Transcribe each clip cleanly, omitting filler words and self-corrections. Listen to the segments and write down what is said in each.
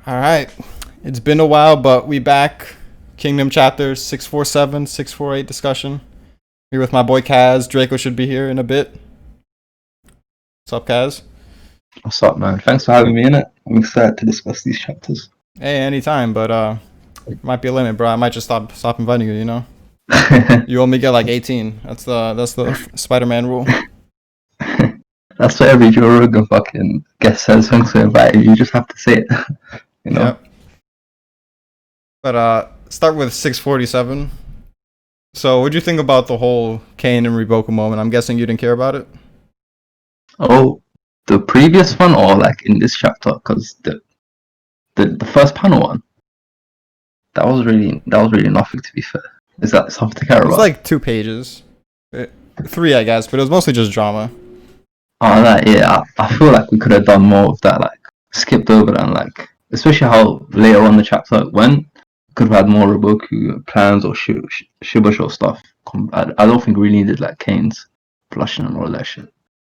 All right. It's been a while, but we back. Kingdom chapters 647, 648 discussion. Here with my boy Kaz. Draco should be here in a bit. What's up, Kaz? What's up, man? Thanks for having me in it. I'm excited to discuss these chapters. Hey, anytime, but might be a limit, bro. I might just stop inviting you, you know? You only get like 18. That's the Spider-Man rule. That's what every Joe Rogan fucking guest says. Thanks for inviting you. You just have to say it. You know? Yep. But start with 647. So what'd you think about the whole Kane and Riboku moment? I'm guessing you didn't care about it? Oh, the previous one or like in this chapter? Because the first panel one, that was really nothing, to be fair. Is that something to care It was about? like 2 pages. 3, I guess, but it was mostly just drama. Oh, that, yeah. I feel like we could have done more of that, like skipped over that, and like especially how later on the chapter went. Could have had more Riboku plans or Shibasho stuff. I don't think we really needed like Kane's blushing and all that shit.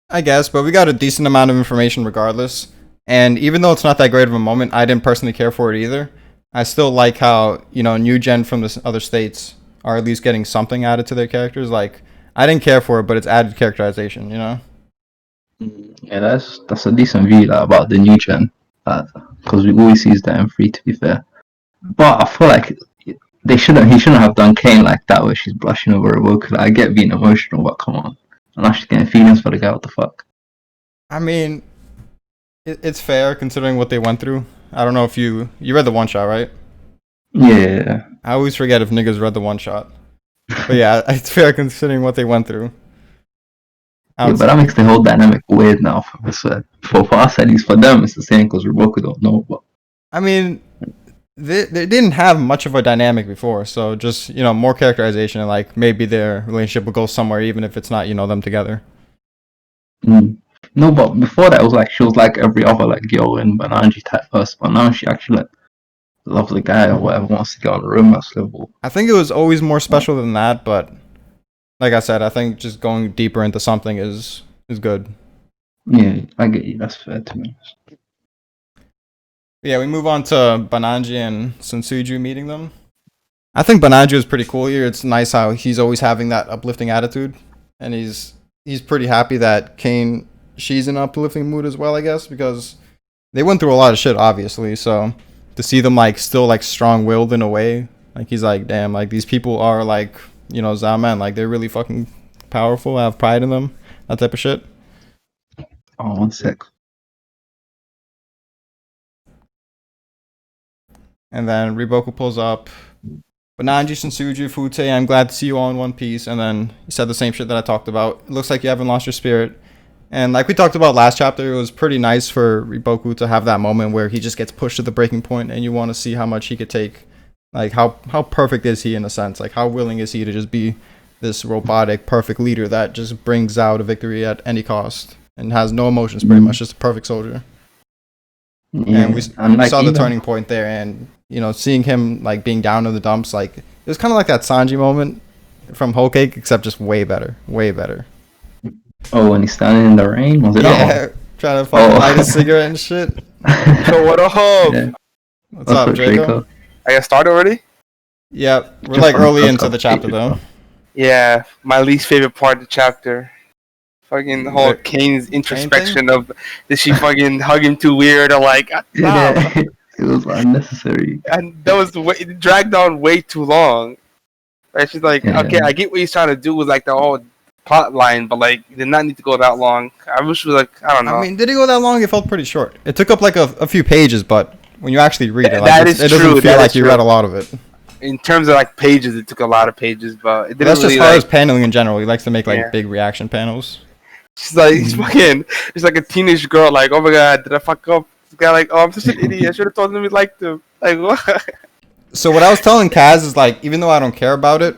I guess, but we got a decent amount of information regardless. And even though it's not that great of a moment, I didn't personally care for it either. I still like how, new gen from the other states are at least getting something added to their characters. Like, I didn't care for it, but it's added characterization, you know? Yeah, that's a decent view about the new gen. Because we always use the M3, to be fair. But I feel like he shouldn't have done Kane like that, where she's blushing over Riboku. Like, I get being emotional, but come on. I'm actually getting feelings for the guy. What the fuck? I mean, it's fair considering what they went through. I don't know if you read the one shot, right? Yeah. I always forget if niggas read the one shot. But yeah, it's fair considering what they went through. Yeah, but that makes the whole dynamic weird now. For us, at least for them, it's the same because Riboku don't know. But I mean, they didn't have much of a dynamic before, so just more characterization and like maybe their relationship will go somewhere, even if it's not them together. No, but before that, it was like she was like every other like girl in Bananji type person, but now she actually like loves the guy or whatever, wants to get on the romance level. I think it was always more special than that, but like I said, I think just going deeper into something is good. Yeah, I get you. That's fair to me. Yeah, we move on to Bananji and Sensuju meeting them. I think Bananji is pretty cool here. It's nice how he's always having that uplifting attitude, and he's pretty happy that Kane, she's in an uplifting mood as well, I guess, because they went through a lot of shit, obviously. So to see them like still like strong-willed in a way, like he's like, damn, like these people are like Zaman, like they're really fucking powerful, have pride in them, that type of shit. Oh, 1 sec. And then Riboku pulls up. Bananji, Sensuju, Fute, I'm glad to see you all in one piece. And then he said the same shit that I talked about. It looks like you haven't lost your spirit. And like we talked about last chapter, it was pretty nice for Riboku to have that moment where he just gets pushed to the breaking point and you want to see how much he could take. Like how perfect is he in a sense? Like how willing is he to just be this robotic, perfect leader that just brings out a victory at any cost and has no emotions, pretty much, just a perfect soldier. Yeah, and we saw the turning point there, and seeing him like being down in the dumps, like it was kind of like that Sanji moment from Whole Cake, except just way better. Oh, when he's standing in the rain, was it? Yeah, trying to fucking light a cigarette and shit. So what up? Yeah. What's up, Draco? I got started already? Yeah, we're like early into the chapter though. Yeah, my least favorite part of the chapter. Fucking the whole Kane's introspection of, did she fucking hug him too weird or like, yeah, it was unnecessary. And that was it dragged on way too long. Right? She's like, okay, I get what he's trying to do with like the whole plot line, but like, it did not need to go that long. I wish it was like, I don't know. I mean, did it go that long? It felt pretty short. It took up like a few pages, but when you actually read it, like, it doesn't feel like you read a lot of it. In terms of like pages, it took a lot of pages, but it didn't. That's really, just how his paneling in general. He likes to make like big reaction panels. She's like, she's like a teenage girl, like, oh my god, did I fuck up? This guy, like, oh, I'm such an idiot. I should have told him we liked him. Like, what? So what I was telling Kaz is like, even though I don't care about it,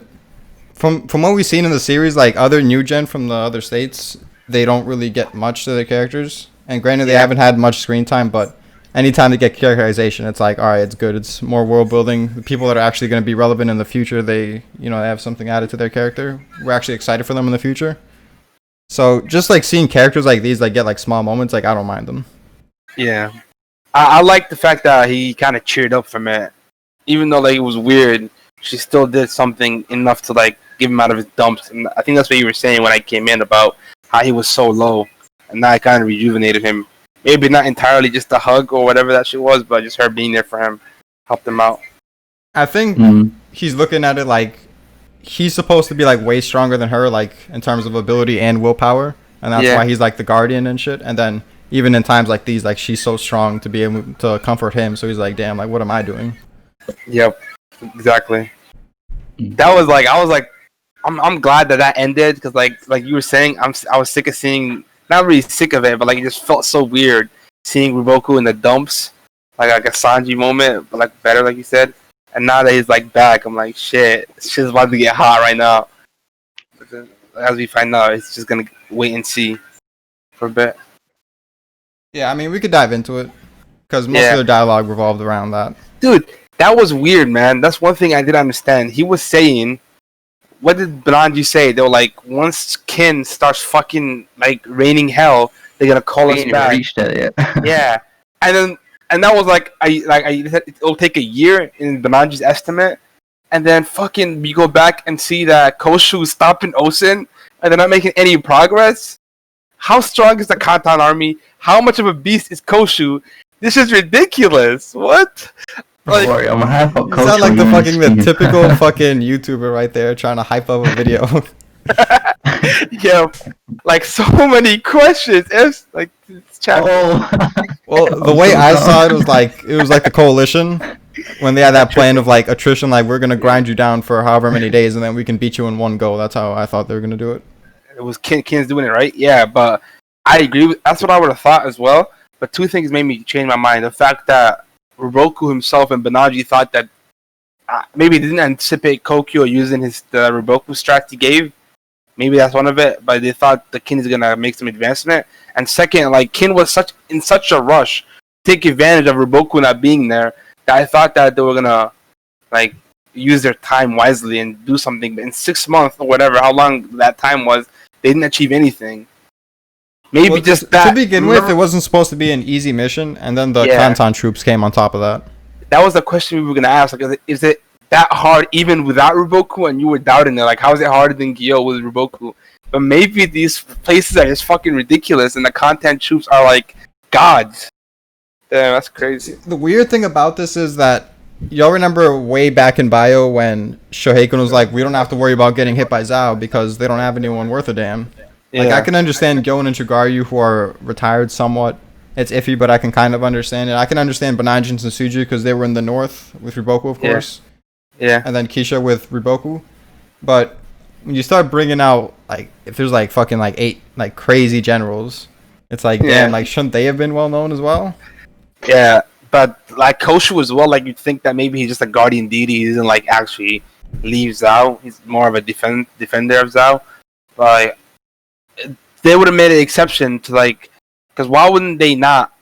from what we've seen in the series, like other new gen from the other states, they don't really get much to their characters. And granted, they haven't had much screen time, but anytime they get characterization, it's like, all right, it's good. It's more world building. The people that are actually going to be relevant in the future, they have something added to their character. We're actually excited for them in the future. So just like seeing characters like these like get like small moments, like I don't mind them. Yeah. I like the fact that he kind of cheered up from it, even though like it was weird. She still did something enough to like give him out of his dumps, and I think that's what you were saying when I came in about how he was so low, and that kind of rejuvenated him. Maybe not entirely just a hug or whatever that shit was, but just her being there for him helped him out. I think he's looking at it like he's supposed to be like way stronger than her, like in terms of ability and willpower, and that's why he's like the guardian and shit. And then even in times like these, like she's so strong to be able to comfort him, so he's like, damn, like what am I doing? Yep, exactly. That was like, I was like, I'm glad that ended, because like you were saying, I was sick of seeing, not really sick of it, but like it just felt so weird seeing Riboku in the dumps, like a Sanji moment, but like better, like you said. And now that he's like back, I'm like, shit's about to get hot right now. But then, as we find out, it's just gonna wait and see for a bit. Yeah, I mean, we could dive into it because most of the dialogue revolved around that. Dude, that was weird, man. That's one thing I didn't understand. He was saying, what did Bananji say? They were like, once Kin starts fucking like raining hell, they're gonna call us back. Reached it yet. Yeah, and that was like it'll take a year in Bananji's estimate, and then fucking you go back and see that Koshu's stopping Osen, and they're not making any progress. How strong is the Kantan army? How much of a beast is Koshu? This is ridiculous. What? Don't worry, I'm half up. You sound like the typical fucking YouTuber right there trying to hype up a video. Yeah, like so many questions. It's like it's well, the way I saw it was like the coalition when they had that plan of like attrition, like we're gonna grind you down for however many days and then we can beat you in one go. That's how I thought they were gonna do it. It was Kin's doing it, right? Yeah, but I agree with that's what I would have thought as well. But two things made me change my mind: the fact that Riboku himself and Bananji thought that maybe they didn't anticipate Kokyo using the Riboku strat he gave. Maybe that's one of it, but they thought the Kin is gonna make some advancement. And second, like Kin was in such a rush to take advantage of Riboku not being there that I thought that they were gonna like use their time wisely and do something. But in 6 months or whatever, how long that time was, they didn't achieve anything. Maybe just that. To begin with, it wasn't supposed to be an easy mission, and then the Kantan troops came on top of that. That was the question we were gonna ask. Like, is it that hard even without Riboku? And you were doubting it. Like, how is it harder than Gyo with Riboku? But maybe these places are just fucking ridiculous, and the Kantan troops are like gods. Damn, that's crazy. The weird thing about this is that y'all remember way back in Bio when Shoheikun was like, we don't have to worry about getting hit by Zao because they don't have anyone worth a damn. Like, I can understand Gyon and Chugaryu who are retired somewhat. It's iffy, but I can kind of understand it. I can understand Bananji and Suju because they were in the north with Riboku, of course. Yeah. And then Kisha with Riboku. But when you start bringing out, like, if there's, like, fucking, like, 8, like, crazy generals, it's like, damn, like, shouldn't they have been well-known as well? Yeah, but, like, Koshu as well, like, you'd think that maybe he's just a guardian deity. He doesn't, like, actually leave Zao. He's more of a defender of Zao. But they would have made an exception to, like, because why wouldn't they not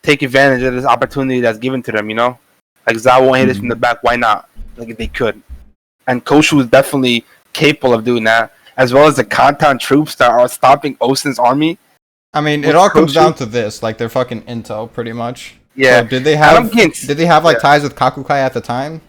take advantage of this opportunity that's given to them, you know? Like, Zao won't hit us from the back, why not? Like, if they could. And Koshu is definitely capable of doing that, as well as the Kantan troops that are stopping Osen's army. I mean, it all comes down to this, like, they're fucking intel, pretty much. Yeah. So did they have like, ties with Kakukai at the time?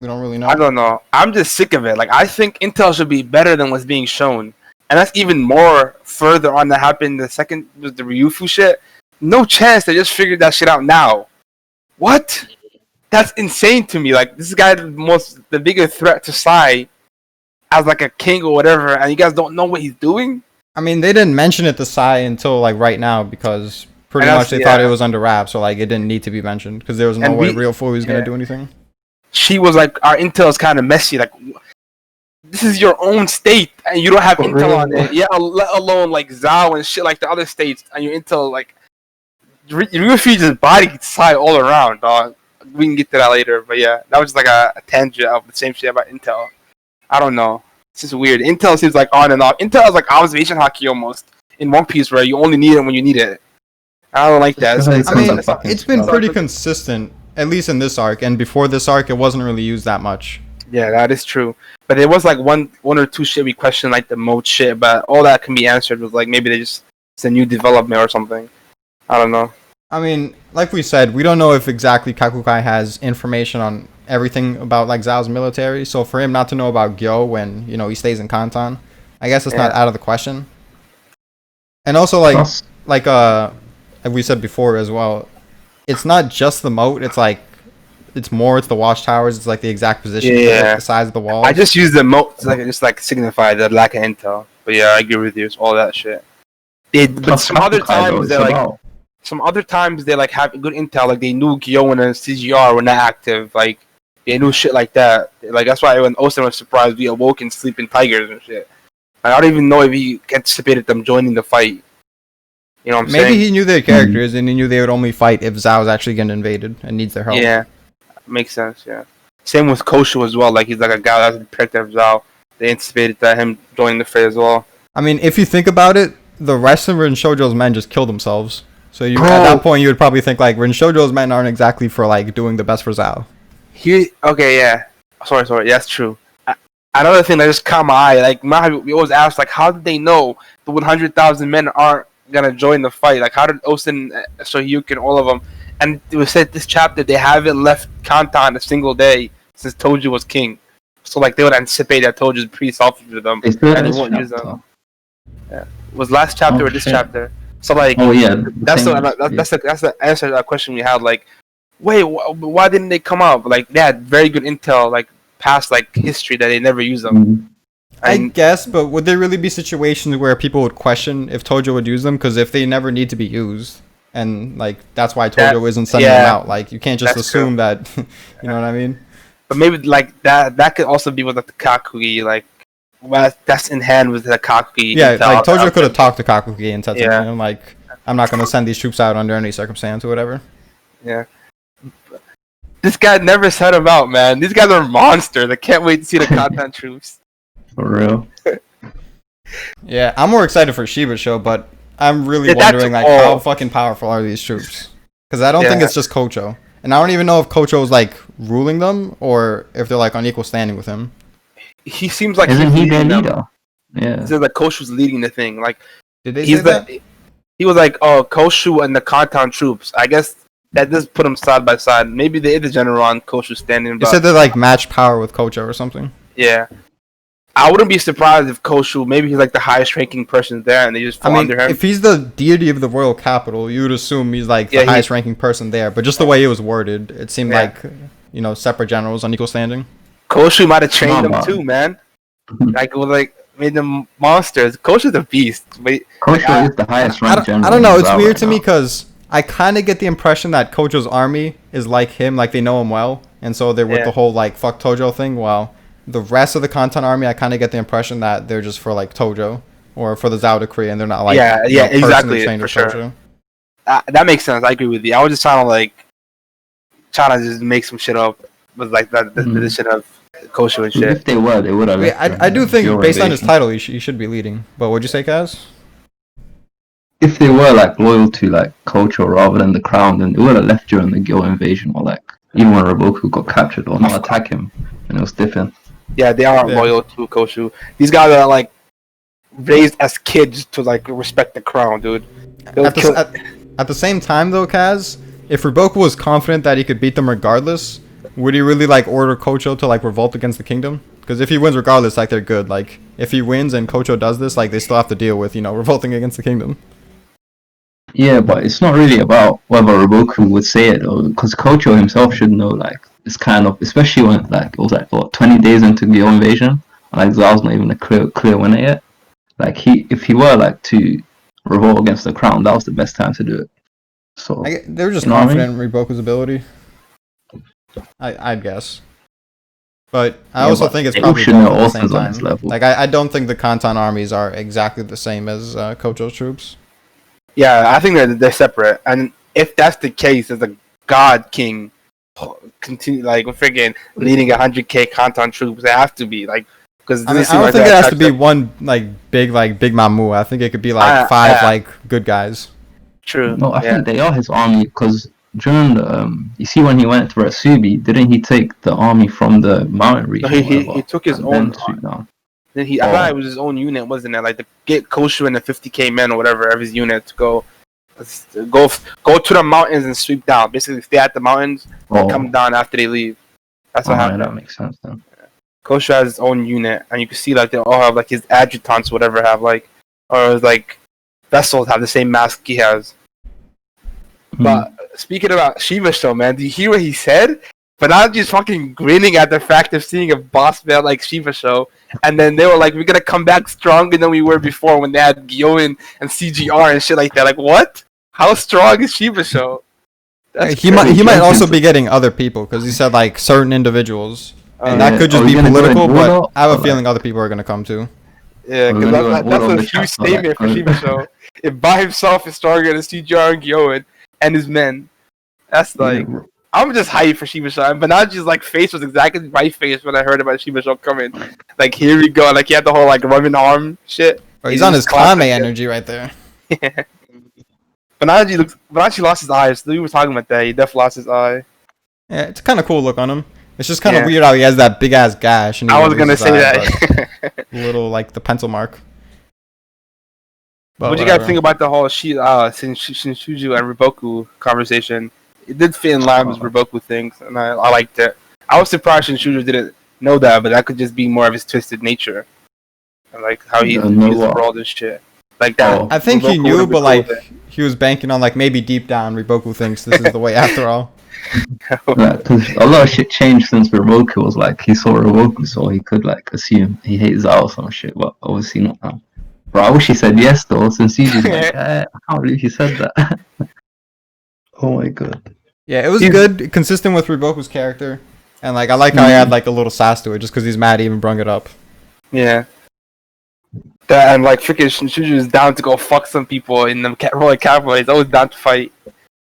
We don't really know. I don't know. I'm just sick of it. Like, I think intel should be better than what's being shown. And that's even more further on that happened the second with the Ryufu shit. No chance they just figured that shit out now. What? That's insane to me. Like, this guy the bigger threat to Sai as like a king or whatever, and you guys don't know what he's doing? I mean, they didn't mention it to Sai until like right now because pretty much they thought it was under wraps, so like it didn't need to be mentioned because there was no way Real Full was gonna do anything. She was like, our intel is kind of messy. Like, this is your own state, and you don't have intel on it. Yeah, let alone like Zao and shit like the other states, and your intel like Ryufu just bodied Sai all around, dog. We can get to that later, but yeah, that was just like a tangent of the same shit about intel. I don't know. It's just weird. Intel seems like on and off. Intel is like observation hockey almost in One Piece, where you only need it when you need it. I don't like that. I mean, it's been pretty consistent, at least in this arc, and before this arc, it wasn't really used that much. Yeah, that is true. But there was like one or two shit we questioned, like the mode shit, but all that can be answered with like maybe it's a new development or something. I don't know. I mean, like we said, we don't know if exactly Kakukai has information on everything about like Zhao's military. So for him not to know about Gyo when he stays in Kanton, I guess it's not out of the question. And also Plus, like we said before as well, it's not just the moat. It's like it's the watchtowers. It's like the exact position, Yeah. the size of the walls. I just use the moat to like signify the lack of intel. But yeah, I agree with you. It's all that shit. But plus some other Kakukai, though, times it's they're like about- some other times they like have good intel. Like they knew Gyo and CGR were not active. Like they knew shit like that. Like that's why when Osen was surprised we awoke and sleeping tigers and shit. I don't even know if he anticipated them joining the fight. You know what I'm Maybe saying? he knew their characters and he knew they would only fight if Zhao's actually getting invaded and needs their help. Yeah, makes sense. Yeah. Same with Koshu as well. Like he's like a guy that's protective of Zhao. They anticipated that him joining the fray as well. I mean, if you think about it, the rest of Rinshoujo's men just killed themselves. So at Bro. that point, you would probably think like Rinshoujo's men aren't exactly for like doing the best for Zhao. Okay, yeah. Sorry. Yeah, that's true. Another thing that just caught my eye, like we always ask, like, how did they know the 100,000 men aren't gonna join the fight? Like, how did Osen, Sohyuk, and all of them? And it was said this chapter they haven't left Kantan a single day since Toju was king. So like they would anticipate that Toju's pretty selfish with them, Is there and they this won't use chapter? them. Was last chapter Oh, or this shit. chapter? So like Oh yeah, that's same- that's the answer to that question we had. Like, wait, why didn't they come up? Like they had very good intel, like past like history that they never use them. Mhm. I And guess, but would there really be situations where people would question if Tojo would use them? Because if they never need to be used, and like that's why Tojo isn't sending them yeah. out. Like you can't just That's assume that. You know what I mean? But maybe like that could also be with like, the Kakugi, like well, that's in hand with the Kakugi. Yeah, intel. like Tojo could have talked to Kakugi and said to Yeah. him like, "I'm not going to send these troops out under any circumstance or whatever." Yeah. This guy never said him out, man. These guys are monsters. I can't wait to see the content troops. For real. Yeah, I'm more excited for Shiba's show, but I'm really Yeah, that's wondering like all. how fucking powerful are these troops? Because I don't think Yeah. it's just Kocho, and I don't even know if Kocho's like ruling them or if they're like on equal standing with him. He seems like Isn't he's he their leading them. leader? Yeah. He said like Koshu was leading the thing. Like Did they he's say that? the, he was like, oh, Koshu and the Kantan troops. I guess that does put them side by side. Maybe they the general on Koshu standing. They But said they're like match power with Kocho or something. yeah, I wouldn't be surprised if Koshu maybe he's like the highest ranking person there, and they just I fall mean, under him. if he's the deity of the royal capital, you would assume he's like Yeah, the he- highest ranking person there. But just the way it was worded, it seemed Yeah. like separate generals on equal standing. Koshu might have trained Come them on. too, man. Like made them monsters. Koshu's a beast. Wait, Kosho is the highest ranked general. I don't know. in It's Zhao weird right to me now. because I kind of get the impression that Kojo's army is like him, like they know him well, and so they're with Yeah. the whole like fuck Tojo thing. While the rest of the Kantan army, I kind of get the impression that they're just for like Tojo or for the Zhao decree, and they're not like Yeah, personally exactly, trained for with sure. Tojo. that makes sense. I agree with you. I was just trying to just make some shit up with like the position of Koshu and shit. If they were, they would have. Wait, I do think based on his title, he should be leading. But what'd you say, Kaz? If they were like loyal to like culture rather than the crown, then they would have left during the Gyo invasion, or like even when Raboku got captured, or not attack him, and it was different. Yeah, they are Yeah. loyal to Koshu. These guys are like raised as kids to like respect the crown, dude. They'll At kill- the same time, though, Kaz, if Riboku was confident that he could beat them regardless, would he really like order Kocho to like revolt against the kingdom? Because if he wins regardless, like they're good. Like if he wins and Kocho does this, like they still have to deal with revolting against the kingdom. Yeah, but it's not really about whether Raboku would say it, or because Kocho himself should know. Like it's kind of, especially when like it was like what 20 days into Gyo invasion, and, like Zhao's not even a clear winner yet. Like if he were like to revolt against the crown, that was the best time to do it. So They were just You know what I confident in Riboku's ability. I'd guess. But I Yeah, also but think it's they probably should both know at the same Osa's on time. his level. Like I don't think the Kantan armies are exactly the same as Kocho's troops. yeah, I think that they're separate. And if that's the case, as a god king, continue like freaking leading 100k Kantan troops, they have to be like because I mean, I don't think it has to be one like big Mamu. I think it could be like five like good guys. true. no, I yeah. think they are his army because during the you see when he went to Rasubi, didn't he take the army from the mountain region? No, or he whatever, took his and own. then shoot down? Then I thought it was his own unit, wasn't it? Like to get Koshu and the 50k men or whatever of his unit to go Go to the mountains and sweep down. Basically, stay at the mountains and come Oh, down after they leave. That's what yeah, happened. that makes sense then. Kosha has his own unit, and you can see like they all have like his adjutants, whatever, have like, or like vessels have the same mask he has. But speaking about Shiva show, man, do you hear what he said? Banaji's fucking grinning at the fact of seeing a boss man like Shiva show, and then they were like, "We're gonna come back stronger than we were before when they had Gyoen and CGR and shit like that." Like, what? How strong is Shiva show? That's He might also be getting other people because he said like certain individuals, and that could just be political. But I have a feeling other people are gonna come too. Yeah, because that's a huge statement for Shiva show. If by himself is stronger than CGR and Gyoen and his men, that's like. I'm just hyped for Shiba Show. And Banaji's like face was exactly my face when I heard about Shiba Show coming. Like, here we go. Like, he had the whole like rubbing arm shit. Oh, he's on his Kame energy right there. Yeah. Banaji lost his eyes. We were talking about that. He definitely lost his eye. Yeah, it's a kind of cool look on him. It's just kind of weird how he has that big ass gash. And I was gonna say that. Little like the pencil mark. What do you guys think about the whole Shinshuju and Riboku conversation? It did fit in line with Riboku things, and I liked it. I was surprised Shinshuju didn't know that, but that could just be more of his twisted nature, and like how he views the world and shit. Like that. I think Riboku he knew, but like he was banking on like maybe deep down Riboku thinks this is the way after all. Because a lot of shit changed since Riboku was like he saw Riboku, so he could like assume he hates Zao or some shit, but obviously not now. Bro, I wish he said yes though, since he's just like, I can't believe he said that. Oh my god. Yeah, it was good, consistent with Riboku's character, and like I like how he had like a little sass to it, just because he's mad he even brung it up. Yeah. That and like freaking Shinshuju is down to go fuck some people in the Royal Capital. He's always down to fight.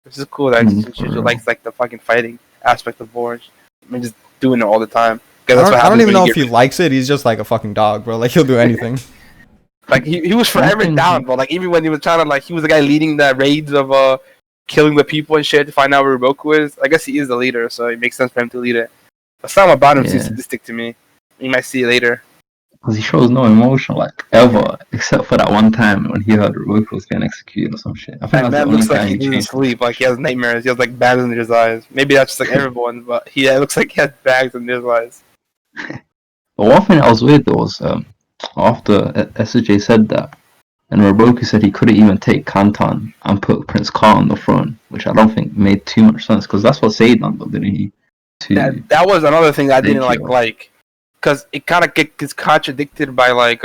Which is cool that Shinshuju likes like the fucking fighting aspect of Forge. I mean, just doing it all the time. I don't even know if he likes it. He's just like a fucking dog, bro. Like he'll do anything. Like he was forever down, bro. Like even when he was trying to like he was the guy leading the raids of killing the people and shit to find out where Riboku is. I guess he is the leader, so it makes sense for him to lead it. But something about him seems sadistic to me. You might see it later. Because he shows no emotion, like, ever, except for that one time when he heard Riboku was getting executed or some shit. I think that man looks like he didn't sleep, like he has nightmares. He has like bags under his eyes. Maybe that's just like everyone, but it looks like he has bags under his eyes. But one thing that was weird though was after SJ said that, and Riboku said he couldn't even take Kantan and put Prince Ka on the throne, which I don't think made too much sense, because that's what Said done though, didn't he? That was another thing that I didn't like, because it kind of gets contradicted by like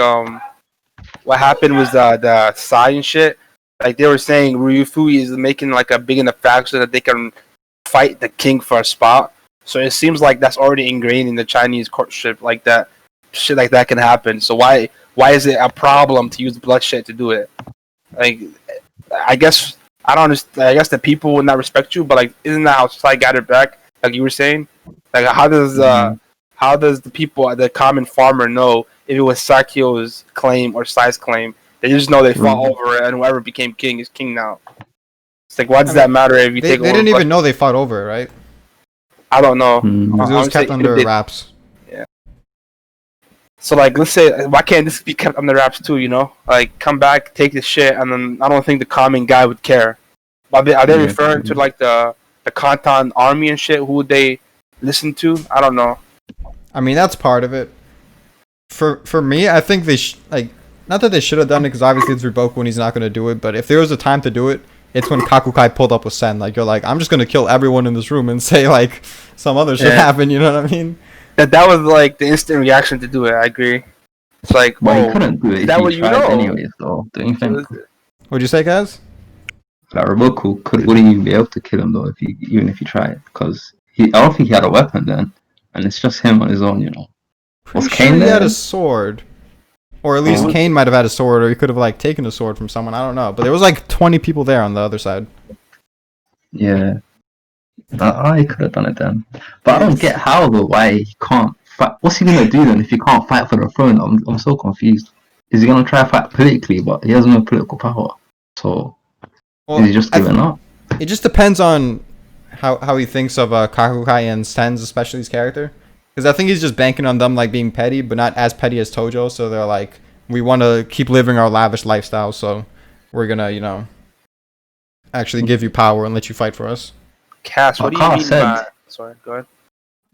what happened was the Sai and shit. Like they were saying Ryufui is making like a big enough faction that they can fight the king for a spot. So it seems like that's already ingrained in the Chinese courtship, like that shit like that can happen. So why is it a problem to use bloodshed to do it? Like, I guess I don't understand. I guess the people would not respect you, but like, isn't that how Sai got it back? Like you were saying, like how does the people, the common farmer, know if it was Sakyo's claim or Sai's claim? They just know they fought over it, and whoever became king is king now. It's like, why does that matter if you take? They didn't even know they fought over it, right? I don't know. Because it was kept under wraps. Yeah. So like, let's say, why can't this be kept under wraps too? You know, like come back, take this shit, and then I don't think the common guy would care. Are they referring to like the Kantan army and shit? Who would they listen to? I don't know. I mean, that's part of it. For me, I think they like, not that they should have done it, because obviously it's Riboku and he's not going to do it. But if there was a time to do it, it's when Kakukai pulled up with Sen. Like, you're like, I'm just going to kill everyone in this room and say like some other shit happened. You know what I mean? That was like the instant reaction to do it. I agree. It's like, well, he couldn't do it. Is that what you know? Anyways, though, don't you think? What'd you say, guys? Like Riboku wouldn't even be able to kill him though even if he tried, because I don't think he had a weapon then, and it's just him on his own, you know. Was Kane there? He had a sword, or at least Kane might have had a sword, or he could have like taken a sword from someone. I don't know, but there was like 20 people there on the other side. Yeah, I could have done it then, but I don't get how though. Why he can't fight? What's he gonna do then if he can't fight for the throne? I'm so confused. Is he gonna try to fight politically, but he has no political power? So is he just giving up? It just depends on how he thinks of Kakukai and Sen's, especially his character. Because I think he's just banking on them like being petty, but not as petty as Tojo. So they're like, we want to keep living our lavish lifestyle, so we're gonna, you know, actually give you power and let you fight for us. Cass, what do you Carl mean said- by? Sorry, go ahead.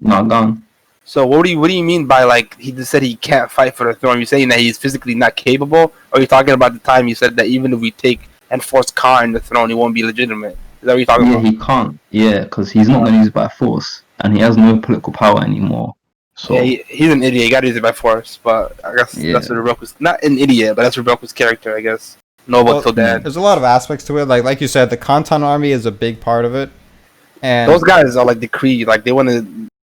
No, gone. So what do you mean by like he just said he can't fight for the throne? You're saying that he's physically not capable, or are you talking about the time you said that even if we take and force Khan in the throne, he won't be legitimate? Is that what you're talking Yeah, about? he can't. Yeah, because he's not going to use it by force, and he has no political power anymore. So Yeah, he's an idiot. He got to use it by force, but I guess Yeah. that's Rebelko's not an idiot, but that's Rebelko's character, I guess. Noble Well, till dead. There's a lot of aspects to it. Like you said, the Kantan army is a big part of it. And Those guys are like the Creed, like they want to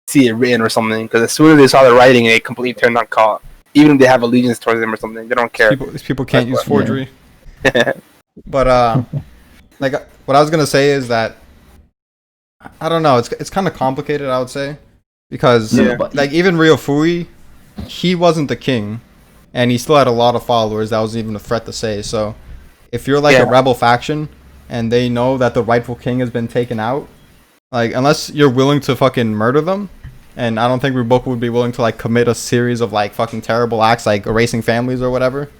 see it written or something, because as soon as they saw the writing, they completely turned on Khan. Even if they have allegiance towards him or something, they don't care. these people can't use That's what- forgery. But like what I was gonna say is that I don't know. It's kind of complicated. I would say because Yeah. but like even Ryofui, he wasn't the king, and he still had a lot of followers. That wasn't even a threat to say. So if you're like Yeah. a rebel faction and they know that the rightful king has been taken out, like unless you're willing to fucking murder them. And I don't think Ruboku would be willing to like commit a series of like fucking terrible acts like erasing families or whatever.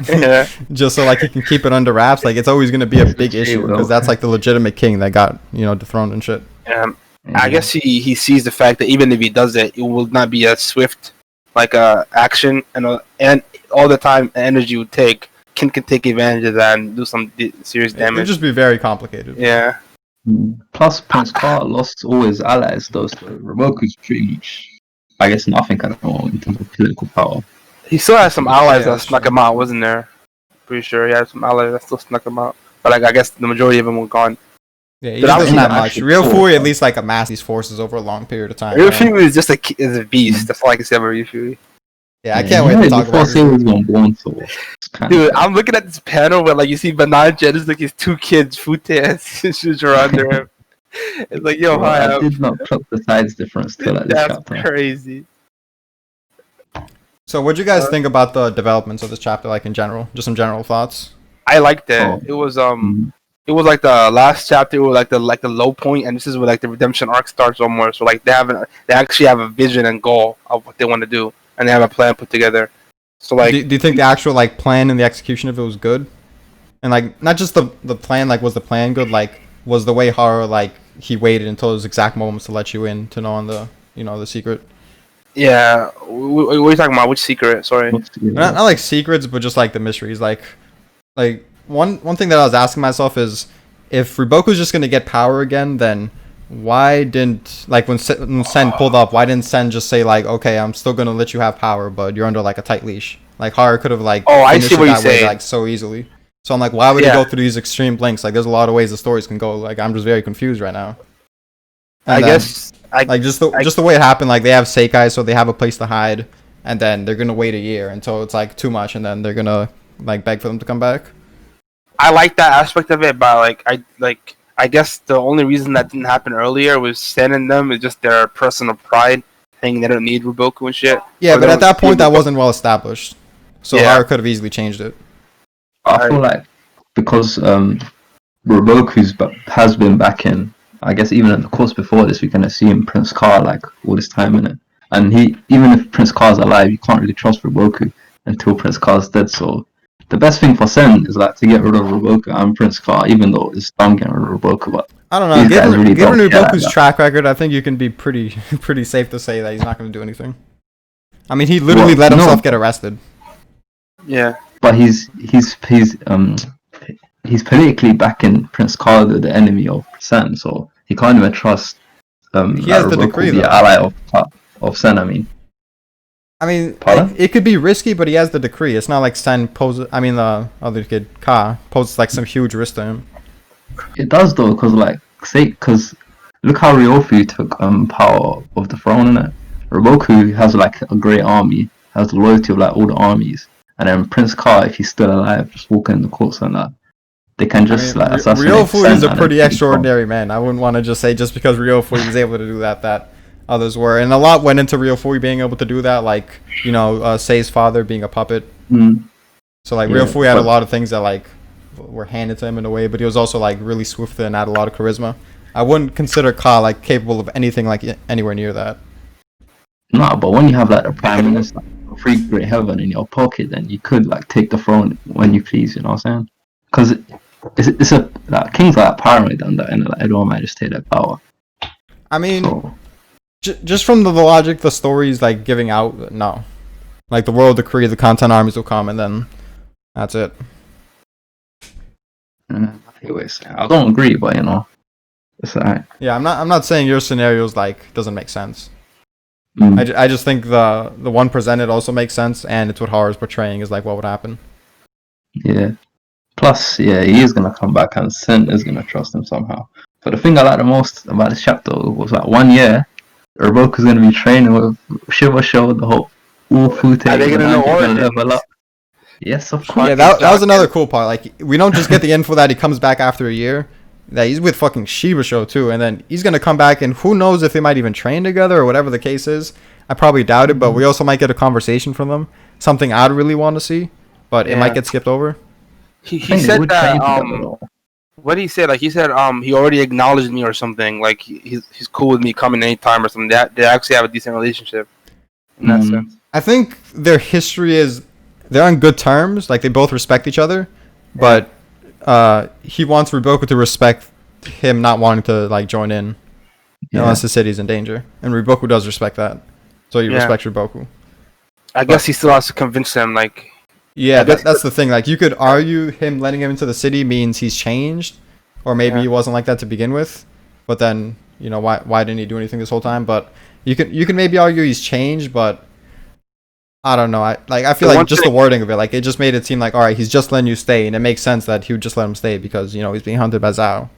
Yeah. Just so like he can keep it under wraps. Like it's always gonna be a big issue because that's like the legitimate king that got dethroned and shit. I guess he sees the fact that even if he does it, it will not be a swift like action, and all the time and energy would take can take advantage of that and do some serious It would damage. just be very complicated. Yeah. Plus, Prince Carl lost all his allies, though, so Roboku's pretty much, I guess, nothing at all in terms of political power. He still has some allies Yeah, that snuck sure. him out, wasn't there? Pretty sure he had some allies that still snuck him out. But like I guess the majority of them were gone. Yeah, he But just I doesn't was have much. actually Real cool, Fui at though. least like amassed these forces over a long period of time. Ryufu is just is a beast. That's all I can say about Ryufu. Yeah, I can't wait to talk before about Say it. was born, so it's kind Dude, of, I'm looking at this panel where like you see Bananja and it's like his two kids, Fute and Shuja under him. It's like, yo, hi, I did not clock the size difference till like this that's chapter. crazy. So, what do you guys think about the developments of this chapter, like in general? Just some general thoughts. I liked it. Oh. It was Mhm. it was like the last chapter, it was like the low point, and this is where like the redemption arc starts almost. So like they actually have a vision and goal of what they want to do, and they have a plan put together. So like do you think the actual like plan and the execution of it was good? And like not just the plan, like was the plan good? Like was the way Haru like he waited until those exact moments to let you in to know on the the secret? yeah, what are you talking about? Which secret? Sorry. Not like secrets, but just like the mysteries. Like one thing that I was asking myself is if Riboku's just gonna get power again, then why didn't like when Sen pulled up, why didn't Sen just say like, okay, I'm still gonna let you have power, but you're under like a tight leash? Like Haru could have like Oh, I finished see it what you're that way, saying. like so easily. So I'm like, why would Yeah. he go through these extreme lengths? Like there's a lot of ways the stories can go. Like I'm just very confused right now. I And then, guess I like just the way it happened, like they have Seikai, so they have a place to hide, and then they're gonna wait a year until it's like too much, and then they're gonna like beg for them to come back. I like that aspect of it, but I guess the only reason that didn't happen earlier was Sen and them is just their personal pride, thinking they don't need Ruboku and shit. Yeah, Or but they at don't that point, see that Ruboku. wasn't well established, so Yeah. Haru could have easily changed it. I feel like because has been back in, I guess even in the course before this, we can assume Prince Carl like all this time in it, and he even if Prince Carl's alive, you can't really trust Roboku until Prince Carl's dead. So the best thing for Sen is like to get rid of Roboku and Prince Carl, even though it's dumb getting rid of Roboku. But I don't know. These guys Given, really given don't care Uboku's about- track record, I think you can be pretty pretty safe to say that he's not going to do anything. I mean, he literally Well, let himself no. get arrested. Yeah. but he's politically backing Prince Carl, the enemy of Sen, so he can't even trust He has the Roboku decree, be an though. ally of Sen. I mean, I mean, Pardon? it could be risky, but he has the decree. It's not like Sen poses. I mean, the other kid, Ka, poses like some huge risk to him. it does though, because look how Ryofu took power of the throne, innit? Roboku has like a great army, has the loyalty of like all the armies, and then Prince Carl, if he's still alive, just walking in the courts and that, they can just like assassinate. Ryofu Sen is a and pretty then- extraordinary man. I wouldn't want to just say just because Ryofu was able to do that others were, and a lot went into Ryofu being able to do that. Like Sei's father being a puppet. Mm. So like Yeah, Ryofu had a but- lot of things that like were handed to him in a way, but he was also like really swift and had a lot of charisma. I wouldn't consider Ka like capable of anything like anywhere near that. No, but when you have like the prime minister, free great heaven in your pocket, then you could like take the throne when you please. You know what I'm saying? Because it's a like, kings are like paranoid on that, and like everyone might just take their power. I mean, So just from the logic, the story's like giving out. No, like the world decree, the content armies will come, and then that's it. anyways, I don't agree, but it's alright. Yeah, I'm not saying your scenario's like doesn't make sense. Mm. I just think the one presented also makes sense, and it's what horror's portraying is like what would happen. Yeah. Plus, yeah, he is gonna come back, and Sin is gonna trust him somehow. But the thing I like the most about this chapter was that 1 year, Urboku's gonna be training with Shiva Show, the whole Ufute. Are they gonna know origins? level up. Yes, of course. Yeah, that was another cool part. Like, we don't just get the info that he comes back after a year. That he's with fucking Shiba Show too, and then he's gonna come back, and who knows if they might even train together or whatever the case is. I probably doubt it, but we also might get a conversation from them. Something I'd really want to see, but it might get skipped over. He said that what did he say? Like he said he already acknowledged me or something. Like he's cool with me coming anytime or something. That they actually have a decent relationship in that sense. I think their history is they're on good terms. Like they both respect each other, but he wants Riboku to respect him not wanting to like join in unless the city's in danger, and Riboku does respect that, so he respects Riboku. I guess he still has to convince them. Like that's the thing. Like you could argue him letting him into the city means he's changed, or maybe he wasn't like that to begin with. But then why didn't he do anything this whole time? But you can maybe argue he's changed, but I don't know. I feel like just the wording of it, like it just made it seem like, all right, he's just letting you stay, and it makes sense that he would just let him stay because he's being hunted by Zhao.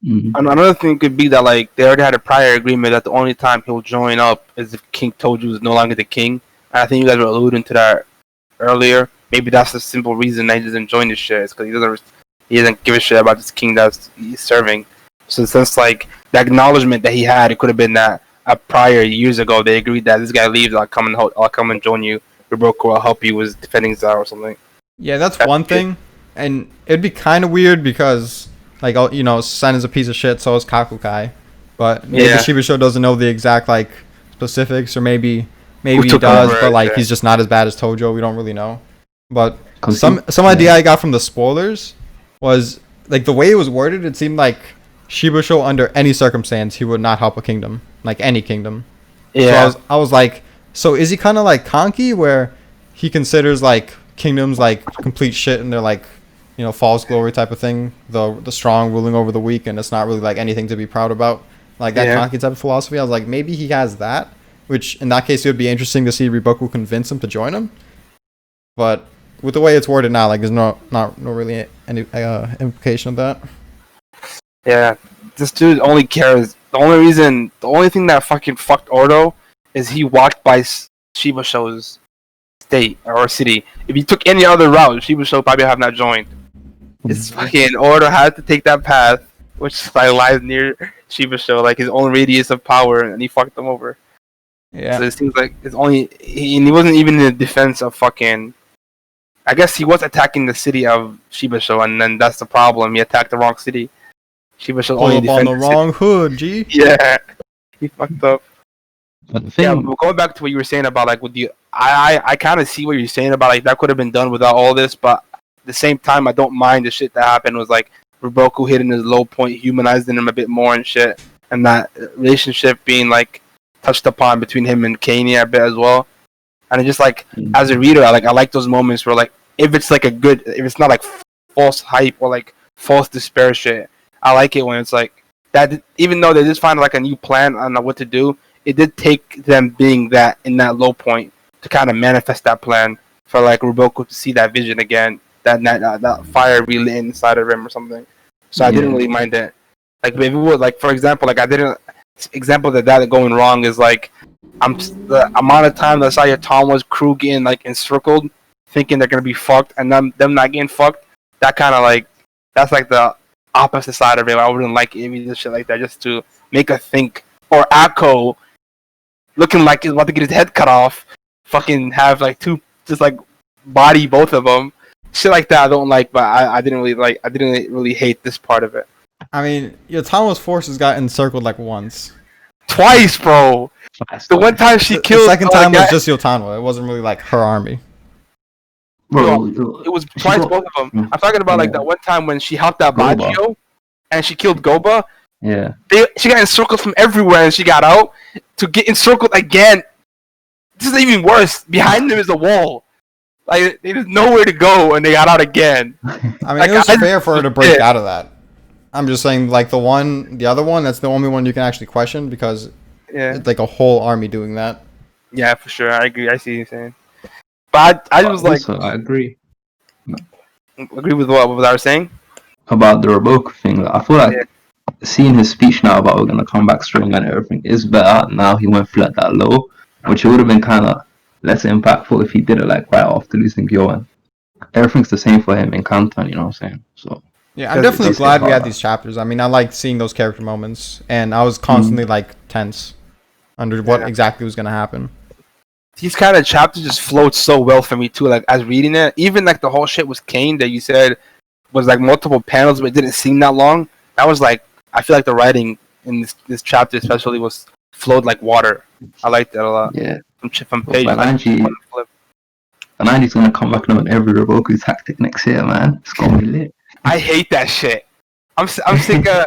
And another thing could be that like they already had a prior agreement that the only time he'll join up is if King Toju is no longer the king. And I think you guys were alluding to that earlier. Maybe that's the simple reason that he doesn't join this shit. It's because he doesn't give a shit about this king that he's serving. So since like the acknowledgement that he had, it could have been that prior years ago they agreed that this guy leaves, I'll come and join you. Riboku, I'll help you with defending Zao or something. Yeah, that's one thing, and it'd be kind of weird because like Sen is a piece of shit, so is Kakukai, but maybe Shiba Show doesn't know the exact like specifics, or maybe he does, but like he's just not as bad as Tojo. We don't really know. But some idea I got from the spoilers was like the way it was worded. It seemed like Shiba Show under any circumstance he would not help a kingdom, like any kingdom. Yeah. So I was like, so is he kind of like Kanki, where he considers like kingdoms like complete shit and they're like false glory type of thing, the strong ruling over the weak, and it's not really like anything to be proud about, like that Kanki type of philosophy. I was like, maybe he has that, which in that case it would be interesting to see Riboku convince him to join him. But with the way it's worded now, like there's not really any implication of that. Yeah, this dude only cares. The only thing that fucking fucked Ordo is he walked by Shiba Show's state or city. If he took any other route, Shiba Show probably have not joined. It's fucking Ordo had to take that path, which like lies near Shiba Show, like his own radius of power, and he fucked them over. Yeah. So it seems like he wasn't even in the defense of fucking. I guess he was attacking the city of Shiba Show, and then that's the problem. He attacked the wrong city. Shiba Show only on the wrong hood, G. Yeah, he fucked up. But going back to what you were saying about like with the, I kind of see what you're saying about like that could have been done without all this, but at the same time, I don't mind the shit that happened. Was like Riboku hitting his low point, humanizing him a bit more and shit, and that relationship being like touched upon between him and Kanye a bit as well. And it's just like as a reader, I like those moments where like if it's not like false hype or like false despair shit. I like it when it's like that. Even though they just find like a new plan on what to do, it did take them being that in that low point to kind of manifest that plan for like Riboku to see that vision again, that fire relit inside of him or something. So I didn't really mind it. Like maybe like for example, like that going wrong is like the amount of time that Sayatoma's crew getting like encircled, thinking they're gonna be fucked, and them not getting fucked. That kind of like that's like the opposite side of it. I wouldn't like any of shit like that just to make her think. Or Akko looking like he's about to get his head cut off, fucking have like two just like body both of them. Shit like that I don't like, but I didn't really hate this part of it. I mean, Yotamo's forces got encircled like once. Twice, bro. The one time she killed. The second time was just Yotamo. It wasn't really like her army. Bro, It was she twice, got- both of them. I'm talking about like Yeah. that one time when she helped out Goba. Baggio and she killed Goba. Yeah. She got encircled from everywhere and she got out to get encircled again. This is even worse. Behind them is a wall. Like there's nowhere to go and they got out again. I mean, Like, it was I- fair for her to break yeah. out of that. I'm just saying, like the other one, that's the only one you can actually question because Yeah, it's like a whole army doing that. yeah, for sure. I agree. I see what you're saying. But I was like, Also, I agree agree with what I was saying. about the Roboku thing. Like, I feel like seeing his speech now about we're gonna come back strong and everything is better now. He went through at that low, which it would have been kind of less impactful if he did it like right after losing Gyoen. Everything's the same for him in Kanton, you know what I'm saying? So Yeah, I'm Because definitely it's glad we had hard. these chapters. I mean, I liked seeing those character moments, and I was constantly like tense under what Yeah. exactly was gonna happen. These kind of chapters just flowed so well for me too. Like as reading it, even like the whole shit was Kane that you said was like multiple panels, but it didn't seem that long. That was like I feel like the writing in this chapter especially was flowed like water. I liked that a lot. yeah, From page But like, Angie- one flip. and Andy's gonna come back on every Roboku tactic next year, man. It's gonna be lit. I hate that shit. I'm sick of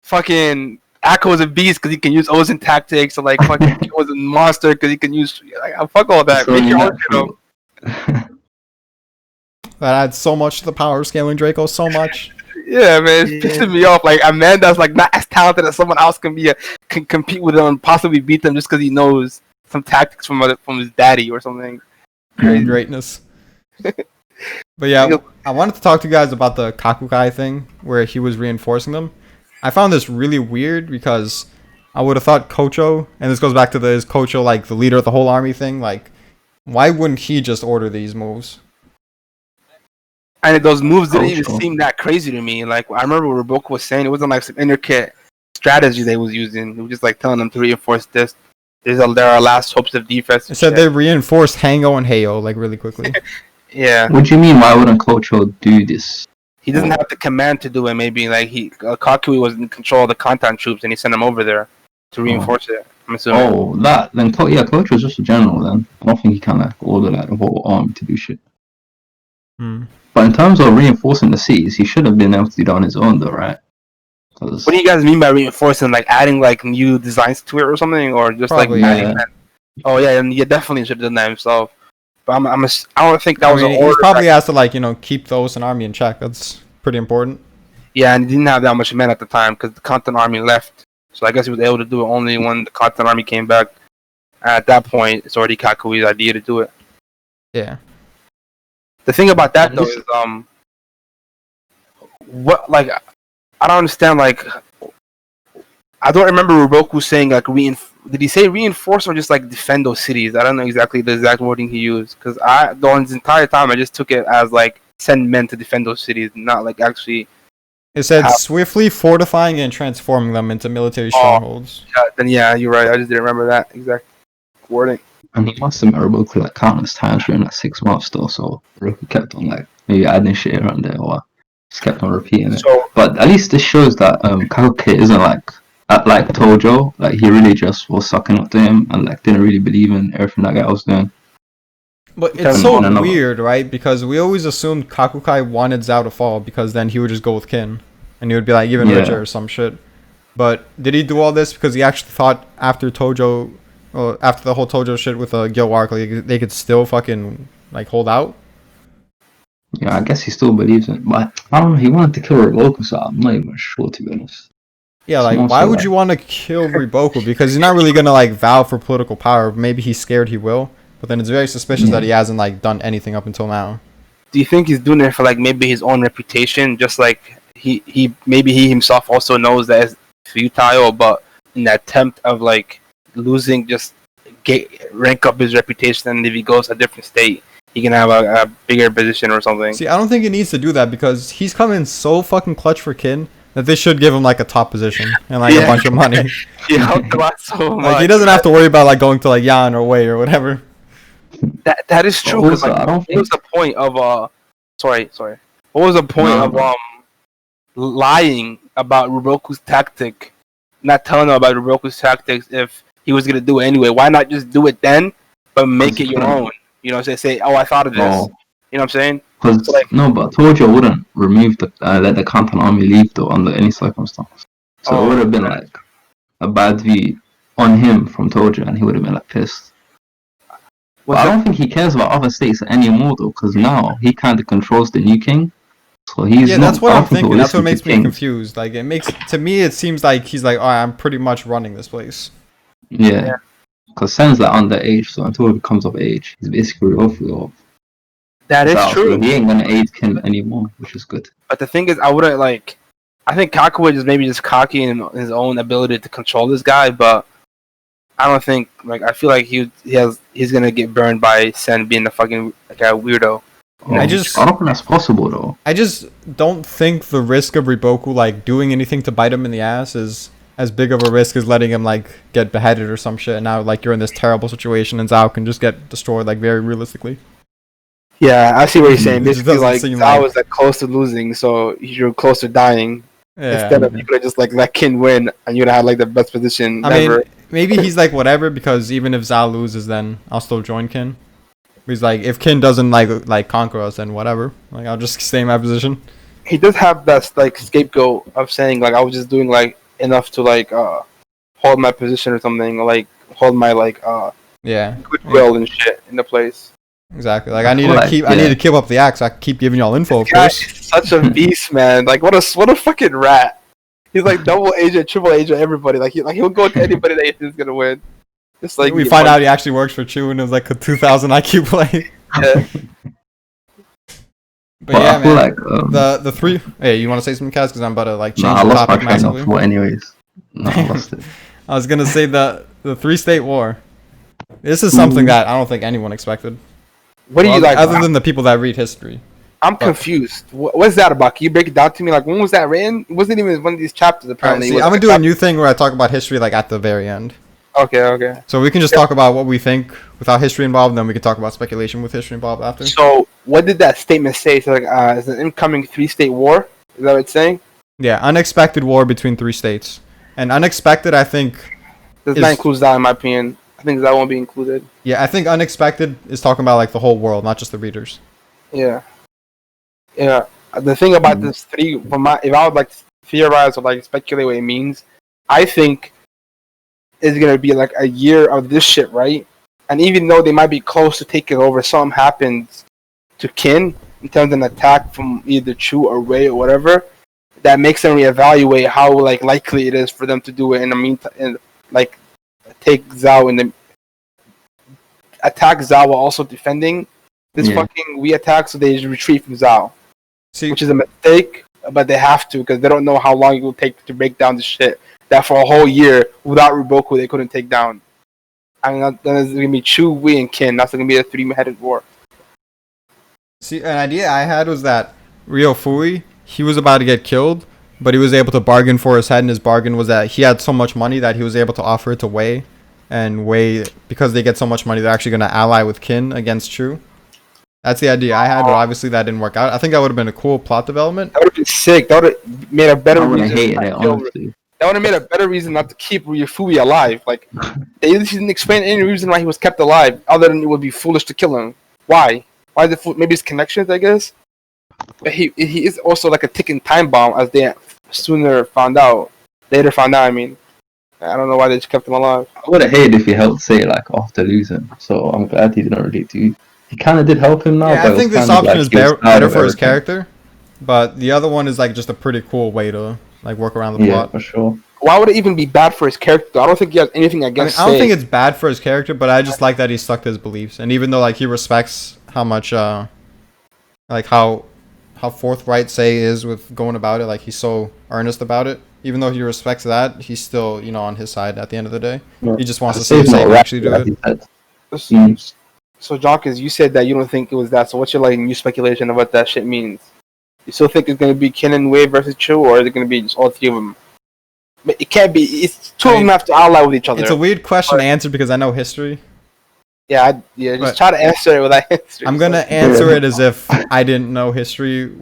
fucking Akko's a beast because he can use Ozen tactics, or like fucking Kyo's a monster because he can use like fuck all that. It's Make only your own shit natural. up. That adds so much to the power of scaling Draco, so much. Yeah, man, it's pissing me off. Like Amanda's like not as talented as someone else can compete with him and possibly beat them just because he knows some tactics from his daddy or something. Greatness. But yeah, I wanted to talk to you guys about the Kakukai thing where he was reinforcing them. I found this really weird because I would have thought Kocho, and this goes back to is Kocho like the leader of the whole army thing, like why wouldn't he just order these moves? And those moves didn't even Cultural. seem that crazy to me. Like I remember what Roboku was saying, it wasn't like some intricate strategy they was using. It was just like telling them to reinforce this. There are last hopes of defense. It said they reinforced Hango and Heio like really quickly. Yeah, What do you mean? Why wouldn't Kocho do this? he doesn't have the command to do it. Maybe like Kakui was in control of the Kantan troops, and he sent them over there to reinforce it. I'm assuming. Oh, that then. Kocho's just a general. Then I don't think he can like order like the whole army to do shit. Hmm. But in terms of reinforcing the cities, he should have been able to do that on his own, though, right? 'Cause- What do you guys mean by reinforcing? Like adding like new designs to it or something, or just Probably, like adding yeah. that? Oh yeah, and you definitely should have done that himself. But I don't think that I was mean, an he order. probably has to like keep the Osen army in check. That's pretty important. Yeah, and he didn't have that much men at the time because the Kantan army left. So I guess he was able to do it only when the Kantan army came back. At that point, it's already Kakui's idea to do it. Yeah. The thing about that And though this- is what like I don't understand like I don't remember Uroku saying like did he say reinforce or just like defend those cities? I don't know exactly the exact wording he used because the entire time I just took it as like send men to defend those cities, not like actually. It said How- swiftly fortifying and transforming them into military strongholds. Then yeah, you're right. I just didn't remember that exact wording. And he must have met Roboku like countless times during that 6 months though, so Roboku kept on like maybe adding shit around there or just kept on repeating it. So But at least this shows that Kakuke isn't like Tojo, like he really just was sucking up to him and like didn't really believe in everything that guy was doing. But it's Because- so No, no. weird, right? Because we always assumed Kakukai wanted Zhao to fall because then he would just go with Kin. And he would be like even Yeah. richer or some shit. But did he do all this because he actually thought after Tojo, after the whole Tojo shit with Gil arc, like, they could still fucking like hold out? Yeah, I guess he still believes in it, but I don't know, he wanted to kill Roboku, so I'm not even sure to be honest. Yeah, like It's why also would like- you want to kill Riboku? Because he's not really gonna like vow for political power. Maybe he's scared he will. But then it's very suspicious Yeah. that he hasn't like done anything up until now. do you think he's doing it for like maybe his own reputation? Just like he maybe he himself also knows that it's futile, but in the attempt of like losing, just rank up his reputation, and if he goes a different state, he can have a bigger position or something. See, I don't think he needs to do that because he's coming so fucking clutch for Kin that they should give him like a top position and like a Yeah. bunch of money. He helped a lot so much. Like he doesn't have to worry about like going to like Yan or Wei or whatever. That is true. But 'Cause, also, like, I don't what think was the point of Sorry. What was the point No. of lying about Ruroku's tactic? Not telling him about Ruroku's tactics if he was gonna do it anyway. Why not just do it then, but make it your own? You know, say, oh, I thought of this. Oh, You know what I'm saying? Because So, like- no, but Tojo wouldn't remove the let the Kantan army leave though under any circumstance. So it would have been like a bad view on him from Tojo, and he would have been like pissed. But I don't think he cares about other states anymore though, because now he kind of controls the new king. So he's Yeah, not that's what I'm thinking. That's what listening makes to me king. confused. Like, to me, it seems like he's like, oh, I'm pretty much running this place. Yeah, because Sen's like underage, so until he becomes of age, he's basically off. that is So true. he ain't gonna aid Ken anymore, which is good. But the thing is, I wouldn't like. I think Kakuya is maybe just cocky in his own ability to control this guy, but I don't think like I feel like he's gonna get burned by Sen being a fucking like a weirdo. I I just- don't think that's possible though. I just don't think the risk of Riboku like doing anything to bite him in the ass is as big of a risk as letting him like get beheaded or some shit. And now like you're in this terrible situation, and Zao can just get destroyed like very realistically. Yeah, I see what you're saying. It just Basically, doesn't like seem I like- was like close to losing, so you're close to dying. Yeah. Instead of you could have just like let Kin win, and you'd have had like the best position I ever. mean, maybe he's like whatever, because even if Zao loses, then I'll still join Kin. He's like, if Kin doesn't like conquer us, then whatever. Like I'll just stay in my position. He does have that like scapegoat of saying like I was just doing like enough to like hold my position or something, or like hold my like Yeah, goodwill and shit in the place. exactly. Like I need Well, to keep. yeah. I need to keep up the axe. I can keep giving y'all info, of This guy course. is such a beast, man. Like what a fucking rat. He's like double agent, triple agent, everybody. Like he'll go to anybody that he thinks is gonna win. Just like We find out he actually works for Chu, and it was like a 2,000 IQ play. Yeah. But yeah, I feel man. like The three. Hey, you want to say something, Kaz? Because I'm about to like change I the lost my topic train of massively. thought anyways. No, I lost it. I was gonna say the 3-state war. This is something that I don't think anyone expected. What do you Well, like? other than the people that read history? I'm confused. What's that about? Can you break it down to me? Like when was that written? It wasn't even one of these chapters Alright, apparently. see, Was I'm it gonna do a new thing where I talk about history like at the very end. Okay. So we can just talk about what we think without history involved, and then we can talk about speculation with history involved after. So what did that statement say? So like, it's an incoming 3-state war. Is that what it's saying? Yeah, unexpected war between 3 states. And unexpected, I think. Does Is- not include that in my opinion. I think that won't be included. Yeah, I think unexpected is talking about like the whole world, not just the readers. Yeah. The thing about this if I would like theorize or like speculate what it means, I think it's gonna be like a year of this shit, right? And even though they might be close to taking over, something happens to Kin in terms of an attack from either Chu or Wei or whatever, that makes them reevaluate how like likely it is for them to do it in the meantime, and like take Zhao and then attack Zhao while also defending this Yeah. fucking Wei attack, so they just retreat from Zhao. See, Which is a mistake, but they have to because they don't know how long it will take to break down the shit that for a whole year without Riboku they couldn't take down. I mean, then it's gonna be Chu, Wei, and Kin. That's gonna be a 3-headed war. an idea I had was that Ryofui, he was about to get killed, but he was able to bargain for his head, and his bargain was that he had so much money that he was able to offer it to Wei, and Wei, because they get so much money, they're actually going to ally with Kin against Chu. That's the idea I had, but obviously that didn't work out. I think that would have been a cool plot development. That would have been sick. That would have made a better I would have reason. hated not it, to kill- honestly. That would have made a better reason not to keep Ryufui alive. Like they didn't explain any reason why he was kept alive, other than it would be foolish to kill him. Why? Why the maybe his connections, I guess. But he is also like a ticking time bomb, as they later found out. I mean, I don't know why they just kept him alive. I would have hated if he helped say like after losing. So I'm glad he didn't really do. He kind of did help him now. Yeah, but I it think was this kind of option like is he was out better of for his everything. character, but the other one is like just a pretty cool way to like work around the Yeah, plot. for sure. Why would it even be bad for his character? I don't think he has anything I mean, against. I don't Sei. think it's bad for his character, but I just like that he stuck to his beliefs, and even though like he respects how much like how forthright Sei is with going about it, like he's so earnest about it. Even though he respects that, he's still on his side at the end of the day. He just wants to see Save's Sei not actually do right, it. he said. So, so Jonkers, you said that you don't think it was that. So what's your like new speculation of what that shit means? You still think it's gonna be Kin and Wei versus Chu, or is it gonna be just all three of them? But it can't be. It's two of them have to ally with each other. It's a weird question to answer because I know history. Just but- try to answer it without answering. I'm gonna answer it as if I didn't know history,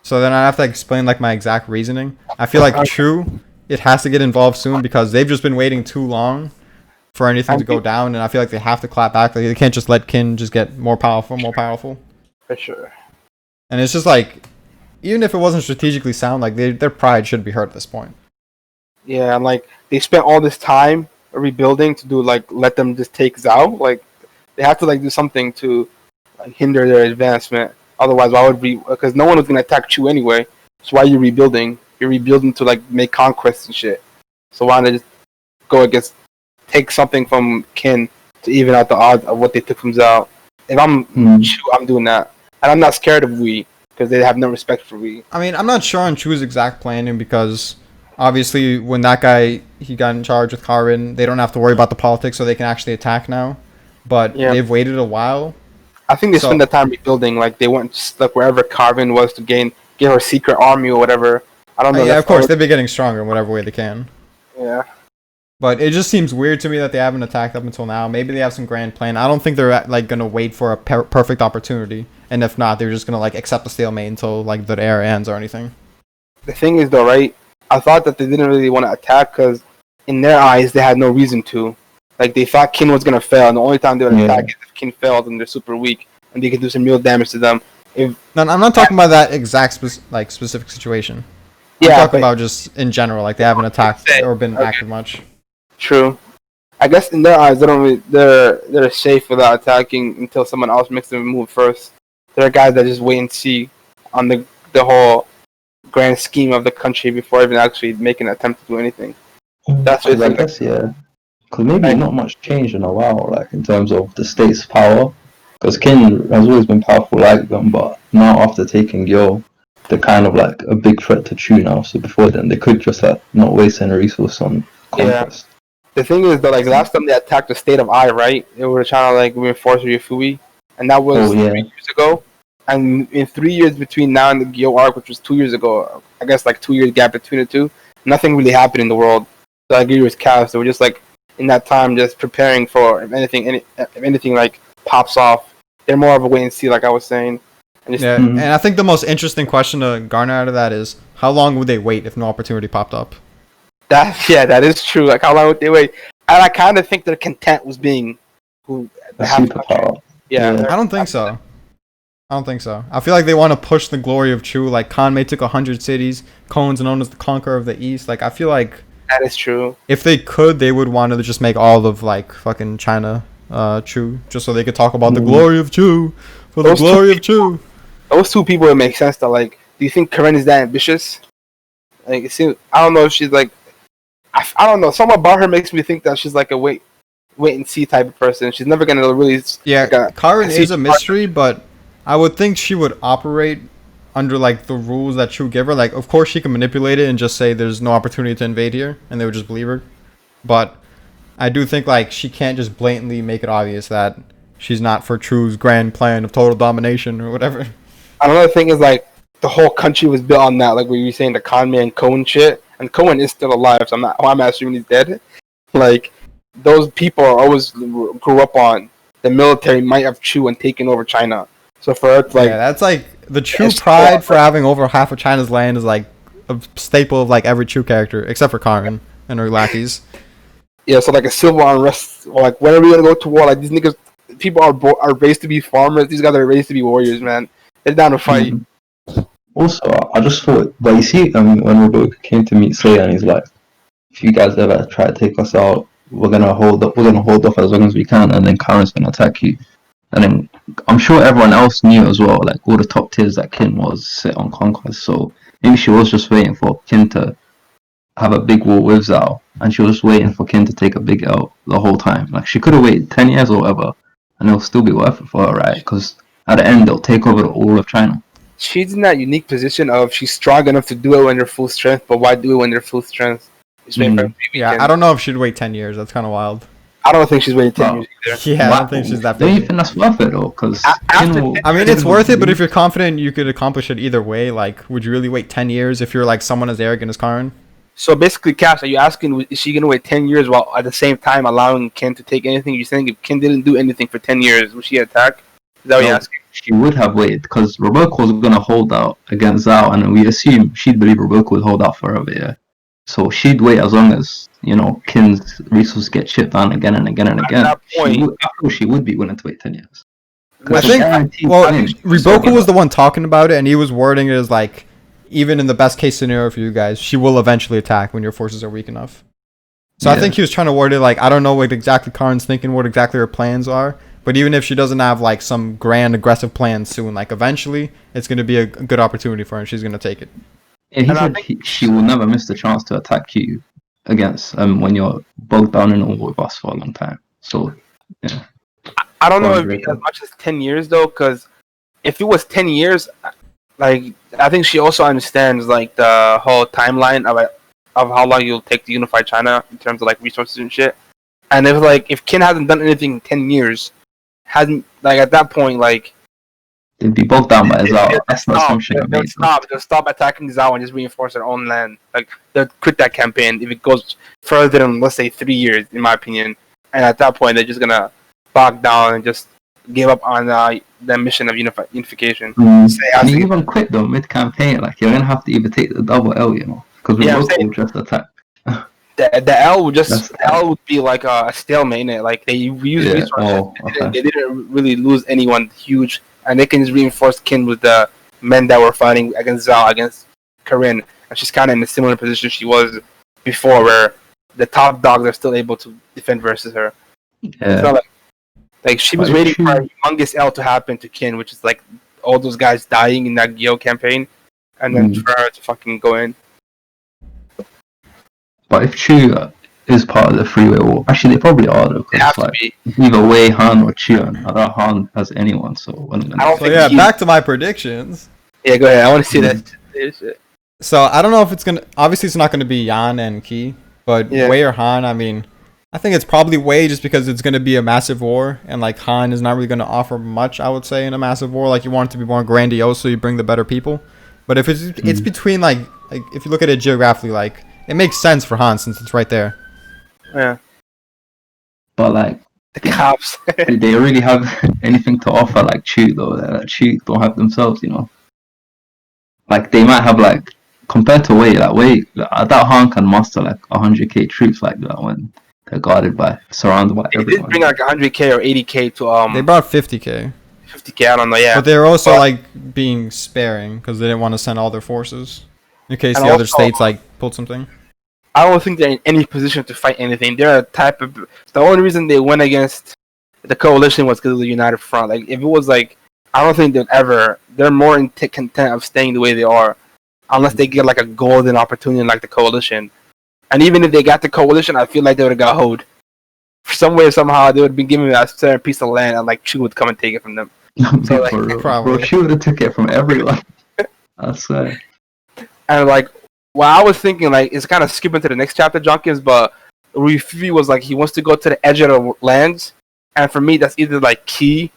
so then I have to explain like my exact reasoning. I feel like Chu, it has to get involved soon because they've just been waiting too long for anything to go down, and I feel like they have to clap back. Like, they can't just let Kin just get more powerful. But for sure. And it's just like, even if it wasn't strategically sound, like their pride should be hurt at this point. Yeah, and like they spent all this time rebuilding to do like let them just take Zhao. Like they have to like do something to like hinder their advancement. Otherwise, why would we? Because no one was gonna attack Chu anyway. So why are you rebuilding? You're rebuilding to like make conquests and shit. So why not just go against, take something from Qin to even out the odds of what they took from Zhao? If I'm Chu, I'm doing that, and I'm not scared of Wei because they have no respect for Wei. I mean, I'm not sure on Chu's exact planning because obviously when that guy he got in charge with Karin, they don't have to worry about the politics, so they can actually attack now. But they've waited a while. I think they spent the time rebuilding. Like they went stuck wherever Karin was to get her secret army or whatever. I don't know. Yeah, of course they've been getting stronger in whatever way they can. Yeah. But it just seems weird to me that they haven't attacked up until now. Maybe they have some grand plan. I don't think they're like gonna wait for a perfect opportunity, and if not, they're just gonna like accept the stalemate until like the era ends or anything. The thing is, though, right? I thought that they didn't really want to attack because, in their eyes, they had no reason to. Like they thought Qin was gonna fail, and the only time they would attack is if Qin failed and they're super weak, and they could do some real damage to them. No, I'm not talking about that exact specific situation. I'm talking about just in general, like they haven't attacked or been active much. True. I guess in their eyes, they're safe without attacking until someone else makes them move first. There are guys that just wait and see on the whole grand scheme of the country before even actually making an attempt to do anything. That's what I guess, yeah. Because maybe not much changed in a while, like in terms of the state's power. Because Qin has always been powerful like them, but now after taking Gyo, they're kind of like a big threat to Chu now. So before then, they could just not waste any resource on conquest. The thing is that like last time they attacked the state of Ai, right? They were trying to like reinforce Ryufui, and that was 3 years ago. And in 3 years between now and the Gyo arc, which was 2 years ago, I guess like 2 years gap between the two, nothing really happened in the world. So I agree with Cass. They were just like in that time just preparing for if anything like pops off. They're more of a wait and see, like I was saying. And I think the most interesting question to garner out of that is how long would they wait if no opportunity popped up? That is true. Like how long would they wait? And I kind of think their content was being who superpower. Yeah, I don't think so. I feel like they want to push the glory of Chu. Like Kanmei took 100 cities. Koan's known as the conqueror of the East. Like I feel like that is true. If they could, they would want to just make all of like fucking China Chu, just so they could talk about the glory of Chu, for the glory of Chu. Those two people, it makes sense. That like, do you think Karen is that ambitious? Like, it seems, I don't know if she's like, I don't know. Something about her makes me think that she's like a wait and see type of person. She's never gonna really. Yeah, Karen is a mystery, but I would think she would operate under like the rules that Chu give her. Like, of course, she can manipulate it and just say there's no opportunity to invade here, and they would just believe her. But I do think like she can't just blatantly make it obvious that she's not for Chu's grand plan of total domination or whatever. Another thing is like the whole country was built on that. Like we were saying, the Kanmei and Koan shit, and Koan is still alive, so I'm not assuming he's dead. Like those people always grew up on the military might have Chu and taken over China. So for her, it's like that's like the true pride for having over half of China's land is like a staple of like every Chu character except for Karen and her lackeys. Yeah, so like a civil unrest, or like when are we gonna go to war? Like these niggas, people are raised to be farmers. These guys are raised to be warriors, man. They're down to fight. Also, I just thought, but you see, when Roboka came to meet Seiya, and he's like, "If you guys ever try to take us out, we're gonna hold up. We're gonna hold off as long as we can, and then Karen's gonna attack you." And then I'm sure everyone else knew as well, like all the top tiers that Qin was set on conquest. So maybe she was just waiting for Qin to have a big war with Zhao, and she was just waiting for Qin to take a big L the whole time. Like she could have waited 10 years or whatever, and it'll still be worth it for her, right? Because at the end, they'll take over all of China. She's in that unique position of she's strong enough to do it when they're full strength, but why do it when they're full strength? Yeah, I don't know if she'd wait 10 years. That's kind of wild. I don't think she's waiting 10 years either. Yeah, I don't think she's that big. Don't you think that's worth it though? Because I mean, it's worth it, but if you're confident you could accomplish it either way, like, would you really wait 10 years if you're like someone as arrogant as Karen? So basically, Cass, are you asking, is she going to wait 10 years while at the same time allowing Qin to take anything? You're saying if Qin didn't do anything for 10 years, would she attack? Is that what you're asking? She would have waited, because Roboka was going to hold out against Zhao, and we assume she'd believe Roboka would hold out forever, yeah. So she'd wait as long as, Qin's resources get chipped down again and again and again. At that point, she would be willing to wait 10 years. I It's a think, guaranteed well, win. Riboku was the one talking about it, and he was wording it as like, even in the best case scenario for you guys, she will eventually attack when your forces are weak enough. So I Yeah. think he was trying to word it like, I don't know what exactly Karin's thinking, what exactly her plans are, but even if she doesn't have like some grand aggressive plan soon, like eventually, it's going to be a good opportunity for her, and she's going to take it. Yeah, he And I said think- she will never miss the chance to attack you against when you're bogged down in a war with us for a long time. So, yeah. I don't know Go if on, it's Draco. as much as 10 years though, because if it was 10 years, like I think she also understands like the whole timeline of how long you'll take to unify China in terms of like resources and shit. And if Qin hasn't done anything in 10 years, hasn't like at that point like They'd be bogged down by Zara. That's the stop, assumption I made. they'll stop attacking Zhao and just reinforce their own land. Like they'll quit that campaign if it goes further than let's say 3 years, in my opinion. And at that point, they're just gonna bog down and just give up on the mission of unification. Say, I And you think- even quit though mid-campaign. Like you're gonna have to either take the double L, you know, because Yeah, I'm Riboku saying- will just attack. the L would That's- the L would be like a stalemate. Innit? Like they use Yeah. resources. Oh, They didn't- okay. They didn't really lose anyone huge, and they can just reinforce Qin with the men that were fighting against Zhao, against Corinne, and she's kind of in a similar position she was before, where the top dogs are still able to defend versus her. It's Yeah. not like she was But waiting she- for a humongous L to happen to Qin, which is like all those guys dying in that Gyo campaign, and then for her to fucking go in. But if Chu is part of the freeway war, actually they probably are though. They have Because to like be. either Wei, Han, or Chu, and I don't know Han has anyone. So when I don't So think yeah, he- back to my predictions. Yeah, go ahead. I want to see that shit. So I don't know if it's gonna. Obviously, it's not gonna be Yan and Ki, but Yeah. Wei or Han. I mean, I think it's probably Wei just because it's gonna be a massive war, and like Han is not really gonna offer much. I would say in a massive war, like you want it to be more grandiose, so you bring the better people. But if it's between like if you look at it geographically, like it makes sense for Han since it's right there. Yeah, but like, the cops. do they really have anything to offer like Chu though? That Chu don't have themselves, you know. Like they might have like compared to Wei, like Wei, that Han can muster like 100k troops like that when they're guarded by, surrounded by They did everyone. bring like 100k or 80k to They brought 50k, 50k. I don't know. Yeah, but they're also But- like being sparing because they didn't want to send all their forces in case And the other also- states like pulled something. I don't think they're in any position to fight anything. They're a type of. The only reason they went against the coalition was because of the United Front. Like if it was like, I don't think they'd ever. They're more content of staying the way they are, unless they get like a golden opportunity like the coalition. And even if they got the coalition, I feel like they would have got hoed. Some way, somehow, they would have been given a certain piece of land, and like Chu would come and take it from them. So, like, For real. probably. Bro, Chu would have took it from everyone. I swear. And like, what I was thinking, like, it's kind of skipping to the next chapter, Junkins, but Rufi was like, he wants to go to the edge of the lands, and for me, that's either like Ki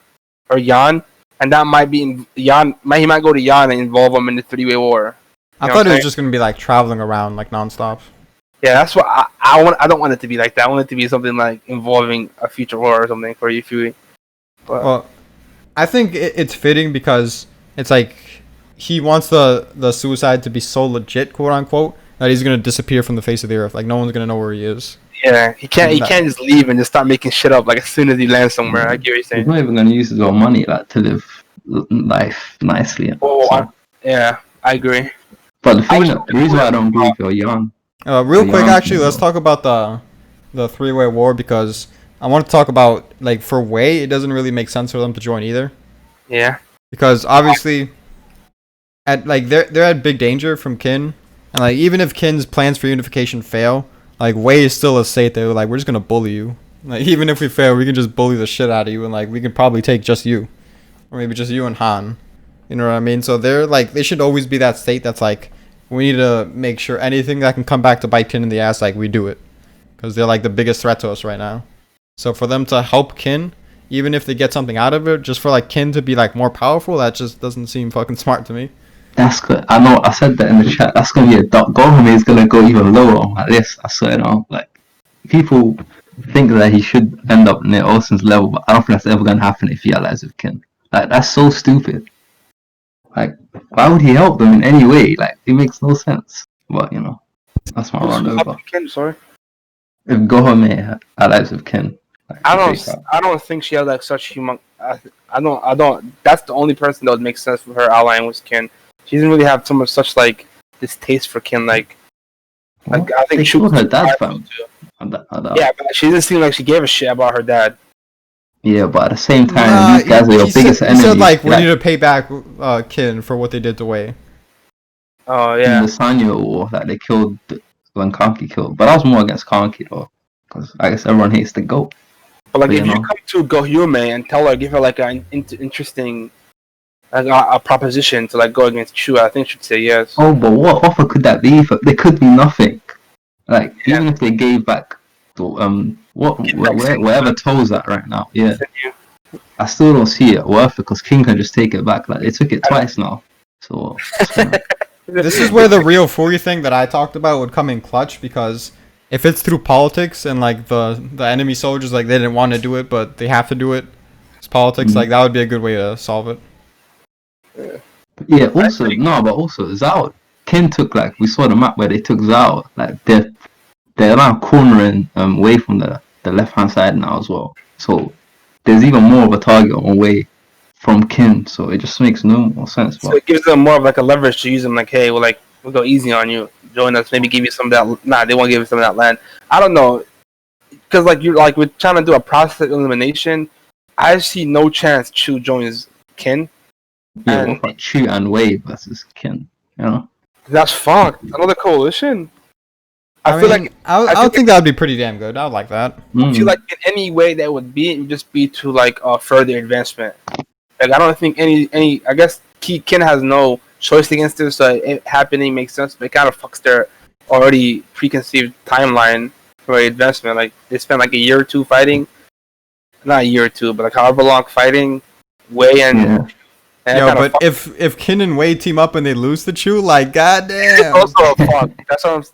or Yan, and that might be Yan. He might go to Yan and involve him in the three-way war. I You know thought what it I'm was just gonna be like traveling around like nonstop. Yeah, that's what I want. I don't want it to be like that. I want it to be something like involving a future war or something for Rufi. But Well, I think it's fitting because it's like he wants the suicide to be so legit, quote unquote, that he's gonna disappear from the face of the earth. Like no one's gonna know where he is. yeah, he can't just leave and just start making shit up like as soon as he lands somewhere. I get what you're He's saying. not even going to use his own money like to live life nicely. Oh, So- yeah, I agree. but the I was- reason why I don't agree with you're young. Real The quick, young actually, let's people. talk about the three-way war because I want to talk about like for Wei, it doesn't really make sense for them to join either Yeah. because obviously, at like they're at big danger from Qin, and like even if Qin's plans for unification fail, like Wei is still a state that like we're just gonna bully you. Like even if we fail, we can just bully the shit out of you, and like we can probably take just you, or maybe just you and Han. You know what I mean? So they're like they should always be that state that's like we need to make sure anything that can come back to bite Qin in the ass, like we do it, because they're like the biggest threat to us right now. So for them to help Qin, even if they get something out of it, just for like Qin to be like more powerful, that just doesn't seem fucking smart to me. That's good. I know. I said that in the chat. That's gonna be a dot. Gohan is gonna go even lower on my list. I swear. Like people think that he should end up near Olsen's level, but I don't think that's ever gonna happen if he allies with Kin. Like that's so stupid. Like why would he help them in any way? Like it makes no sense. But you know, that's my round over. Ken, sorry. If Gohan allies with Kin, like, I don't think she has like such I don't. That's the only person that would make sense for her allying with Kin. She doesn't really have so much such like distaste for Kin. Like I think they she killed was her dad, prideful fam. too. Yeah. Yeah, but she doesn't seem like she gave a shit about her dad. Yeah, but at the same time, Nah, these guys are your he biggest said, enemies. He said like we Like, need to pay back Kin for what they did to Wei. Oh in yeah. the Sanyo war, like they killed when Kanki killed. But I was more against Kanki though, because I guess everyone hates the goat. But like, But, if you you know. come to Gohyume and tell her, give her like an interesting, like a proposition to like go against Chu, I think she'd say yes. Oh, but what offer could that be? There could be nothing. Like Yeah. even if they gave back the wherever Toe's at right now, yeah, I still don't see it worth it because King can just take it back. Like they took it twice now, so. This is where the real Fury thing that I talked about would come in clutch, because if it's through politics and like the enemy soldiers, like they didn't want to do it but they have to do it, it's politics. Like that would be a good way to solve it. Yeah. Also, no, but also Zhao. Ken took, like, we saw the map where they took Zhao. Like they're now cornering Wei from the left hand side now as well. So there's even more of a target on Wei from Kin. So it just makes no more sense. So But it gives them more of like a leverage to use them. Like, hey, we'll go easy on you. Join us. Maybe give you some of that. Nah, they won't give you some of that land. I don't know, because we're trying to do a process of elimination. I see no chance Chu joins Kin. yeah, And- what about Chu and Wei versus Kin? You know. That's fucked. Another coalition. I feel mean, like I would think that would be pretty damn good. I would like that. I feel like in any way that would be, it would just be to like further advancement. Like I don't think any. I guess Kin has no choice against it, so it happening makes sense. But it kind of fucks their already preconceived timeline for advancement. Like they spent like a year or two fighting, not a year or two, but like however long fighting. Wei and Yeah. and it Yo, kinda but if Kin and Wei team up and they lose to Chu, like it's goddamn. also a fuck. That's what I'm.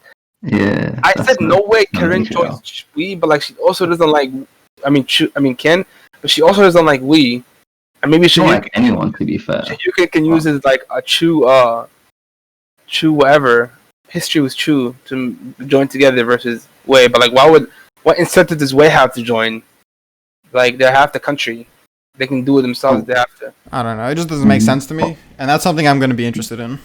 Yeah. I that's said no way not Karen usual. joins Wii, but like she also doesn't like. Ken, but she also doesn't like Wii. And maybe It's not like anyone, to be fair. Shinyuka can use it as like a Chu whatever history with Chu to join together versus Wei. But like, what incentive does Wei have to join? Like they're half the country, they can do it themselves. They have to. I don't know. It just doesn't make sense to me, and that's something I'm going to be interested in.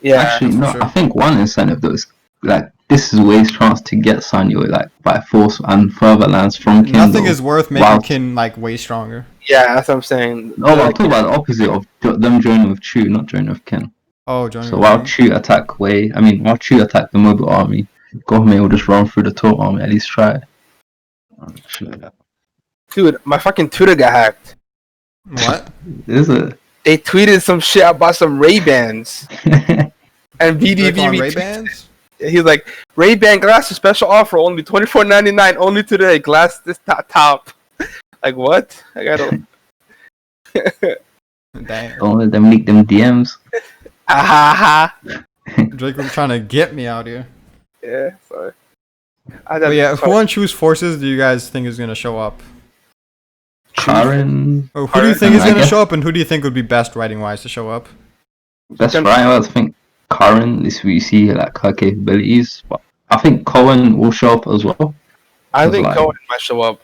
Yeah, Actually, no. sure. I think one incentive though is like this is Wei's chance to get Sanyo like by force and further lands from Kin. Nothing though. is worth making Wow. Kin like way stronger. yeah, that's what I'm saying. No, I'm talking about the opposite of them joining with Chu, not joining with Kin. Oh, Johnny. So while Chu attack Wei, while Chu attack the mobile army, Gohme will just run through the tour army. At least try. Dude, my fucking Twitter got hacked. What? Is it? They tweeted some shit about some Ray Bans, and Like on BDB. Ray Bans? He's like, Ray Ban glasses special offer only $24.99 only today. Glass this top. Like what? I gotta. Damn. Don't let them leak them DMs. Ah, Drake was trying to get me out here. yeah, sorry. But yeah, who on Chu's forces do you guys think is going to show up? Karen, Or who do you think is I going to guess- show up, and who do you think would be best writing wise to show up? best rivals. I think Karen. This we see like her capabilities, but I think Cohen will show up as well. I think like- Cohen might show up.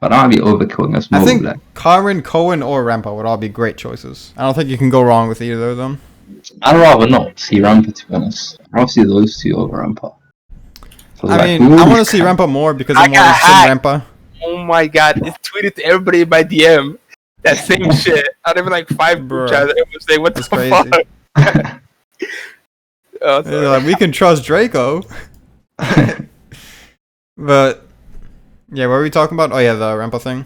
But that might be overkill against I Mo. think Like, Karen, Cohen, or Rampa would all be great choices. I don't think you can go wrong with either of them. I'd rather not see Rampa, to be honest. I'd rather see those two over Rampa. So, I like, mean, we I want to always see can- Rampa more because I I'm more got interested in hacked. Rampa. Oh my god, it's tweeted to everybody in my DM. That same shit. Out of like 5 group Bruh. chats, everyone's saying, what That's the crazy. fuck? Oh, They're sorry. like, we can trust Draco. But yeah, what were we talking about? Oh yeah, the Rampa thing.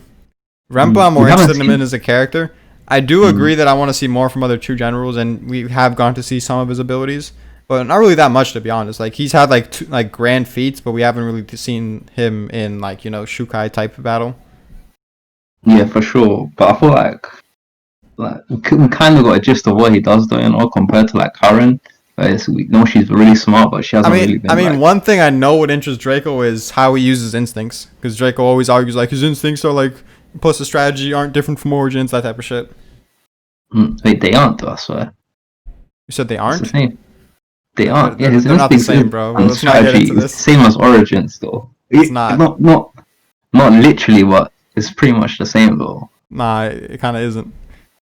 Rampa, I'm more We haven't interested in him seen- as a character. I do agree that I want to see more from other true generals, and we have gone to see some of his abilities, but not really that much, to be honest. Like he's had like like grand feats, but we haven't really seen him in like Shukai type battle. Yeah, for sure. But I feel like we kind of got a gist of what he does, though, compared to like Karen. We know she's really smart, but she hasn't really been. like, One thing I know would interest Draco is how he uses instincts, because Draco always argues like his instincts are like plus the strategy aren't different from Origins, that type of shit. Wait, they aren't, though, I swear. You said they It's aren't? the same. They aren't. Yeah, his They're not the instincts same, bro. and Let's not get strategy into is this. the same as Origins, though. It's not. Not literally, but it's pretty much the same, though. Nah, it kind of isn't.